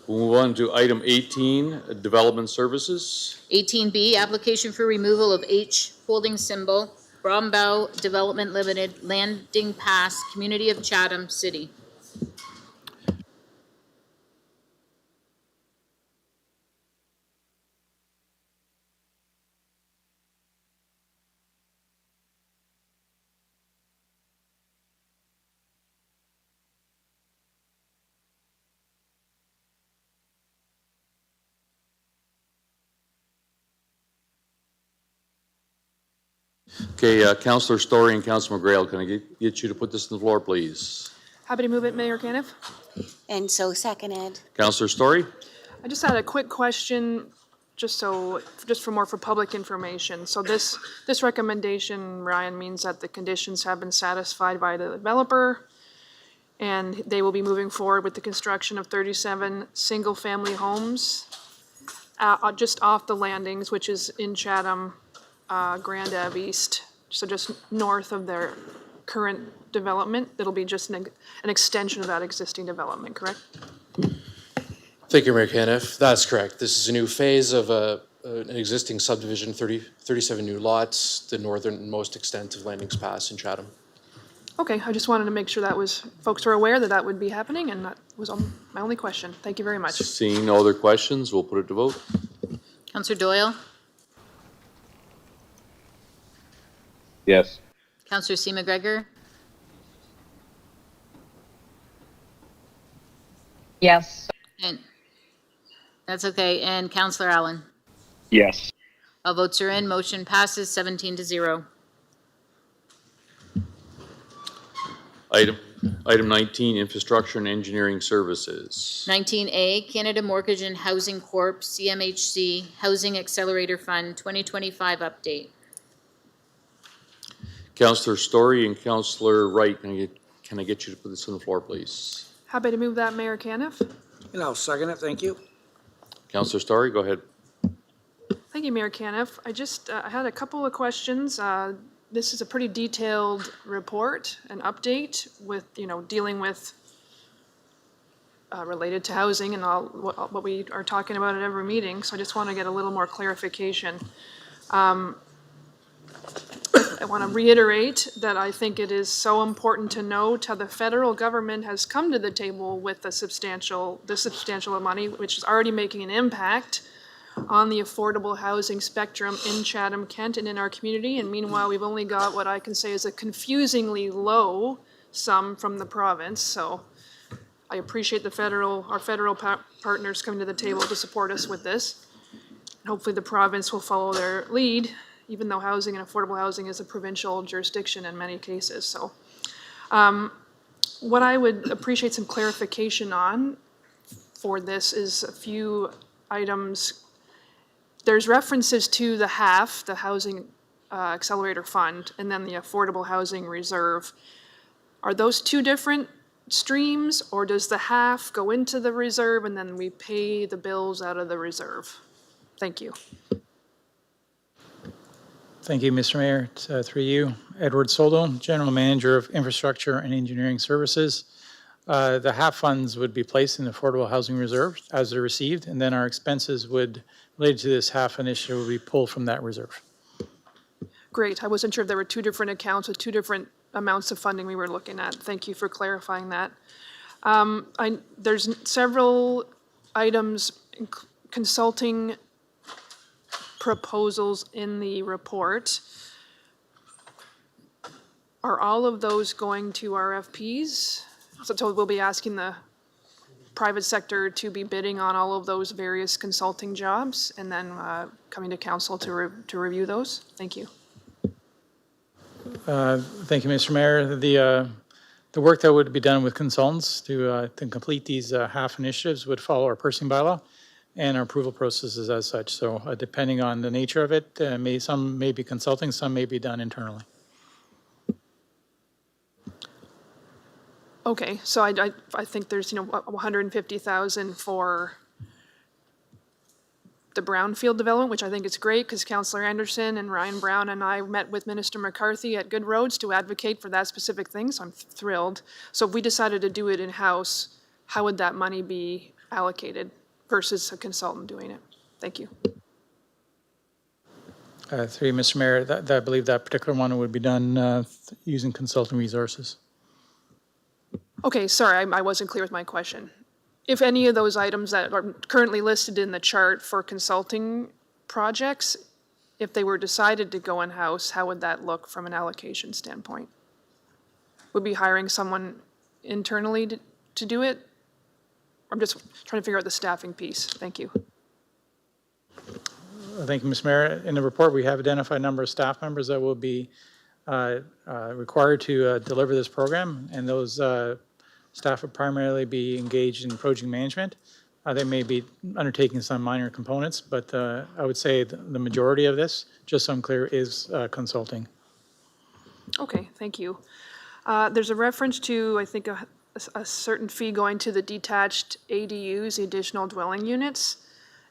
We'll move on to item 18, development services. 18B, application for removal of H holding symbol, Brombau Development Limited, Landing Pass, Community of Chatham City. Okay, Councillor Story and Councillor McGrail, can I get you to put this on the floor, please? Happy to move it, Mayor Caniff. And so seconded. Councillor Story? I just had a quick question. just for more for public information. So this recommendation, Ryan, means that the conditions have been satisfied by the developer, and they will be moving forward with the construction of 37 single-family homes just off the landings, which is in Chatham, Grand Ave East, so just north of their current development. It'll be just an extension of that existing development, correct? Thank you, Mayor Caniff. That's correct. This is a new phase of an existing subdivision, 37 new lots, the northernmost extent of Landings Pass in Chatham. Okay, I just wanted to make sure folks were aware that would be happening, and that was my only question. Thank you very much. Seeing no other questions, we'll put it to vote. Counselor Doyle? Yes. Counselor C. McGregor? Yes. And that's okay. And Counselor Allen? Yes. All votes are in. Motion passes 17-0. Item 19, Infrastructure and Engineering Services. 19A, Canada Mortgage and Housing Corp., CMHC, Housing Accelerator Fund, 2025 update. Councillor Story and Councillor Wright, can I get you to put this on the floor, please? Happy to move that, Mayor Caniff. And I'll second it, thank you. Councillor Story, go ahead. Thank you, Mayor Caniff. I had a couple of questions. This is a pretty detailed report, an update with, dealing with related to housing and all what we are talking about at every meeting. So I just want to get a little more clarification. I want to reiterate that I think it is so important to note how the federal government has come to the table with the substantial amount of money, which is already making an impact on the affordable housing spectrum in Chatham-Kent and in our community. And meanwhile, we've only got what I can say is a confusingly low sum from the province. So I appreciate our federal partners coming to the table to support us with this. And hopefully the province will follow their lead, even though housing and affordable housing is a provincial jurisdiction in many cases. So what I would appreciate some clarification on for this is a few items. There's references to the Housing Accelerator Fund, and then the Affordable Housing Reserve. Are those two different streams, or does the half go into the reserve and then we pay the bills out of the reserve? Thank you. Thank you, Mr. Mayor. Through you, Edward Soldo, General Manager of Infrastructure and Engineering Services. The half funds would be placed in the Affordable Housing Reserve as they're received, and then our expenses related to this half initiative will be pulled from that reserve. Great. I wasn't sure if there were two different accounts with two different amounts of funding we were looking at. Thank you for clarifying that. There's several items, consulting proposals in the report. Are all of those going to RFPs? So we'll be asking the private sector to be bidding on all of those various consulting jobs and then coming to council to review those? Thank you. Thank you, Mr. Mayor. The work that would be done with consultants to complete these half initiatives would follow our purchasing bylaw and our approval processes as such. So depending on the nature of it, some may be consulting, some may be done internally. Okay, so I think there's 150,000 for the brownfield development, which I think is great because Councillor Anderson and Ryan Brown and I met with Minister McCarthy at Good Roads to advocate for that specific thing, so I'm thrilled. So if we decided to do it in-house, how would that money be allocated versus a consultant doing it? Thank you. Through you, Mr. Mayor, I believe that particular one would be done using consulting resources. Okay, sorry, I wasn't clear with my question. If any of those items that are currently listed in the chart for consulting projects, if they were decided to go in-house, how would that look from an allocation standpoint? Would be hiring someone internally to do it? I'm just trying to figure out the staffing piece. Thank you. Thank you, Mr. Mayor. In the report, we have identified a number of staff members that will be required to deliver this program, and those staff would primarily be engaged in project management, They may be undertaking some minor components, but I would say the majority of this, just so I'm clear, is consulting. Okay, thank you. There's a reference to, I think, a certain fee going to the detached ADUs, the additional dwelling units.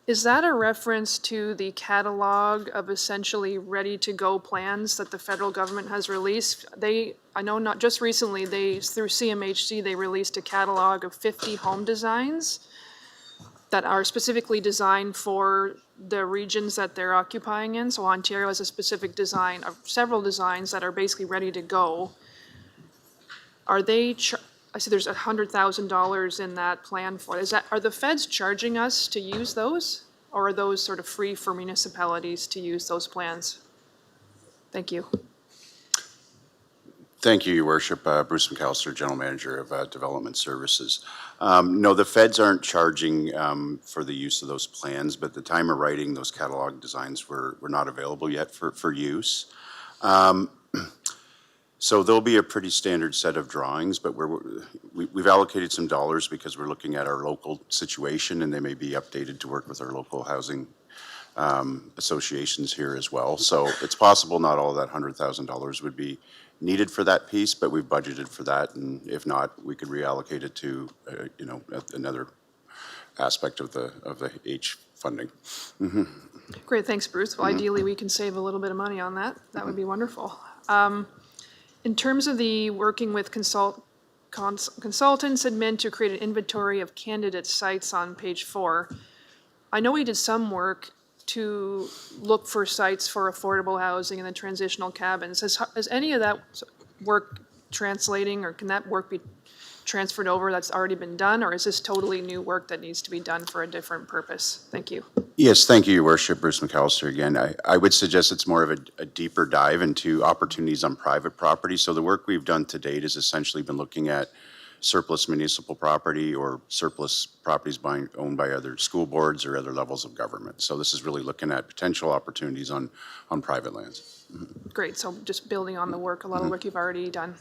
Is that a reference to the catalog of essentially ready-to-go plans that the federal government has released? I know not just recently, through CMHC, they released a catalog of 50 home designs that are specifically designed for the regions that they're occupying in. So Ontario has a specific design, of several designs that are basically ready to go. Are they, I see there's $100,000 in that plan for, are the feds charging us to use those? Or are those sort of free for municipalities to use those plans? Thank you. Thank you, Your Worship. Bruce McAllister, General Manager of Development Services. No, the feds aren't charging for the use of those plans, but at the time of writing, those catalog designs were not available yet for use. So there'll be a pretty standard set of drawings, but we've allocated some dollars because we're looking at our local situation, and they may be updated to work with our local housing associations here as well. So it's possible not all of that $100,000 would be needed for that piece, but we've budgeted for that, and if not, we could reallocate it to another aspect of the H funding. Mm-hmm. Great, thanks, Bruce. Well, ideally, we can save a little bit of money on that. That would be wonderful. In terms of the working with consultants, admin to create an inventory of candidate sites on page 4, I know we did some work to look for sites for affordable housing and the transitional cabins. Has any of that work translating, or can that work be transferred over that's already been done, or is this totally new work that needs to be done for a different purpose? Thank you. Yes, thank you, Your Worship. Bruce McAllister again. I would suggest it's more of a deeper dive into opportunities on private property. So the work we've done to date has essentially been looking at surplus municipal property or surplus properties owned by other school boards or other levels of government. So this is really looking at potential opportunities on private lands. Mm-hmm. Great, so just building on the work, a lot of work you've already done.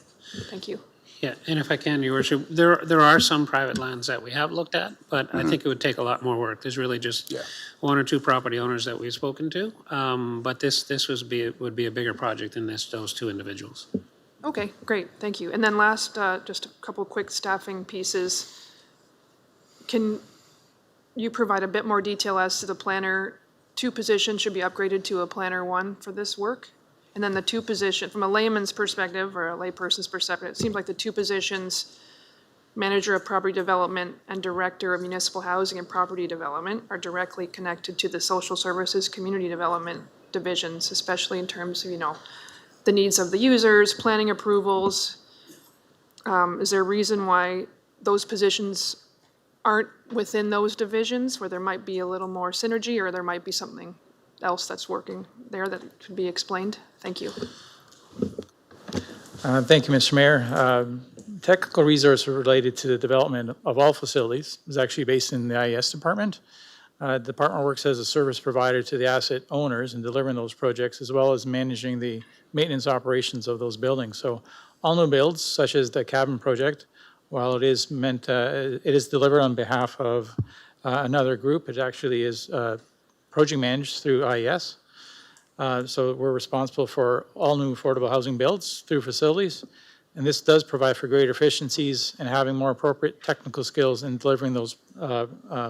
Thank you. Yeah, and if I can, Your Worship, there are some private lands that we have looked at, but I think it would take a lot more work. There's really just one or two property owners that we've spoken to, but this would be a bigger project than those two individuals. Okay, great, thank you. And then last, just a couple quick staffing pieces. Can you provide a bit more detail as to the planner? 2 positions should be upgraded to a planner 1 for this work? And then the 2 positions, from a layman's perspective or a layperson's perspective, it seems like the 2 positions, Manager of Property Development and Director of Municipal Housing and Property Development, are directly connected to the Social Services Community Development divisions, especially in terms of, the needs of the users, planning approvals. Is there a reason why those positions aren't within those divisions, where there might be a little more synergy, or there might be something else that's working there that could be explained? Thank you. Thank you, Mr. Mayor. Technical resource related to the development of all facilities is actually based in the IES department. The department works as a service provider to the asset owners in delivering those projects, as well as managing the maintenance operations of those buildings. So all new builds, such as the cabin project, while it is delivered on behalf of another group, it actually is project managed through IES. So we're responsible for all new affordable housing builds through facilities. And this does provide for greater efficiencies and having more appropriate technical skills in delivering those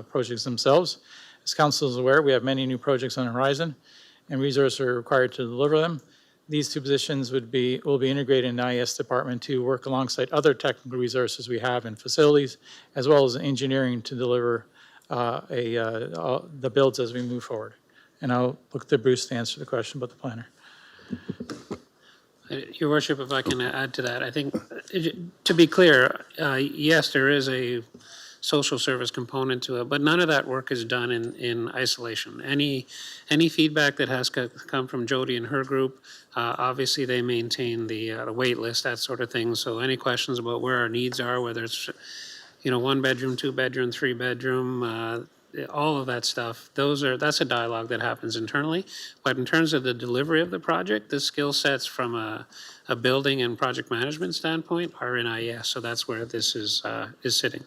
projects themselves. As council is aware, we have many new projects on the horizon, and resources are required to deliver them. These 2 positions will be integrated in the IES department to work alongside other technical resources we have in facilities, as well as engineering to deliver the builds as we move forward. And I'll look to Bruce to answer the question about the planner. Your Worship, if I can add to that, I think, to be clear, yes, there is a social service component to it, but none of that work is done in isolation. Any feedback that has come from Jody and her group, obviously they maintain the wait list, that sort of thing. So any questions about where our needs are, whether it's 1 bedroom, 2 bedroom, 3 bedroom, all of that stuff, that's a dialogue that happens internally. But in terms of the delivery of the project, the skill sets from a building and project management standpoint are in IES. So that's where this is sitting.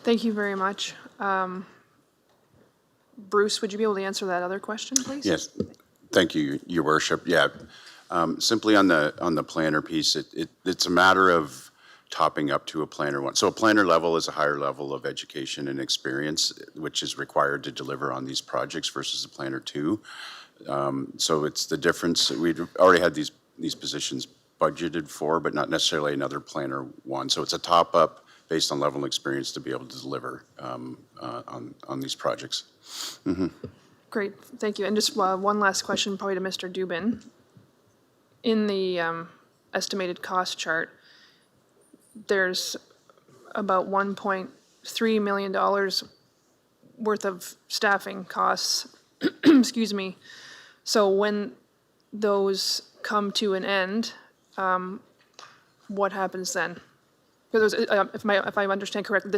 Thank you very much. Bruce, would you be able to answer that other question, please? Yes, thank you, Your Worship. Yeah, simply on the planner piece, it's a matter of topping up to a planner one. So a planner level is a higher level of education and experience, which is required to deliver on these projects versus a planner two. So it's the difference. We'd already had these positions budgeted for, but not necessarily another planner one. So it's a top up based on level of experience to be able to deliver on these projects. Great, thank you. And just one last question, probably to Mr. Dubin. In the estimated cost chart, there's about $1.3 million worth of staffing costs. Excuse me. So when those come to an end, what happens then? Because if I understand correctly,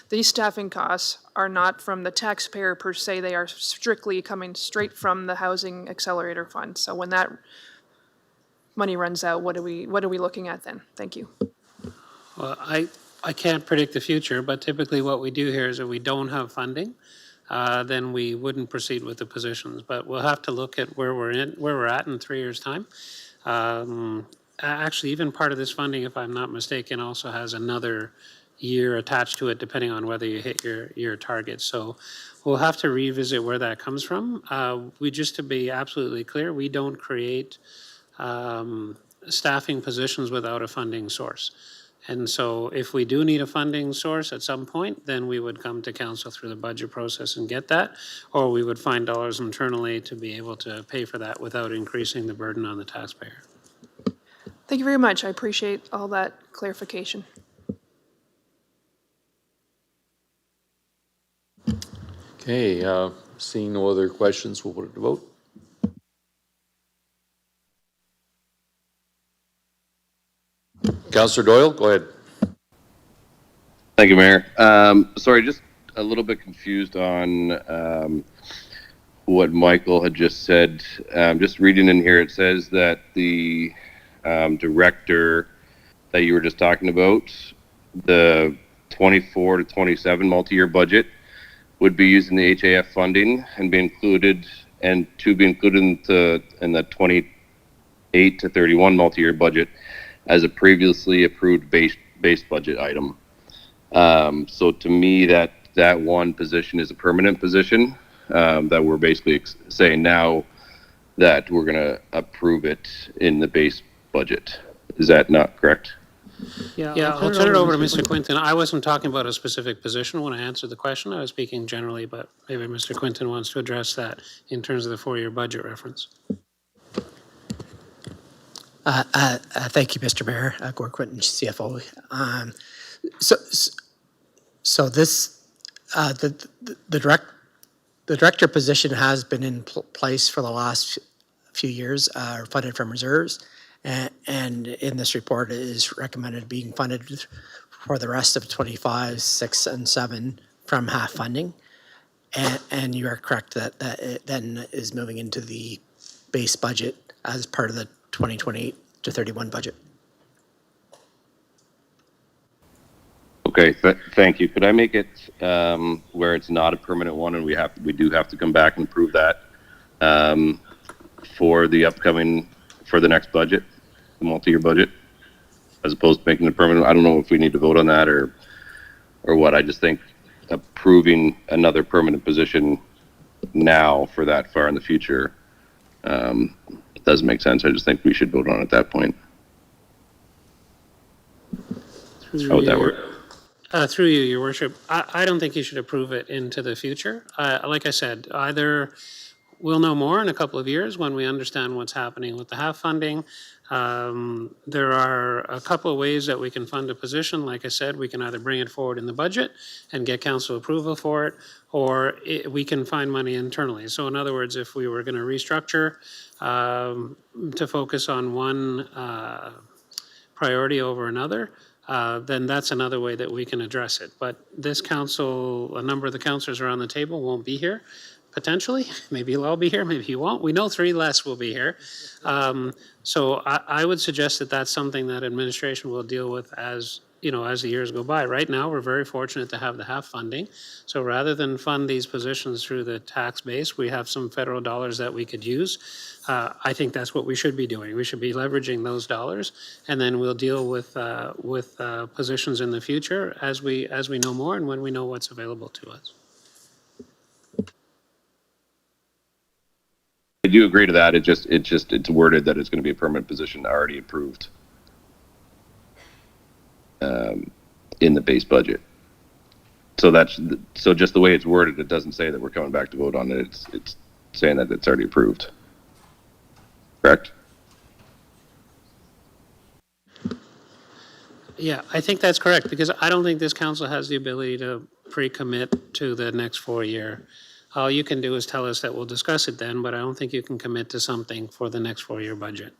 these staffing costs are not from the taxpayer per se. They are strictly coming straight from the Housing Accelerator Fund. So when that money runs out, what are we looking at then? Thank you. Well, I can't predict the future, but typically what we do here is if we don't have funding, then we wouldn't proceed with the positions. But we'll have to look at where we're at in 3 years' time. Actually, even part of this funding, if I'm not mistaken, also has another year attached to it, depending on whether you hit your target. So we'll have to revisit where that comes from. Just to be absolutely clear, we don't create staffing positions without a funding source. And so if we do need a funding source at some point, then we would come to council through the budget process and get that, or we would find dollars internally to be able to pay for that without increasing the burden on the taxpayer. Thank you very much. I appreciate all that clarification. Okay, seeing no other questions, we'll put it to vote. Councillor Doyle, go ahead. Thank you, Mayor. Sorry, just a little bit confused on what Michael had just said. Just reading in here, it says that the director that you were just talking about, the 24 to 27 multi-year budget, would be using the HAF funding and be included in the 28 to 31 multi-year budget as a previously approved base budget item. So to me, that one position is a permanent position that we're basically saying now that we're going to approve it in the base budget. Is that not correct? Yeah, I'll turn it over to Mr. Quinton. I wasn't talking about a specific position when I answered the question. I was speaking generally, but maybe Mr. Quinton wants to address that in terms of the 4-year budget reference. Thank you, Mr. Mayor. Gord Quinton, CFO. So this, the director position has been in place for the last few years, funded from reserves. And in this report, it is recommended being funded for the rest of 25, 6, and 7 from half funding. And you are correct that it then is moving into the base budget as part of the 2028 to 31 budget. Okay, thank you. Could I make it where it's not a permanent one, and we do have to come back and prove that for the next budget, the multi-year budget, as opposed to making it permanent? I don't know if we need to vote on that or what. I just think approving another permanent position now for that far in the future doesn't make sense. I just think we should vote on it at that point. How would that work? Through you, Your Worship, I don't think you should approve it into the future. Like I said, either we'll know more in a couple of years when we understand what's happening with the half funding. There are a couple of ways that we can fund a position. Like I said, we can either bring it forward in the budget and get council approval for it, or we can find money internally. So in other words, if we were going to restructure to focus on one priority over another, then that's another way that we can address it. But this council, a number of the councillors around the table won't be here, potentially. Maybe you'll all be here, maybe you won't. We know 3 less will be here. So I would suggest that that's something that administration will deal with as as the years go by. Right now, we're very fortunate to have the half funding. So rather than fund these positions through the tax base, we have some federal dollars that we could use. I think that's what we should be doing. We should be leveraging those dollars, and then we'll deal with positions in the future as we know more and when we know what's available to us. I do agree to that. It's worded that it's going to be a permanent position already approved in the base budget. So just the way it's worded, it doesn't say that we're coming back to vote on it. It's saying that it's already approved. Correct? Yeah, I think that's correct, because I don't think this council has the ability to pre-commit to the next 4-year. All you can do is tell us that we'll discuss it then, but I don't think you can commit to something for the next 4-year budget.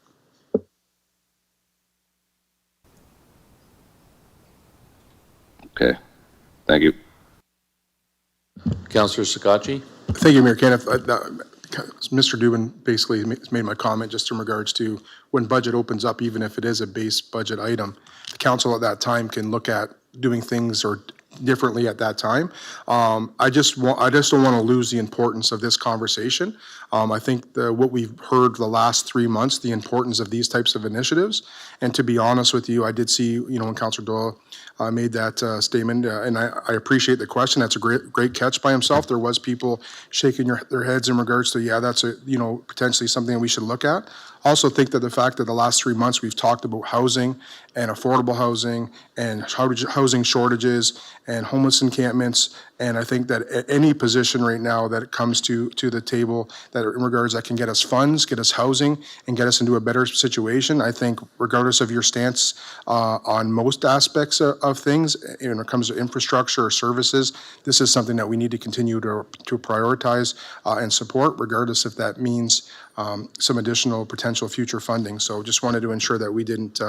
Okay. Thank you. Councillor Sakatchi? Thank you, Mayor Kenneth. Mr. Dubin basically made my comment just in regards to when budget opens up, even if it is a base budget item, the council at that time can look at doing things or differently at that time. I just don't want to lose the importance of this conversation. I think what we've heard the last 3 months, the importance of these types of initiatives. And to be honest with you, I did see, when Councillor Doyle made that statement, and I appreciate the question. That's a great catch by himself. There was people shaking their heads in regards to, yeah, that's potentially something we should look at. Also think that the fact that the last 3 months we've talked about housing and affordable housing and housing shortages and homeless encampments, and I think that any position right now that comes to the table that in regards that can get us funds, get us housing, and get us into a better situation, I think regardless of your stance on most aspects of things, when it comes to infrastructure or services, this is something that we need to continue to prioritize and support, regardless if that means some additional potential future funding. So just wanted to ensure that we didn't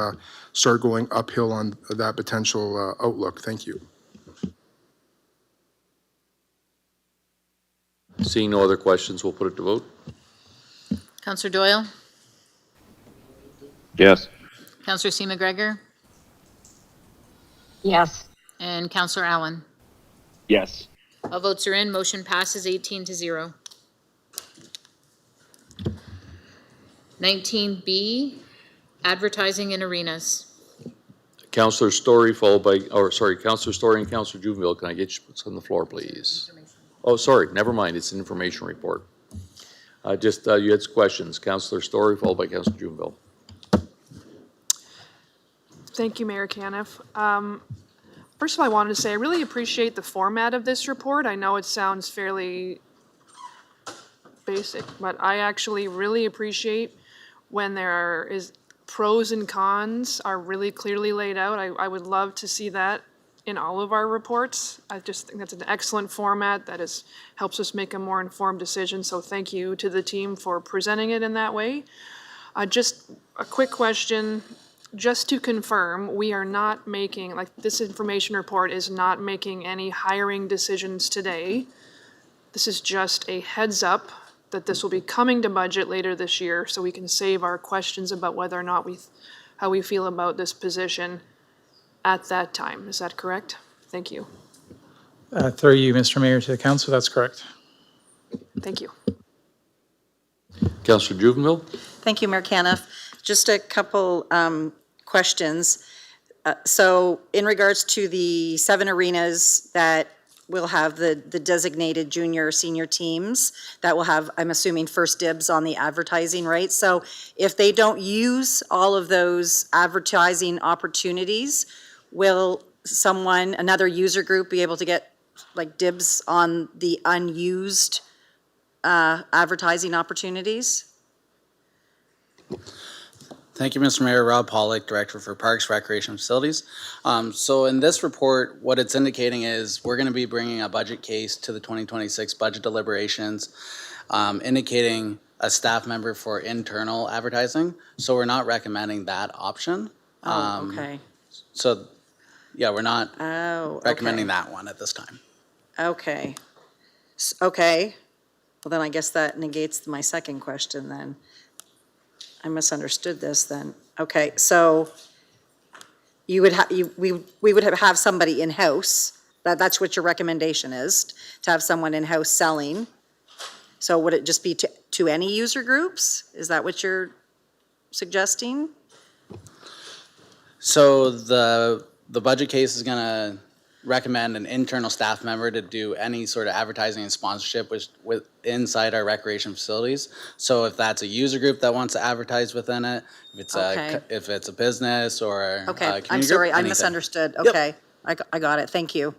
start going uphill on that potential outlook. Thank you. Seeing no other questions, we'll put it to vote. Councillor Doyle? Yes. Councillor C. McGregor? Yes. And Councillor Allen? Yes. All votes are in. Motion passes 18-0. 19B, advertising in arenas. Councillor Story Councillor Story and Councillor Juvenile, can I get you on the floor, please? Oh, sorry, never mind, it's an information report. You had questions. Councillor Story, followed by Councillor Juvenile. Thank you, Mayor Caniff. First of all, I wanted to say I really appreciate the format of this report. I know it sounds fairly basic, but I actually really appreciate when there is pros and cons are really clearly laid out. I would love to see that in all of our reports. I just think that's an excellent format that helps us make a more informed decision. So thank you to the team for presenting it in that way. Just a quick question, just to confirm, we are not making, this information report is not making any hiring decisions today. This is just a heads up that this will be coming to budget later this year, so we can save our questions about whether or not how we feel about this position at that time. Is that correct? Thank you. Through you, Mr. Mayor, to the council, that's correct. Thank you. Councillor Juvenile? Thank you, Mayor Caniff. Just a couple questions. So in regards to the 7 arenas that will have the designated junior, senior teams that will have, I'm assuming, first dibs on the advertising, right? So if they don't use all of those advertising opportunities, will another user group be able to get dibs on the unused advertising opportunities? Thank you, Mr. Mayor. Rob Pollock, Director for Parks, Recreation and Facilities. So in this report, what it's indicating is we're going to be bringing a budget case to the 2026 budget deliberations, indicating a staff member for internal advertising. So we're not recommending that option. Oh, okay. So, yeah, we're not recommending okay. that one at this time. Okay. Okay. Well, then I guess that negates my second question then. I misunderstood this then. Okay, so you would have, we would have somebody in-house. That's what your recommendation is, to have someone in-house selling. So would it just be to any user groups? Is that what you're suggesting? So the budget case is gonna recommend an internal staff member to do any sort of advertising and sponsorship with inside our recreation facilities. So if that's a user group that wants to advertise within it, if it's a business or a Okay, community I'm sorry, group, I anything. misunderstood. Yep. Okay, I got it, thank you.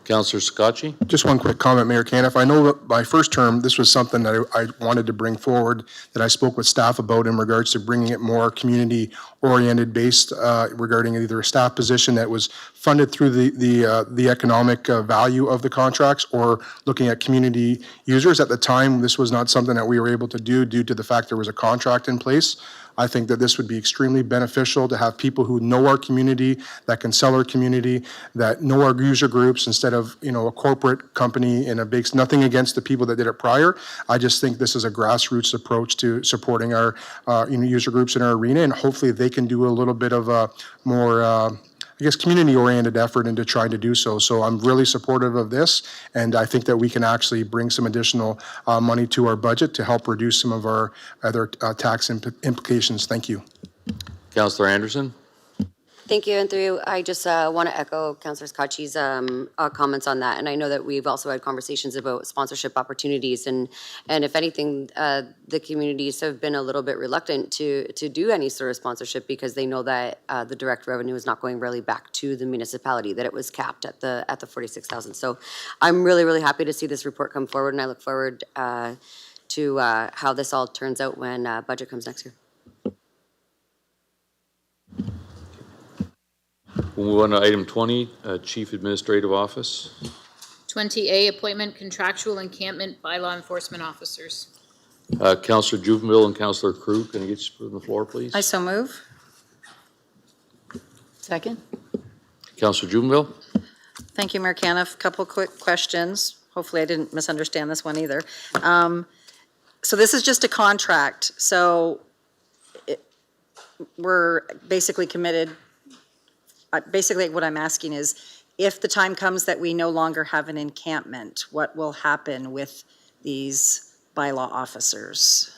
Councillor Scotchy? Just one quick comment, Mayor Caniff. I know that my first term, this was something that I wanted to bring forward, that I spoke with staff about in regards to bringing it more community-oriented based regarding either a staff position that was funded through the economic value of the contracts or looking at community users. At the time, this was not something that we were able to do due to the fact there was a contract in place. I think that this would be extremely beneficial to have people who know our community, that can sell our community, that know our user groups instead of, a corporate company in a big, nothing against the people that did it prior. I just think this is a grassroots approach to supporting our, user groups in our arena, and hopefully they can do a little bit of a more, community-oriented effort into trying to do so. So I'm really supportive of this, and I think that we can actually bring some additional money to our budget to help reduce some of our other tax implications. Thank you. Councillor Anderson? Thank you, and through you, I just want to echo Councillor Scotchy's comments on that. And I know that we've also had conversations about sponsorship opportunities, and if anything, the communities have been a little bit reluctant to do any sort of sponsorship because they know that the direct revenue is not going really back to the municipality, that it was capped at the 46,000. So I'm really, really happy to see this report come forward, and I look forward to how this all turns out when budget comes next year. We'll move on to item 20, Chief Administrative Office. 20A, appointment contractual encampment by law enforcement officers. Councillor Juvenile and Councillor Crew, can I get you on the floor, please? I so move. Second? Councillor Juvenile? Thank you, Mayor Caniff. Couple quick questions. Hopefully I didn't misunderstand this one either. So this is just a contract. So we're basically committed. Basically what I'm asking is, if the time comes that we no longer have an encampment, what will happen with these bylaw officers?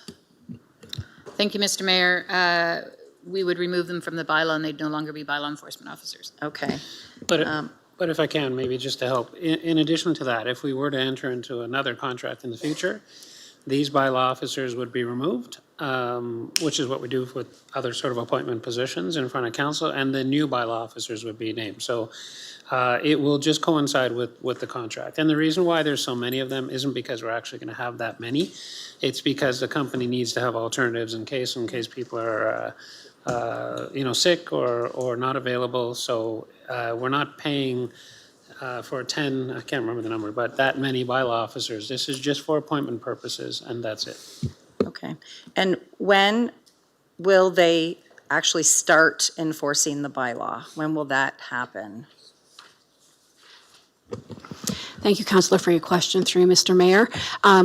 Thank you, Mr. Mayor. We would remove them from the bylaw and they'd no longer be bylaw enforcement officers. Okay. But if I can, maybe just to help, in addition to that, if we were to enter into another contract in the future, these bylaw officers would be removed, which is what we do with other sort of appointment positions in front of council, and the new bylaw officers would be named. So it will just coincide with the contract. And the reason why there's so many of them isn't because we're actually going to have that many. It's because the company needs to have alternatives in case people are sick or not available. So we're not paying for 10, I can't remember the number, but that many bylaw officers. This is just for appointment purposes, and that's it. Okay. And when will they actually start enforcing the bylaw? When will that happen? Thank you, Councillor, for your question through Mr. Mayor.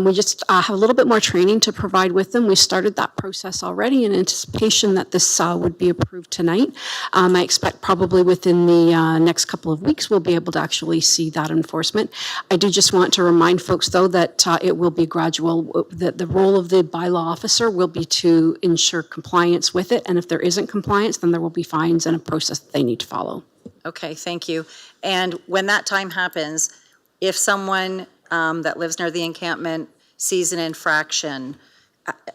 We just have a little bit more training to provide with them. We started that process already in anticipation that this would be approved tonight. I expect probably within the next couple of weeks we'll be able to actually see that enforcement. I do just want to remind folks, though, that it will be gradual. The role of the bylaw officer will be to ensure compliance with it, and if there isn't compliance, then there will be fines and a process that they need to follow. Okay, thank you. And when that time happens, if someone that lives near the encampment sees an infraction,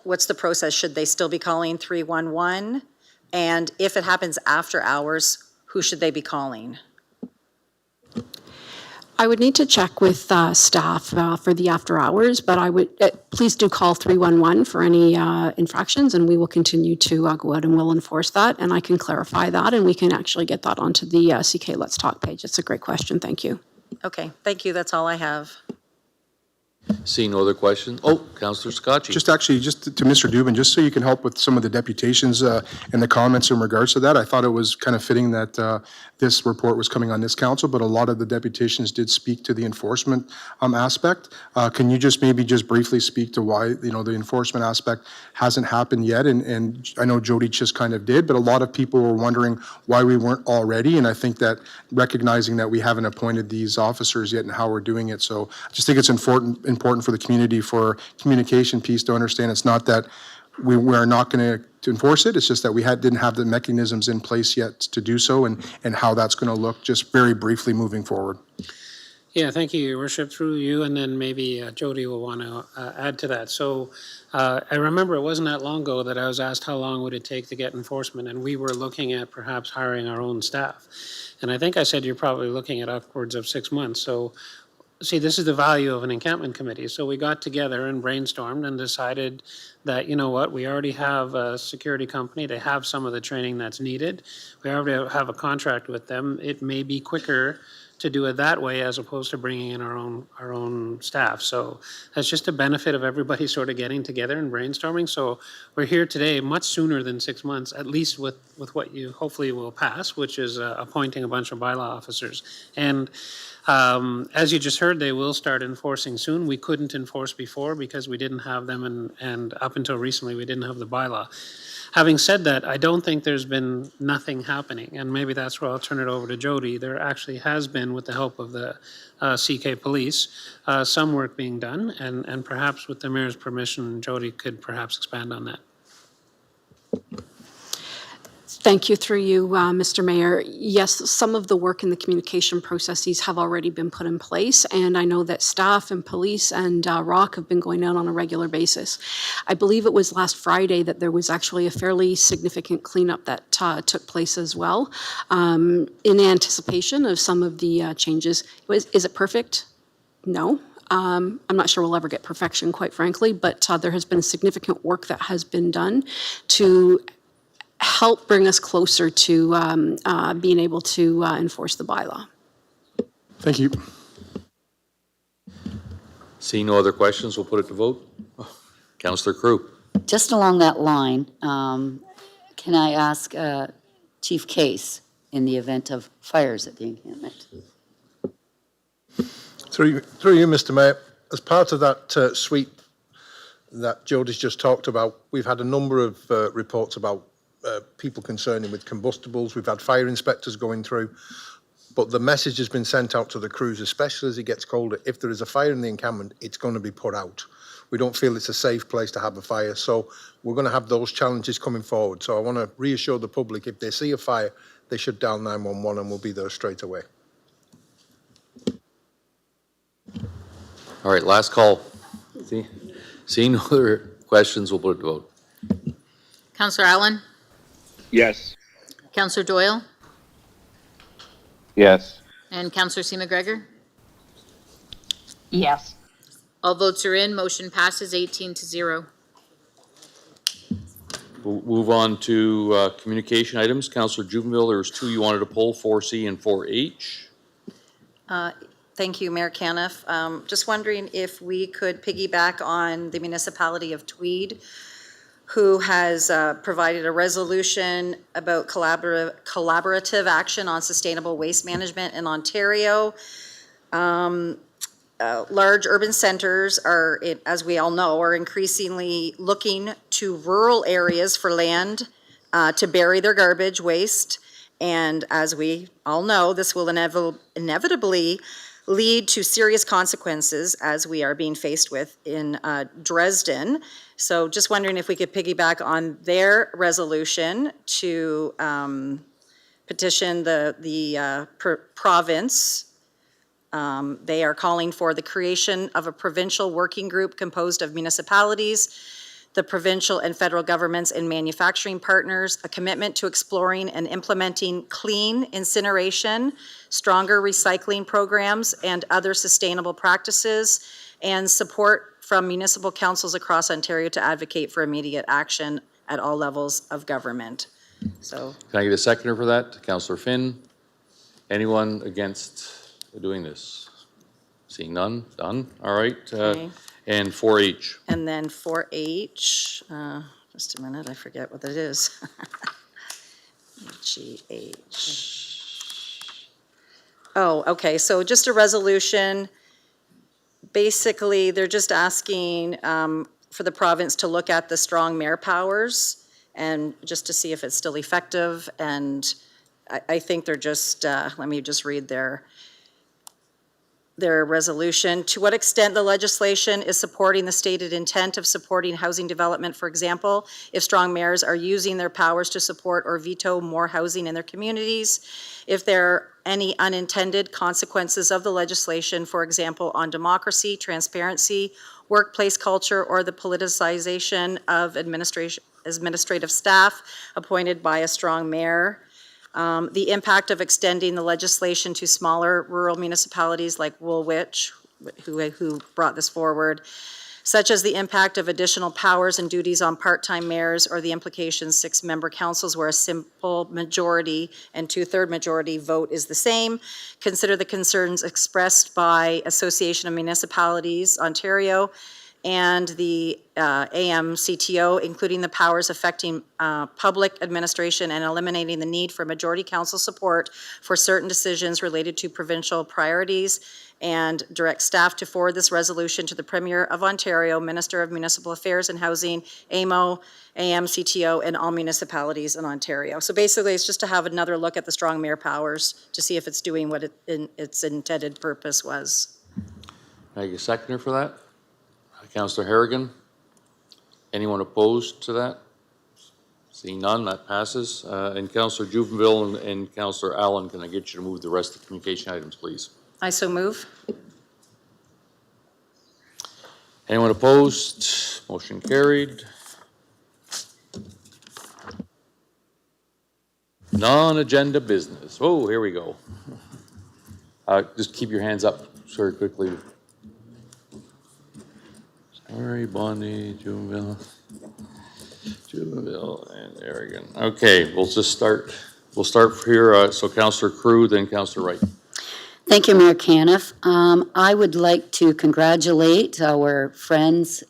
what's the process? Should they still be calling 311? And if it happens after hours, who should they be calling? I would need to check with staff for the after hours, but I would please do call 311 for any infractions, and we will continue to go out and we'll enforce that, and I can clarify that, and we can actually get that onto the CK Let's Talk page. It's a great question. Thank you. Okay, thank you. That's all I have. Seeing no other questions? Oh, Councillor Scotchy. Just actually, just to Mr. Dubin, just so you can help with some of the deputations and the comments in regards to that, I thought it was kind of fitting that this report was coming on this council, but a lot of the deputations did speak to the enforcement aspect. Can you just maybe just briefly speak to why, you know, the enforcement aspect hasn't happened yet? And I know Jody just kind of did, but a lot of people were wondering why we weren't already. And I think that recognizing that we haven't appointed these officers yet and how we're doing it. So I just think it's important for the community, for communication piece, to understand it's not that we are not going to enforce it. It's just that we didn't have the mechanisms in place yet to do so, and how that's going to look just very briefly moving forward. Yeah, thank you, Your Worship, through you, and then maybe Jody will want to add to that. So I remember it wasn't that long ago that I was asked how long would it take to get enforcement, and we were looking at perhaps hiring our own staff. And I think I said you're probably looking at upwards of 6 months. So see, this is the value of an encampment committee. So we got together and brainstormed and decided that, you know what, we already have a security company. They have some of the training that's needed. We already have a contract with them. It may be quicker to do it that way as opposed to bringing in our own staff. So that's just a benefit of everybody sort of getting together and brainstorming. So we're here today much sooner than 6 months, at least with what you hopefully will pass, which is appointing a bunch of bylaw officers. And as you just heard, they will start enforcing soon. We couldn't enforce before because we didn't have them, and up until recently, we didn't have the bylaw. Having said that, I don't think there's been nothing happening, and maybe that's where I'll turn it over to Jody. There actually has been, with the help of the CK Police, some work being done, and perhaps with the Mayor's permission, Jody could perhaps expand on that. Thank you, through you, Mr. Mayor. Yes, some of the work in the communication processes have already been put in place, and I know that staff and police and ROC have been going out on a regular basis. I believe it was last Friday that there was actually a fairly significant cleanup that took place as well, in anticipation of some of the changes. Is it perfect? No. I'm not sure we'll ever get perfection, quite frankly, but there has been significant work that has been done to help bring us closer to being able to enforce the bylaw. Thank you. Seeing no other questions, we'll put it to vote. Councillor Crew. Just along that line, can I ask Chief Case in the event of fires at the encampment? Through you, Mr. Mayor, as part of that sweep that Jody's just talked about, we've had a number of reports about people concerning with combustibles. We've had fire inspectors going through, but the message has been sent out to the crews, especially as it gets colder. If there is a fire in the encampment, it's going to be put out. We don't feel it's a safe place to have a fire, so we're going to have those challenges coming forward. So I want to reassure the public, if they see a fire, they should dial 911 and we'll be there straight away. All right, last call. Seeing no other questions, we'll put it to vote. Councillor Allen? Yes. Councillor Doyle? Yes. And Councillor C. McGregor? Yes. All votes are in. Motion passes 18-0. We'll move on to communication items. Councillor Juvenile, there's two you wanted to pull, 4C and 4H. Thank you, Mayor Caniff. Just wondering if we could piggyback on the municipality of Tweed, who has provided a resolution about collaborative action on sustainable waste management in Ontario. Large urban centers are, as we all know, are increasingly looking to rural areas for land to bury their garbage waste. And as we all know, this will inevitably lead to serious consequences, as we are being faced with in Dresden. So just wondering if we could piggyback on their resolution to petition the province. They are calling for the creation of a provincial working group composed of municipalities, the provincial and federal governments and manufacturing partners, a commitment to exploring and implementing clean incineration, stronger recycling programs, and other sustainable practices, and support from municipal councils across Ontario to advocate for immediate action at all levels of government. So, Can I get a seconder for that? Councillor Finn. Anyone against doing this? Seeing none, done. All right. Okay. And 4H. And then 4H, just a minute, I forget what it is. GH. Oh, okay, so just a resolution. Basically, they're just asking for the province to look at the strong mayor powers and just to see if it's still effective. And I think they're just, let me just read their resolution. To what extent the legislation is supporting the stated intent of supporting housing development, for example, if strong mayors are using their powers to support or veto more housing in their communities, if there are any unintended consequences of the legislation, for example, on democracy, transparency, workplace culture, or the politicization of administrative staff appointed by a strong mayor. The impact of extending the legislation to smaller rural municipalities like Woolwich, who brought this forward, such as the impact of additional powers and duties on part-time mayors or the implications 6-member councils where a simple majority and 2/3 majority vote is the same. Consider the concerns expressed by Association of Municipalities Ontario and the AMCTO, including the powers affecting public administration and eliminating the need for majority council support for certain decisions related to provincial priorities, and direct staff to forward this resolution to the Premier of Ontario, Minister of Municipal Affairs and Housing, AMO, AMCTO, and all municipalities in Ontario. So basically, it's just to have another look at the strong mayor powers to see if it's doing what its intended purpose was. Can I get a seconder for that? Councillor Harrigan. Anyone opposed to that? Seeing none, that passes. And Councillor Juvenville and Councillor Allen, can I get you to move the rest of the communication items, please? I so move. Anyone opposed? Motion carried. Non-agenda business. Oh, here we go. Just keep your hands up very quickly. Sorry, Bonnie, Juvenville, and Harrigan. Okay, we'll just start. We'll start here. So Councillor Crew, then Councillor Wright. Thank you, Mayor Caniff. I would like to congratulate our friends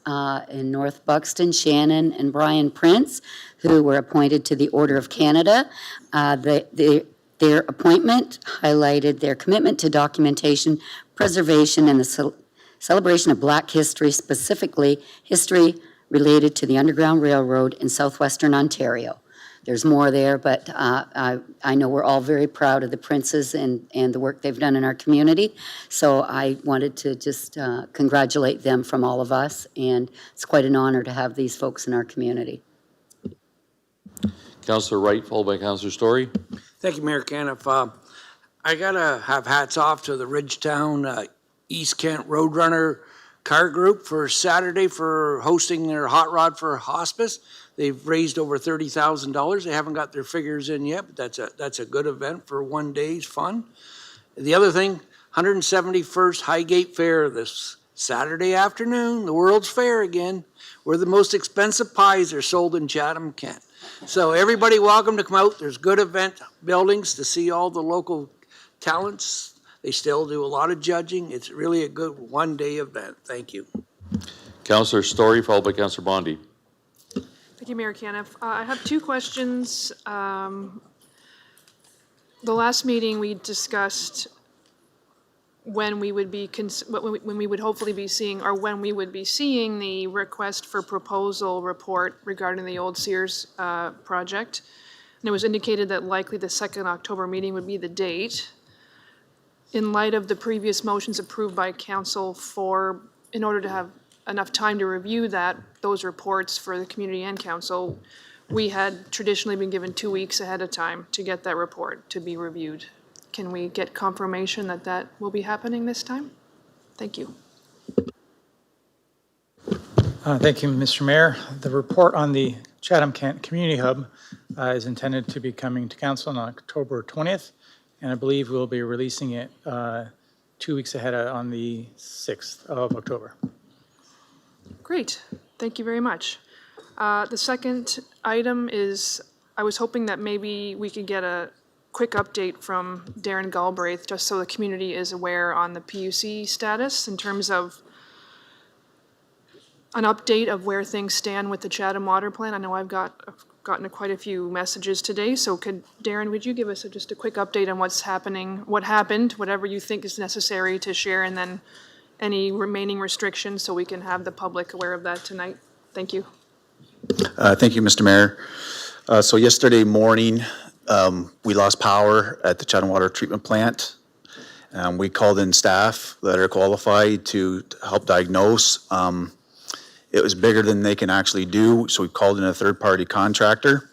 in North Buxton, Shannon and Brian Prince, who were appointed to the Order of Canada. Their appointment highlighted their commitment to documentation, preservation, and the celebration of Black history, specifically history related to the Underground Railroad in southwestern Ontario. There's more there, but I know we're all very proud of the Princes and the work they've done in our community. So I wanted to just congratulate them from all of us, and it's quite an honor to have these folks in our community. Councillor Wright, followed by Councillor Story. Thank you, Mayor Caniff. I gotta have hats off to the Ridgetown East Kent Roadrunner car group for Saturday for hosting their Hot Rod for Hospice. They've raised over $30,000. They haven't got their figures in yet, but that's a good event for one day's fun. The other thing, 171st Highgate Fair this Saturday afternoon, the World's Fair again, where the most expensive pies are sold in Chatham-Kent. So everybody welcome to come out. There's good event buildings to see all the local talents. They still do a lot of judging. It's really a good one-day event. Thank you. Councillor Story, followed by Councillor Bondi. Thank you, Mayor Caniff. I have two questions. The last meeting we discussed when we would be when we would hopefully be seeing, or when we would be seeing, the request for proposal report regarding the old Sears project. And it was indicated that likely the 2nd October meeting would be the date. In light of the previous motions approved by council in order to have enough time to review those reports for the community and council, we had traditionally been given 2 weeks ahead of time to get that report to be reviewed. Can we get confirmation that that will be happening this time? Thank you. Thank you, Mr. Mayor. The report on the Chatham-Kent Community Hub is intended to be coming to council on October 20th, and I believe we'll be releasing it 2 weeks ahead on the 6th of October. Great, thank you very much. The second item is, I was hoping that maybe we could get quick update from Darren Galbraith, just so the community is aware on the PUC status in terms of an update of where things stand with the Chatham Water Plant. I know I've gotten quite a few messages today, so Darren, would you give us just a quick update on what's happening, what happened, whatever you think is necessary to share, and then any remaining restrictions so we can have the public aware of that tonight? Thank you. Thank you, Mr. Mayor. So yesterday morning, we lost power at the Chatham Water Treatment Plant. We called in staff that are qualified to help diagnose. It was bigger than they can actually do, so we called in a third-party contractor.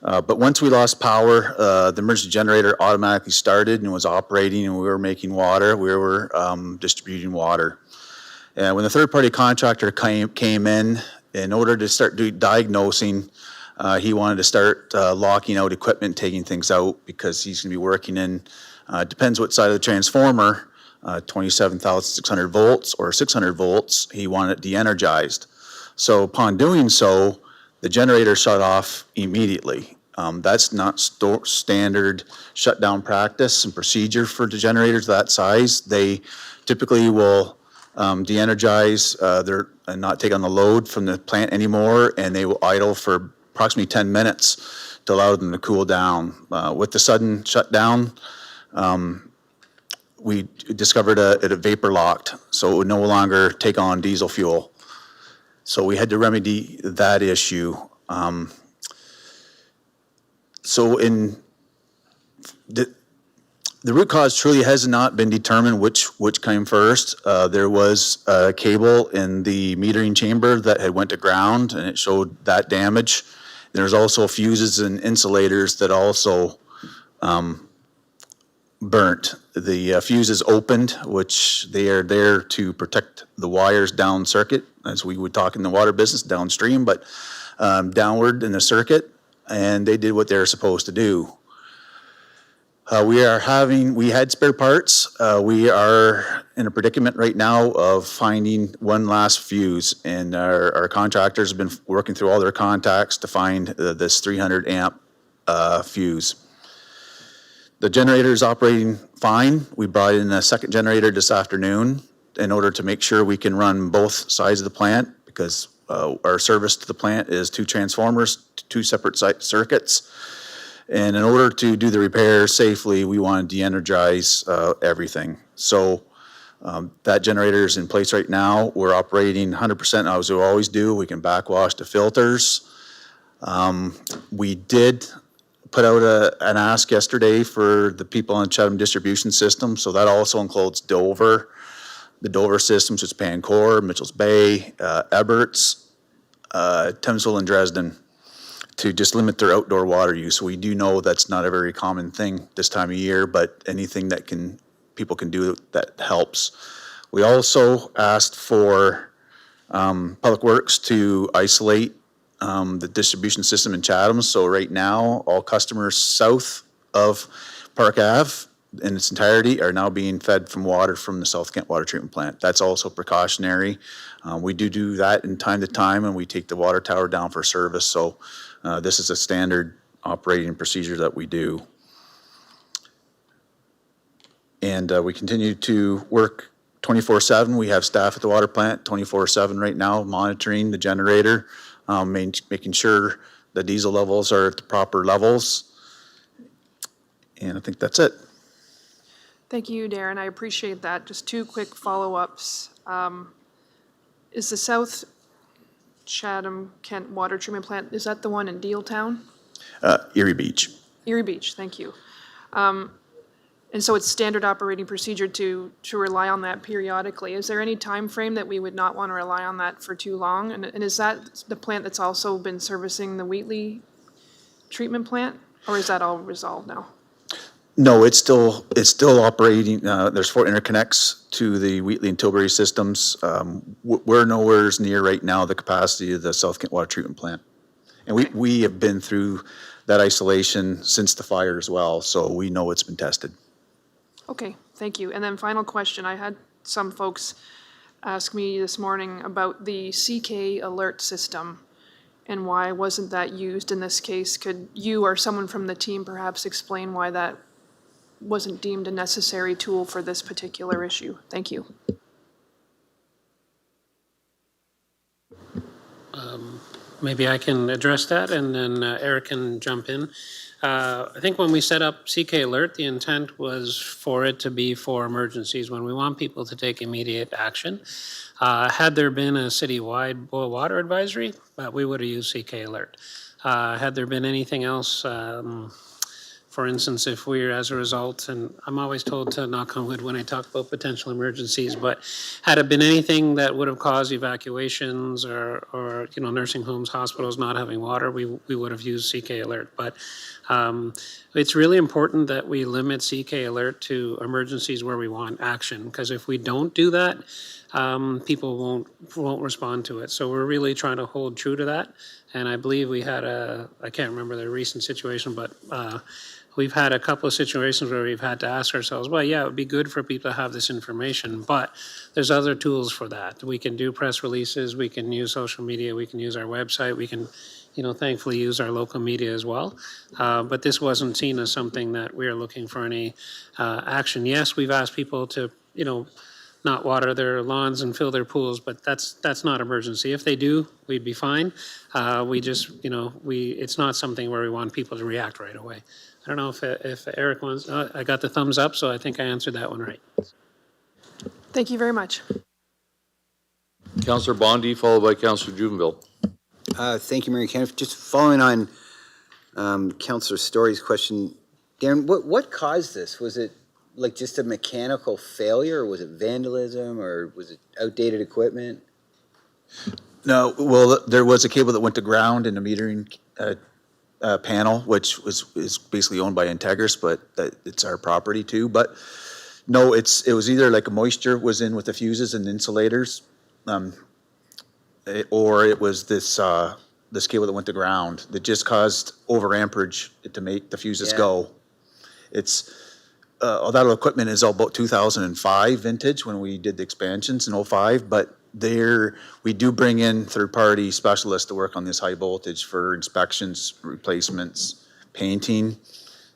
But once we lost power, the emergency generator automatically started and was operating, and we were making water. We were distributing water. And when the third-party contractor came in order to start diagnosing, he wanted to start locking out equipment, taking things out, because he's going to be working in, depends what side of the transformer, 27,600 volts or 600 volts, he wanted it de-energized. So upon doing so, the generator shut off immediately. That's not standard shutdown practice and procedure for the generators that size. They typically will de-energize and not take on the load from the plant anymore, and they will idle for approximately 10 minutes to allow them to cool down. With the sudden shutdown, we discovered it vapor locked, so it would no longer take on diesel fuel. So we had to remedy that issue. So in the root cause truly has not been determined which came first. There was a cable in the metering chamber that had went to ground, and it showed that damage. There's also fuses and insulators that also burnt. The fuses opened, which they are there to protect the wires down circuit, as we would talk in the water business, downstream, but downward in the circuit, and they did what they're supposed to do. We had spare parts. We are in a predicament right now of finding one last fuse, and our contractors have been working through all their contacts to find this 300 amp fuse. The generator is operating fine. We brought in a second generator this afternoon in order to make sure we can run both sides of the plant, because our service to the plant is 2 transformers, 2 separate circuits. And in order to do the repair safely, we want to de-energize everything. So that generator is in place right now. We're operating 100% as we always do. We can backwash the filters. We did put out an ask yesterday for the people on Chatham distribution system, so that also includes Dover, the Dover systems, it's Pancor, Mitchell's Bay, Eberts, Thamesville, and Dresden, to just limit their outdoor water use. We do know that's not a very common thing this time of year, but anything that people can do that helps. We also asked for Public Works to isolate the distribution system in Chatham. So right now, all customers south of Park Ave in its entirety are now being fed from water from the South-Kent Water Treatment Plant. That's also precautionary. We do that in time to time, and we take the water tower down for service. So this is a standard operating procedure that we do. And we continue to work 24/7. We have staff at the water plant 24/7 right now, monitoring the generator, making sure the diesel levels are at the proper levels. And I think that's it. Thank you, Darren. I appreciate that. Just 2 quick follow-ups. Is the South Chatham-Kent Water Treatment Plant, is that the one in Dealtown? Erie Beach. Erie Beach, thank you. And so it's standard operating procedure to rely on that periodically. Is there any time frame that we would not want to rely on that for too long? And is that the plant that's also been servicing the Wheatley treatment plant, or is that all resolved now? No, it's still operating. There's 4 interconnects to the Wheatley and Tilbury systems. We're nowhere near right now the capacity of the South-Kent Water Treatment Plant. And we have been through that isolation since the fire as well, so we know it's been tested. Okay, thank you. And then final question, I had some folks ask me this morning about the CK alert system and why wasn't that used in this case? Could you or someone from the team perhaps explain why that wasn't deemed a necessary tool for this particular issue? Thank you. Maybe I can address that, and then Eric can jump in. I think when we set up CK Alert, the intent was for it to be for emergencies, when we want people to take immediate action. Had there been a citywide boil water advisory, we would have used CK Alert. Had there been anything else, for instance, if we're as a result, and I'm always told to knock on wood when I talk about potential emergencies, but had it been anything that would have caused evacuations or nursing homes, hospitals not having water, we would have used CK Alert. But it's really important that we limit CK Alert to emergencies where we want action, because if we don't do that, people won't respond to it. So we're really trying to hold true to that. And I believe we had I can't remember the recent situation, but we've had a couple of situations where we've had to ask ourselves, well, yeah, it would be good for people to have this information, but there's other tools for that. We can do press releases, we can use social media, we can use our website, we can, thankfully use our local media as well. But this wasn't seen as something that we are looking for any action. Yes, we've asked people to, not water their lawns and fill their pools, but that's not emergency. If they do, we'd be fine. We just, it's not something where we want people to react right away. I don't know if Eric wants, I got the thumbs up, so I think I answered that one right. Thank you very much. Councillor Bondi, followed by Councillor Juvenville. Thank you, Mayor Kenneth. Just following on Councillor Story's question, Darren, what caused this? Was it like just a mechanical failure, or was it vandalism, or was it outdated equipment? No, well, there was a cable that went to ground in the metering panel, which is basically owned by Integris, but it's our property too. But no, it was either like a moisture was in with the fuses and insulators, or it was this cable that went to ground that just caused over amperage to make the fuses go. It's that equipment is all about 2005 vintage when we did the expansions in 05, but we do bring in third-party specialists to work on this high voltage for inspections, replacements, painting,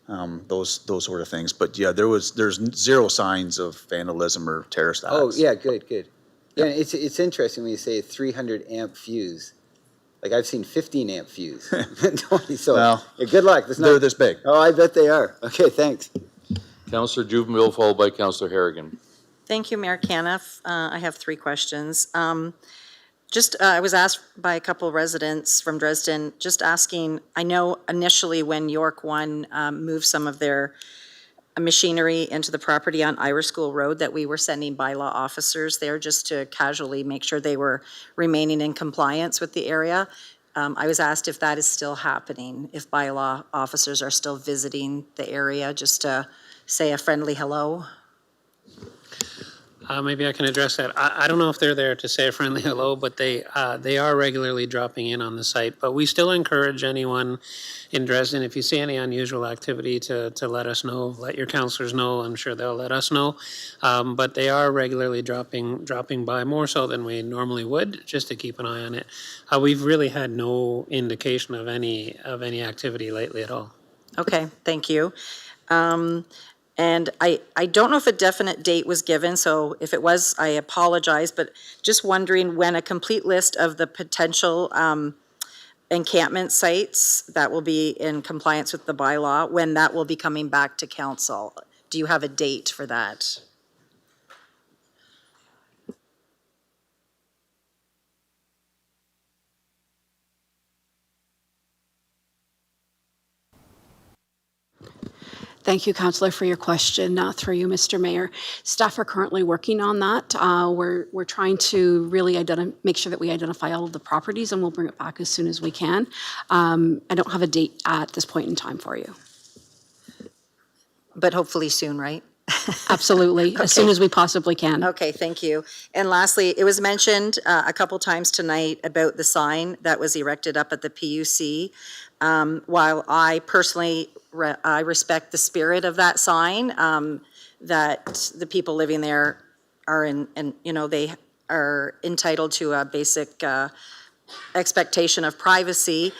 those sort of things. But yeah, there's zero signs of vandalism or terrorist acts. Oh, yeah, good. Yeah, it's interesting when you say a 300 amp fuse. Like I've seen 15 amp fuse. So well, yeah, good luck. They're this big. Oh, I bet they are. Okay, thanks. Councillor Juvenville, followed by Councillor Harrigan. Thank you, Mayor Caniff. I have 3 questions. I was asked by a couple residents from Dresden, just asking, I know initially when York 1 moved some of their machinery into the property on Irish School Road, that we were sending bylaw officers there just to casually make sure they were remaining in compliance with the area. I was asked if that is still happening, if bylaw officers are still visiting the area just to say a friendly hello. Maybe I can address that. I don't know if they're there to say a friendly hello, but they are regularly dropping in on the site. But we still encourage anyone in Dresden, if you see any unusual activity, to let us know. Let your councillors know. I'm sure they'll let us know. But they are regularly dropping by, more so than we normally would, just to keep an eye on it. We've really had no indication of any activity lately at all. Okay, thank you. And I don't know if a definite date was given, so if it was, I apologize, but just wondering when a complete list of the potential encampment sites that will be in compliance with the bylaw, when that will be coming back to council. Do you have a date for that? Thank you, Councillor, for your question. Through you, Mr. Mayor. Staff are currently working on that. We're trying to really make sure that we identify all of the properties, and we'll bring it back as soon as we can. I don't have a date at this point in time for you. But hopefully soon, right? Absolutely, as soon as we possibly can. Okay, thank you. And lastly, it was mentioned a couple times tonight about the sign that was erected up at the PUC. While I personally I respect the spirit of that sign, that the people living there are they are entitled to a basic expectation of privacy.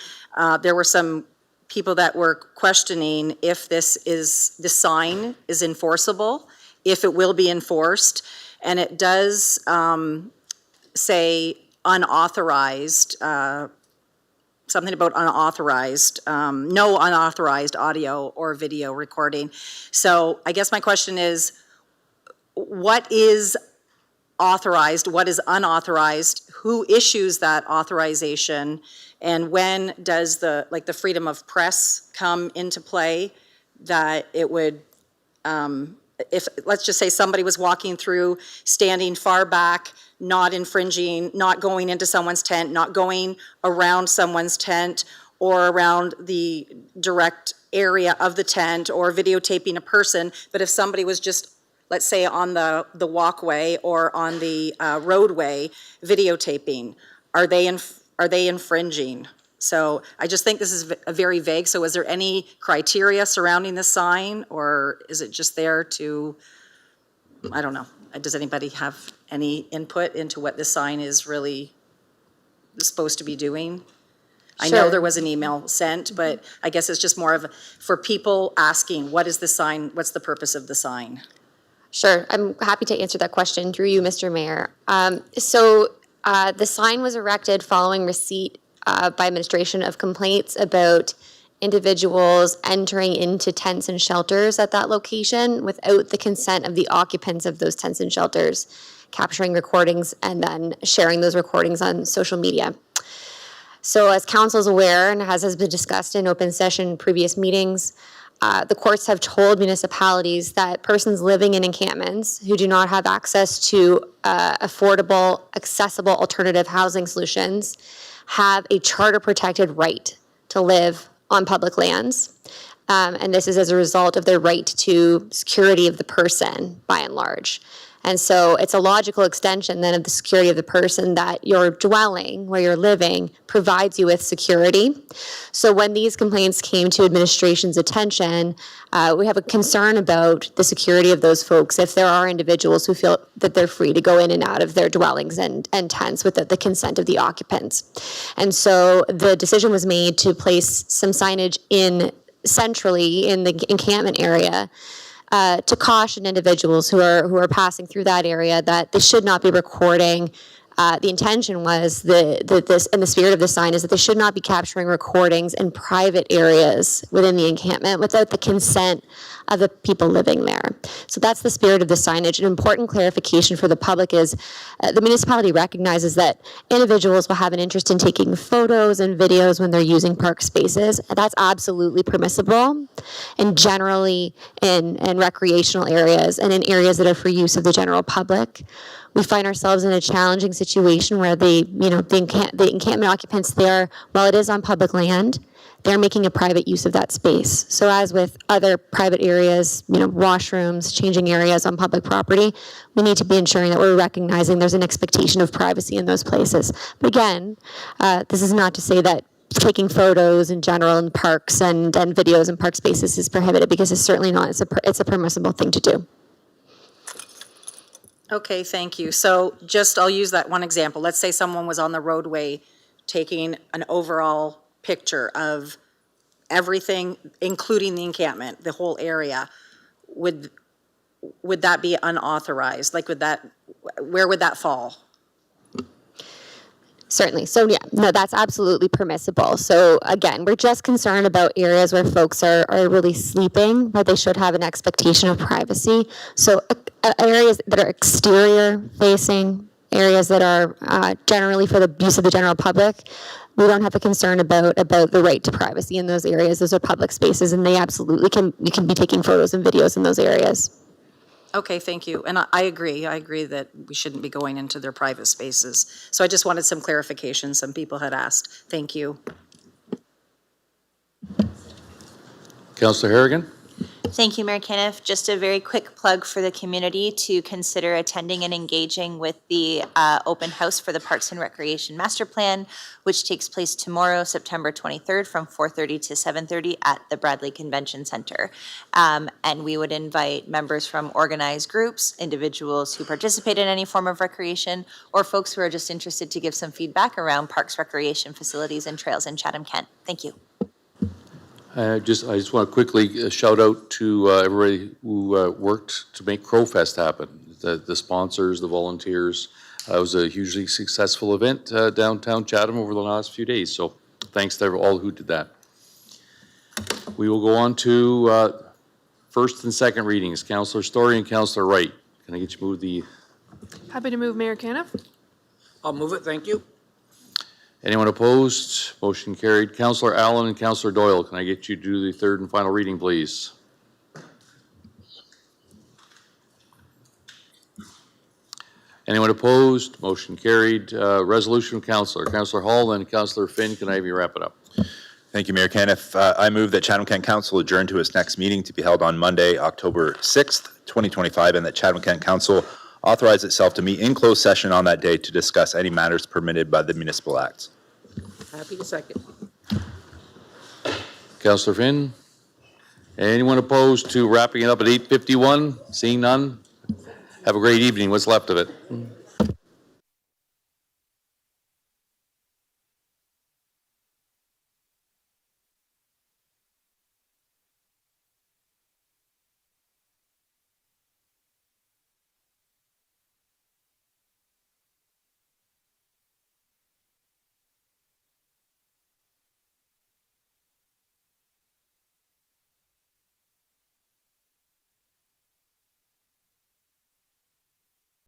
There were some people that were questioning if the sign is enforceable, if it will be enforced, and it does say unauthorized, something about unauthorized, no unauthorized audio or video recording. So I guess my question is, what is authorized, what is unauthorized, who issues that authorization, and when does the freedom of press come into play, that it would, if, let's just say somebody was walking through, standing far back, not infringing, not going into someone's tent, not going around someone's tent or around the direct area of the tent or videotaping a person, but if somebody was just, let's say, on the walkway or on the roadway videotaping, are they infringing? So I just think this is very vague. So is there any criteria surrounding the sign, or is it just there to, I don't know. Does anybody have any input into what this sign is really supposed to be doing? I know Sure. there was an email sent, but I guess it's just more of for people asking, what is the sign? What's the purpose of the sign? Sure, I'm happy to answer that question through you, Mr. Mayor. The sign was erected following receipt by administration of complaints about individuals entering into tents and shelters at that location without the consent of the occupants of those tents and shelters, capturing recordings and then sharing those recordings on social media. So as council is aware, and as has been discussed in open session in previous meetings, the courts have told municipalities that persons living in encampments who do not have access to affordable, accessible alternative housing solutions have a charter-protected right to live on public lands. And this is as a result of their right to security of the person, by and large. And so it's a logical extension then of the security of the person that your dwelling, where you're living, provides you with security. So when these complaints came to administration's attention, we have a concern about the security of those folks if there are individuals who feel that they're free to go in and out of their dwellings and tents without the consent of the occupants. And so the decision was made to place some signage centrally in the encampment area to caution individuals who are passing through that area that they should not be recording. The intention was this, and the spirit of the sign is that they should not be capturing recordings in private areas within the encampment without the consent of the people living there. So that's the spirit of the signage. An important clarification for the public is the municipality recognizes that individuals will have an interest in taking photos and videos when they're using park spaces. And that's absolutely permissible, and generally in recreational areas and in areas that are for use of the general public. We find ourselves in a challenging situation where the encampment occupants there, while it is on public land, they're making a private use of that space. So as with other private areas, washrooms, changing areas on public property, we need to be ensuring that we're recognizing there's an expectation of privacy in those places. But again, this is not to say that taking photos in general in parks and videos in park spaces is prohibited, because it's certainly not. It's a permissible thing to do. Okay, thank you. So I'll use that one example. Let's say someone was on the roadway taking an overall picture of everything, including the encampment, the whole area. Would that be unauthorized? Where would that fall? Certainly. So yeah, no, that's absolutely permissible. So again, we're just concerned about areas where folks are really sleeping, where they should have an expectation of privacy. So areas that are exterior facing, areas that are generally for the use of the general public, we don't have a concern about the right to privacy in those areas. Those are public spaces, and they absolutely you can be taking photos and videos in those areas. Okay, thank you. And I agree. I agree that we shouldn't be going into their private spaces. So I just wanted some clarification. Some people had asked. Thank you. Councillor Harrigan? Thank you, Mayor Caniff. Just a very quick plug for the community to consider attending and engaging with the open house for the Parks and Recreation Master Plan, which takes place tomorrow, September 23rd, from 4:30 to 7:30 at the Bradley Convention Center. And we would invite members from organized groups, individuals who participate in any form of recreation, or folks who are just interested to give some feedback around parks, recreation facilities, and trails in Chatham-Kent. Thank you. I just want to quickly shout out to everybody who worked to make Crowfest happen. The sponsors, the volunteers. It was a hugely successful event downtown Chatham over the last few days. So thanks to all who did that. We will go on to first and second readings. Councillor Story and Councillor Wright. Can I get you to move the? Happy to move, Mayor Caniff. I'll move it, thank you. Anyone opposed? Motion carried. Councillor Allen and Councillor Doyle, can I get you to do the third and final reading, please? Anyone opposed? Motion carried. Resolution of Councillor Hall and Councillor Finn, can I have you wrap it up? Thank you, Mayor Caniff. I move that Chatham-Kent Council adjourn to its next meeting to be held on Monday, October 6th, 2025, and that Chatham-Kent Council authorize itself to meet in closed session on that day to discuss any matters permitted by the municipal acts. Happy to second. Councillor Finn? Anyone opposed to wrapping it up at 8:51? Seeing none? Have a great evening. What's left of it?